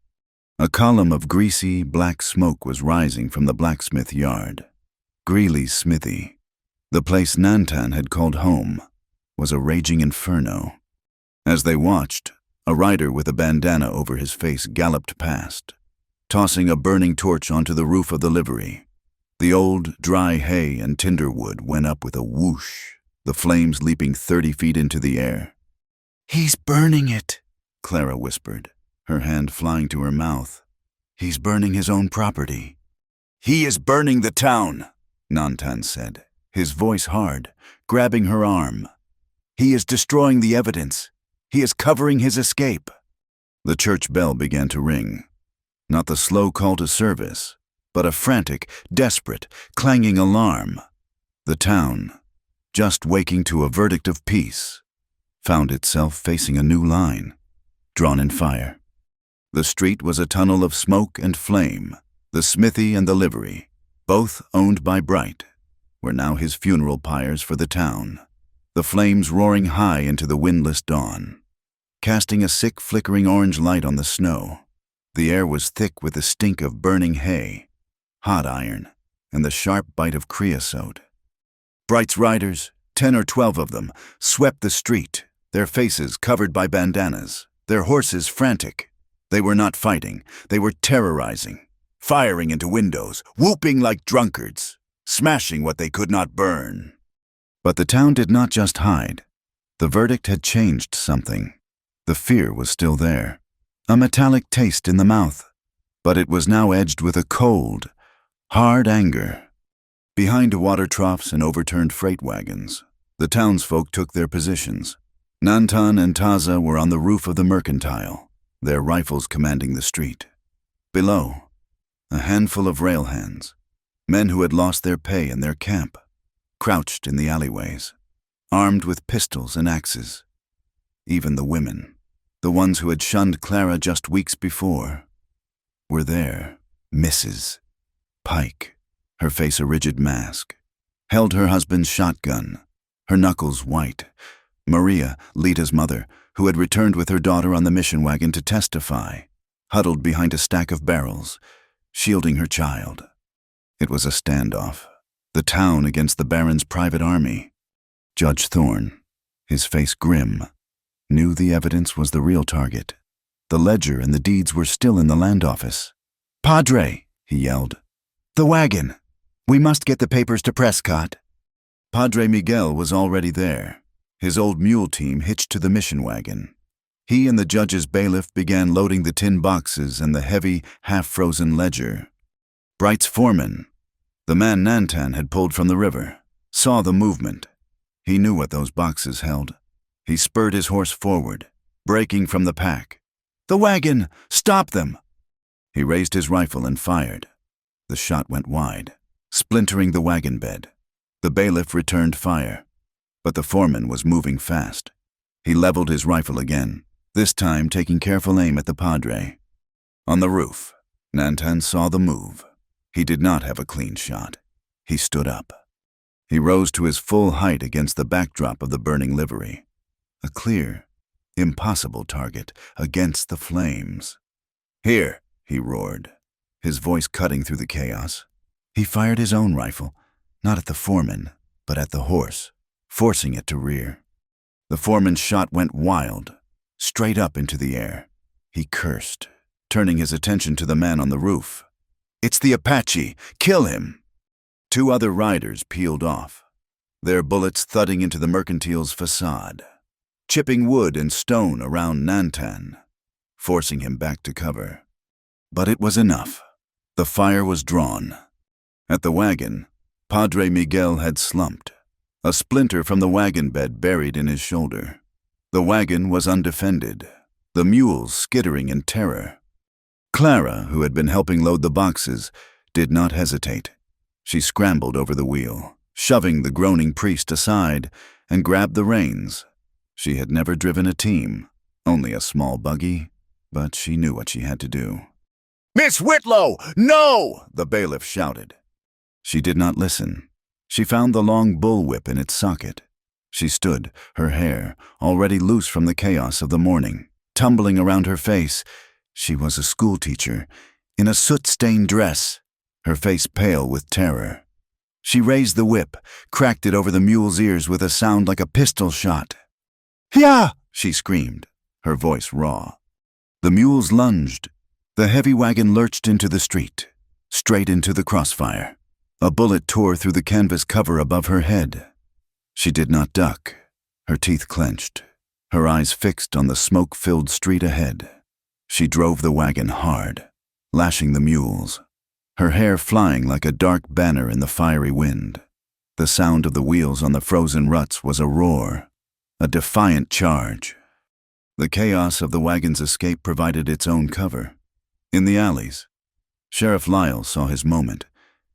A column of greasy, black smoke was rising from the blacksmith yard. Greeley's smithy, the place Nantan had called home, was a raging inferno. As they watched, a rider with a bandana over his face galloped past, tossing a burning torch onto the roof of the livery. The old, dry hay and tinder wood went up with a whoosh, the flames leaping 30 feet into the air. "He's burning it," Clara whispered, her hand flying to her mouth. "He's burning his own property." "He is burning the town," Nantan said, his voice hard, grabbing her arm. "He is destroying the evidence. He is covering his escape." The church bell began to ring. Not the slow call to service, but a frantic, desperate, clanging alarm. The town, just waking to a verdict of peace, found itself facing a new line, drawn in fire. The street was a tunnel of smoke and flame. The smithy and the livery, both owned by Bright, were now his funeral pyres for the town, the flames roaring high into the windless dawn, casting a sick flickering orange light on the snow. The air was thick with the stink of burning hay, hot iron, and the sharp bite of creosote. Bright's riders, 10 or 12 of them, swept the street, their faces covered by bandanas, their horses frantic. They were not fighting, they were terrorizing, firing into windows, whooping like drunkards, smashing what they could not burn. But the town did not just hide. The verdict had changed something. The fear was still there, a metallic taste in the mouth, but it was now edged with a cold, hard anger. Behind water troughs and overturned freight wagons, the townsfolk took their positions. Nantan and Taza were on the roof of the mercantile, their rifles commanding the street. Below, a handful of rail hands, men who had lost their pay and their camp, crouched in the alleyways, armed with pistols and axes. Even the women, the ones who had shunned Clara just weeks before, were there. Mrs. Pike, her face a rigid mask, held her husband's shotgun, her knuckles white. Maria, Lita's mother, who had returned with her daughter on the mission wagon to testify, huddled behind a stack of barrels, shielding her child. It was a standoff, the town against the Baron's private army. Judge Thorne, his face grim, knew the evidence was the real target. The ledger and the deeds were still in the land office. "Padre," he yelled. "The wagon! We must get the papers to Prescott." Padre Miguel was already there, his old mule team hitched to the mission wagon. He and the judge's bailiff began loading the tin boxes and the heavy, half-frozen ledger. Bright's foreman, the man Nantan had pulled from the river, saw the movement. He knew what those boxes held. He spurred his horse forward, breaking from the pack. "The wagon! Stop them!" He raised his rifle and fired. The shot went wide, splintering the wagon bed. The bailiff returned fire, but the foreman was moving fast. He leveled his rifle again, this time taking careful aim at the padre. On the roof, Nantan saw the move. He did not have a clean shot. He stood up. He rose to his full height against the backdrop of the burning livery. A clear, impossible target against the flames. "Here," he roared, his voice cutting through the chaos. He fired his own rifle, not at the foreman, but at the horse, forcing it to rear. The foreman's shot went wild, straight up into the air. He cursed, turning his attention to the man on the roof. "It's the Apache! Kill him!" 2 other riders peeled off, their bullets thudding into the mercantile's facade, chipping wood and stone around Nantan, forcing him back to cover. But it was enough. The fire was drawn. At the wagon, Padre Miguel had slumped, a splinter from the wagon bed buried in his shoulder. The wagon was undefended, the mules skittering in terror. Clara, who had been helping load the boxes, did not hesitate. She scrambled over the wheel, shoving the groaning priest aside, and grabbed the reins. She had never driven a team, only a small buggy, but she knew what she had to do. "Miss Whitlow, no!" the bailiff shouted. She did not listen. She found the long bullwhip in its socket. She stood, her hair, already loose from the chaos of the morning, tumbling around her face. She was a schoolteacher, in a soot-stained dress, her face pale with terror. She raised the whip, cracked it over the mule's ears with a sound like a pistol shot. "Yeah!" she screamed, her voice raw. The mules lunged. The heavy wagon lurched into the street, straight into the crossfire. A bullet tore through the canvas cover above her head. She did not duck, her teeth clenched, her eyes fixed on the smoke-filled street ahead. She drove the wagon hard, lashing the mules, her hair flying like a dark banner in the fiery wind. The sound of the wheels on the frozen ruts was a roar, a defiant charge. The chaos of the wagon's escape provided its own cover. In the alleys, Sheriff Lyle saw his moment.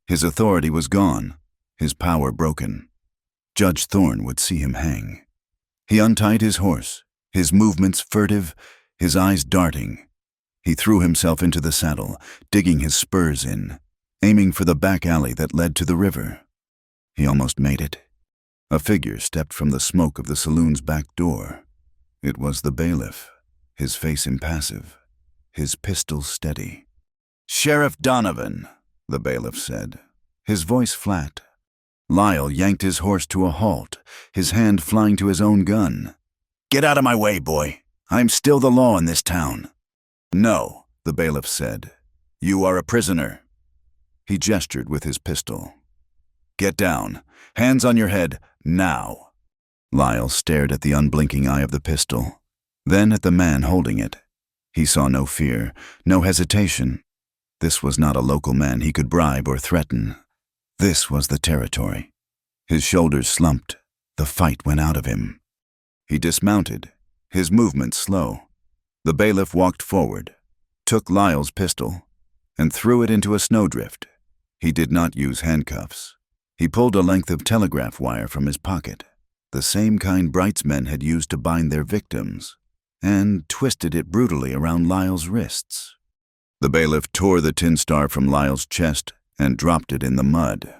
His authority was gone, his power broken. Judge Thorne would see him hang. He untied his horse, his movements furtive, his eyes darting. He threw himself into the saddle, digging his spurs in, aiming for the back alley that led to the river. He almost made it. A figure stepped from the smoke of the saloon's back door. It was the bailiff, his face impassive, his pistol steady. "Sheriff Donovan," the bailiff said, his voice flat. Lyle yanked his horse to a halt, his hand flying to his own gun. "Get out of my way, boy. I'm still the law in this town." "No," the bailiff said. "You are a prisoner." He gestured with his pistol. "Get down. Hands on your head, now." Lyle stared at the unblinking eye of the pistol, then at the man holding it. He saw no fear, no hesitation. This was not a local man he could bribe or threaten. This was the territory. His shoulders slumped. The fight went out of him. He dismounted, his movements slow. The bailiff walked forward, took Lyle's pistol, and threw it into a snowdrift. He did not use handcuffs. He pulled a length of telegraph wire from his pocket, the same kind Bright's men had used to bind their victims, and twisted it brutally around Lyle's wrists. The bailiff tore the tin star from Lyle's chest and dropped it in the mud.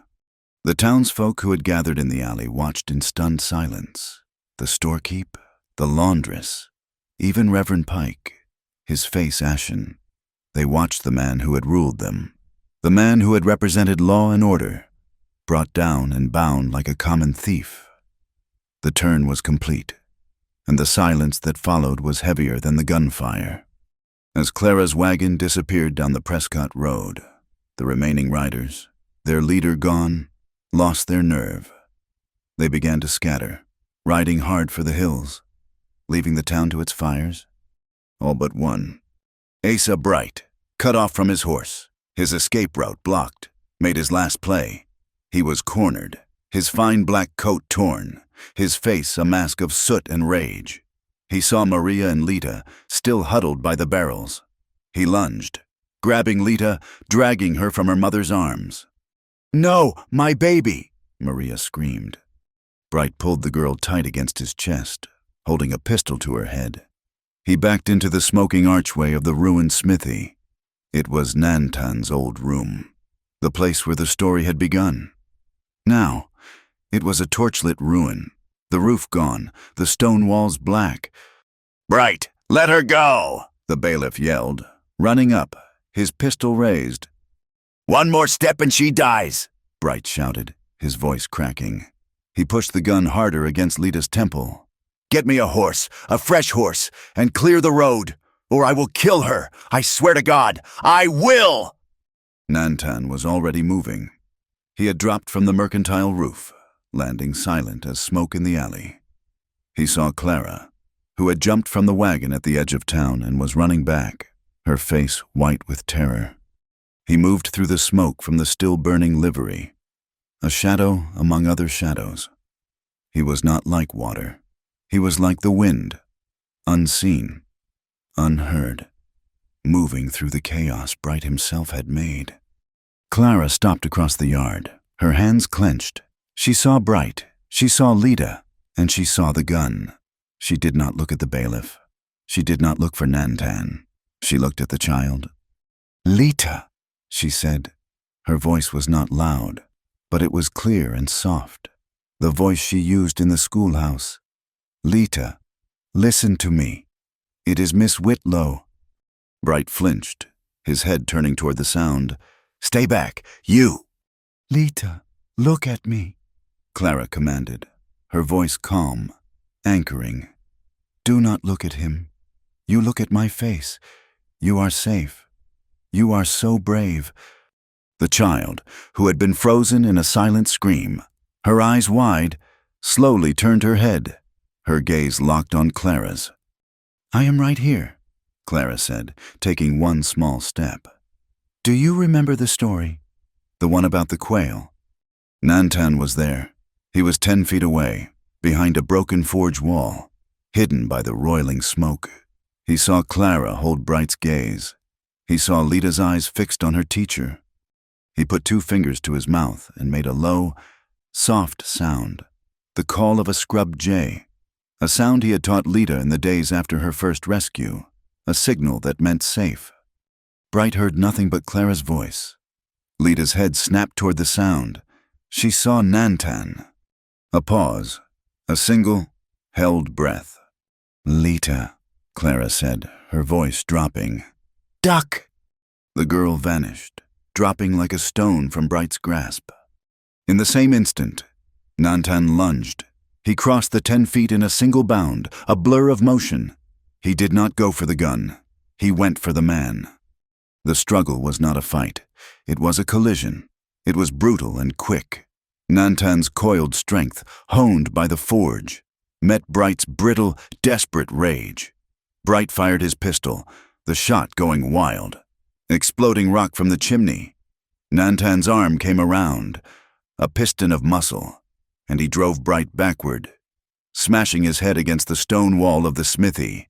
The townsfolk who had gathered in the alley watched in stunned silence. The storekeep, the laundress, even Reverend Pike, his face ashen. They watched the man who had ruled them, the man who had represented law and order, brought down and bound like a common thief. The turn was complete, and the silence that followed was heavier than the gunfire. As Clara's wagon disappeared down the Prescott Road, the remaining riders, their leader gone, lost their nerve. They began to scatter, riding hard for the hills, leaving the town to its fires. All but one. Asa Bright, cut off from his horse, his escape route blocked, made his last play. He was cornered, his fine black coat torn, his face a mask of soot and rage. He saw Maria and Lita still huddled by the barrels. He lunged, grabbing Lita, dragging her from her mother's arms. "No, my baby!" Maria screamed. Bright pulled the girl tight against his chest, holding a pistol to her head. He backed into the smoking archway of the ruined smithy. It was Nantan's old room, the place where the story had begun. Now, it was a torchlit ruin, the roof gone, the stone walls black. "Bright, let her go!" the bailiff yelled, running up, his pistol raised. "One more step and she dies!" Bright shouted, his voice cracking. He pushed the gun harder against Lita's temple. "Get me a horse, a fresh horse, and clear the road, or I will kill her. I swear to God, I will!" Nantan was already moving. He had dropped from the mercantile roof, landing silent as smoke in the alley. He saw Clara, who had jumped from the wagon at the edge of town and was running back, her face white with terror. He moved through the smoke from the still-burning livery, a shadow among other shadows. He was not like water. He was like the wind, unseen, unheard, moving through the chaos Bright himself had made. Clara stopped across the yard, her hands clenched. She saw Bright, she saw Lita, and she saw the gun. She did not look at the bailiff. She did not look for Nantan. She looked at the child. "Lita," she said. Her voice was not loud, but it was clear and soft, the voice she used in the schoolhouse. "Lita, listen to me. It is Miss Whitlow." Bright flinched, his head turning toward the sound. "Stay back, you!" "Lita, look at me," Clara commanded, her voice calm, anchoring. "Do not look at him. You look at my face. You are safe. You are so brave." The child, who had been frozen in a silent scream, her eyes wide, slowly turned her head, her gaze locked on Clara's. "I am right here," Clara said, taking one small step. "Do you remember the story? The one about the quail?" Nantan was there. He was 10 feet away, behind a broken forge wall, hidden by the roiling smoke. He saw Clara hold Bright's gaze. He saw Lita's eyes fixed on her teacher. He put 2 fingers to his mouth and made a low, soft sound, the call of a scrubbed jay, a sound he had taught Lita in the days after her first rescue, a signal that meant safe. Bright heard nothing but Clara's voice. Lita's head snapped toward the sound. She saw Nantan. A pause, a single, held breath. "Lita," Clara said, her voice dropping. "Duck!" The girl vanished, dropping like a stone from Bright's grasp. In the same instant, Nantan lunged. He crossed the 10 feet in a single bound, a blur of motion. He did not go for the gun. He went for the man. The struggle was not a fight. It was a collision. It was brutal and quick. Nantan's coiled strength, honed by the forge, met Bright's brittle, desperate rage. Bright fired his pistol, the shot going wild. Exploding rock from the chimney. Nantan's arm came around, a piston of muscle, and he drove Bright backward, smashing his head against the stone wall of the smithy.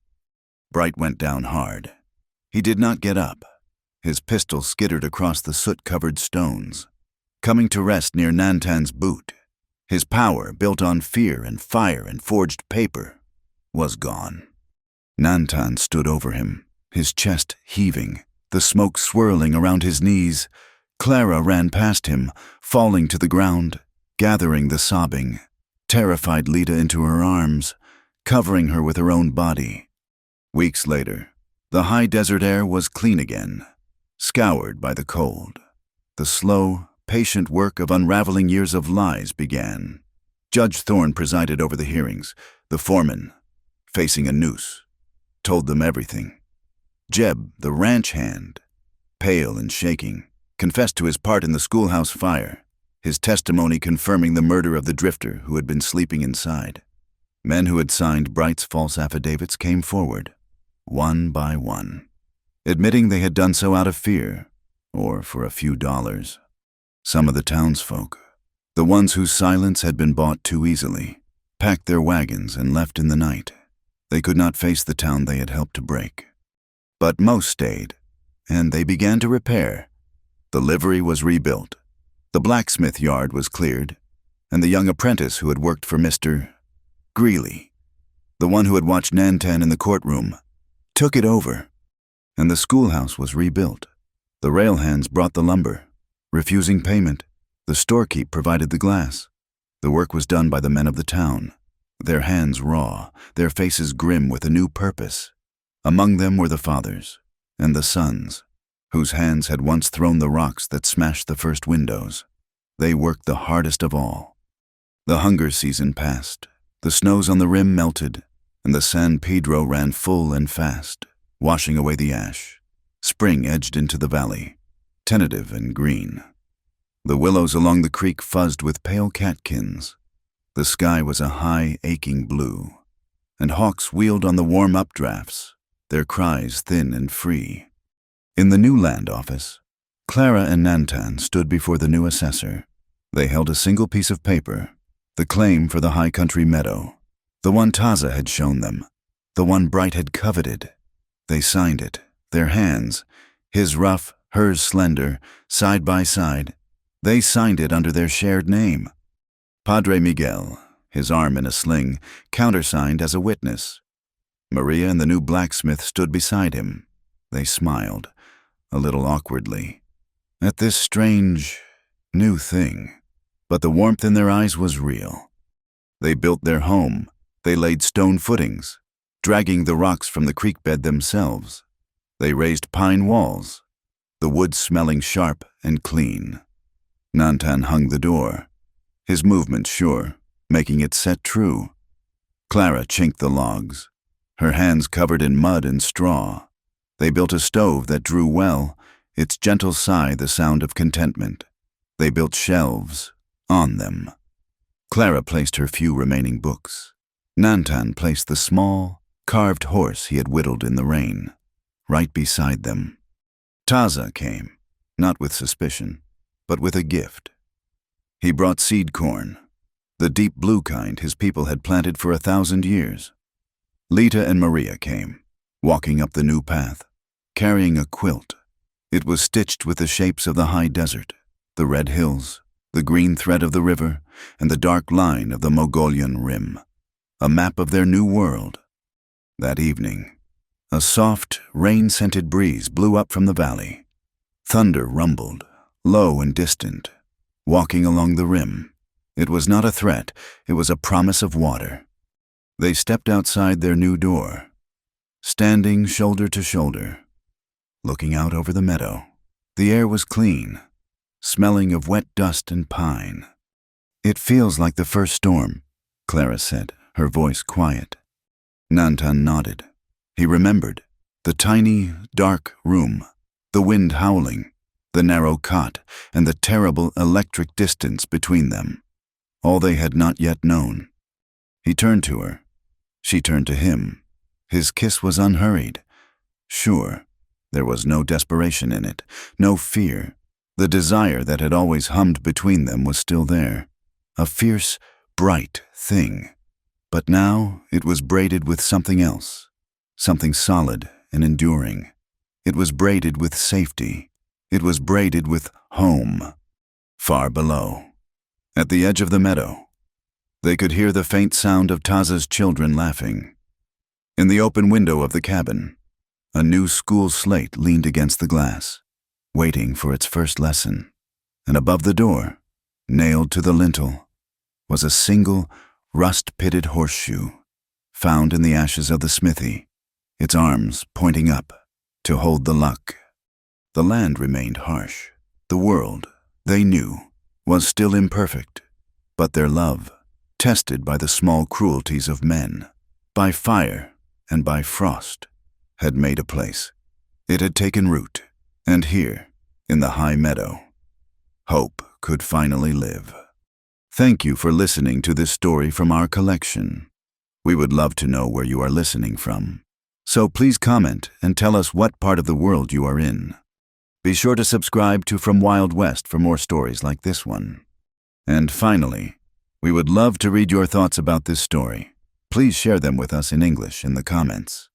Bright went down hard. He did not get up. His pistol skittered across the soot-covered stones, coming to rest near Nantan's boot. His power, built on fear and fire and forged paper, was gone. Nantan stood over him, his chest heaving, the smoke swirling around his knees. Clara ran past him, falling to the ground, gathering the sobbing, terrified Lita into her arms, covering her with her own body. Weeks later, the high desert air was clean again, scoured by the cold. The slow, patient work of unraveling years of lies began. Judge Thorne presided over the hearings. The foreman, facing a noose, told them everything. Jeb, the ranch hand, pale and shaking, confessed to his part in the schoolhouse fire, his testimony confirming the murder of the drifter who had been sleeping inside. Men who had signed Bright's false affidavits came forward, one by one, admitting they had done so out of fear or for a few dollars. Some of the townsfolk, the ones whose silence had been bought too easily, packed their wagons and left in the night. They could not face the town they had helped to break. But most stayed, and they began to repair. The livery was rebuilt, the blacksmith yard was cleared, and the young apprentice who had worked for Mr. Greeley, the one who had watched Nantan in the courtroom, took it over, and the schoolhouse was rebuilt. The rail hands brought the lumber. Refusing payment, the storekeep provided the glass. The work was done by the men of the town, their hands raw, their faces grim with a new purpose. Among them were the fathers and the sons, whose hands had once thrown the rocks that smashed the first windows. They worked the hardest of all. The hunger season passed. The snows on the rim melted, and the San Pedro ran full and fast, washing away the ash. Spring edged into the valley, tentative and green. The willows along the creek fuzzed with pale catkins. The sky was a high, aching blue, and hawks wheeled on the warm updrafts, their cries thin and free. In the new land office, Clara and Nantan stood before the new assessor. They held a single piece of paper, the claim for the high country meadow, the one Taza had shown them, the one Bright had coveted. They signed it, their hands, his rough, hers slender, side by side. They signed it under their shared name. Padre Miguel, his arm in a sling, countersigned as a witness. Maria and the new blacksmith stood beside him. They smiled, a little awkwardly, at this strange, new thing. But the warmth in their eyes was real. They built their home. They laid stone footings, dragging the rocks from the creek bed themselves. They raised pine walls, the wood smelling sharp and clean. Nantan hung the door, his movement sure, making it set true. Clara chinked the logs, her hands covered in mud and straw. They built a stove that drew well, its gentle sigh the sound of contentment. They built shelves on them. Clara placed her few remaining books. Nantan placed the small, carved horse he had whittled in the rain, right beside them. Taza came, not with suspicion, but with a gift. He brought seed corn, the deep blue kind his people had planted for 1,000 years. Lita and Maria came, walking up the new path, carrying a quilt. It was stitched with the shapes of the high desert, the red hills, the green thread of the river, and the dark line of the Mogolian rim, a map of their new world. That evening, a soft, rain-scented breeze blew up from the valley. Thunder rumbled, low and distant, walking along the rim. It was not a threat, it was a promise of water. They stepped outside their new door, standing shoulder to shoulder, looking out over the meadow. The air was clean, smelling of wet dust and pine. It feels like the first storm, Clara said, her voice quiet. Nantan nodded. He remembered. The tiny, dark room, the wind howling, the narrow cot, and the terrible electric distance between them. All they had not yet known. He turned to her. She turned to him. His kiss was unhurried. Sure, there was no desperation in it, no fear. The desire that had always hummed between them was still there. A fierce, bright thing. But now it was braided with something else. Something solid and enduring. It was braided with safety. It was braided with home. Far below, at the edge of the meadow, they could hear the faint sound of Taza's children laughing. In the open window of the cabin, a new school slate leaned against the glass, waiting for its first lesson. And above the door, nailed to the lintel, was a single, rust-pitted horseshoe, found in the ashes of the smithy, its arms pointing up to hold the luck. The land remained harsh. The world, they knew, was still imperfect, but their love, tested by the small cruelties of men, by fire and by frost, had made a place. It had taken root, and here, in the high meadow, hope could finally live. Thank you for listening to this story from our collection. We would love to know where you are listening from. So please comment and tell us what part of the world you are in. Be sure to subscribe to From Wild West for more stories like this one. And finally, we would love to read your thoughts about this story. Please share them with us in English in the comments.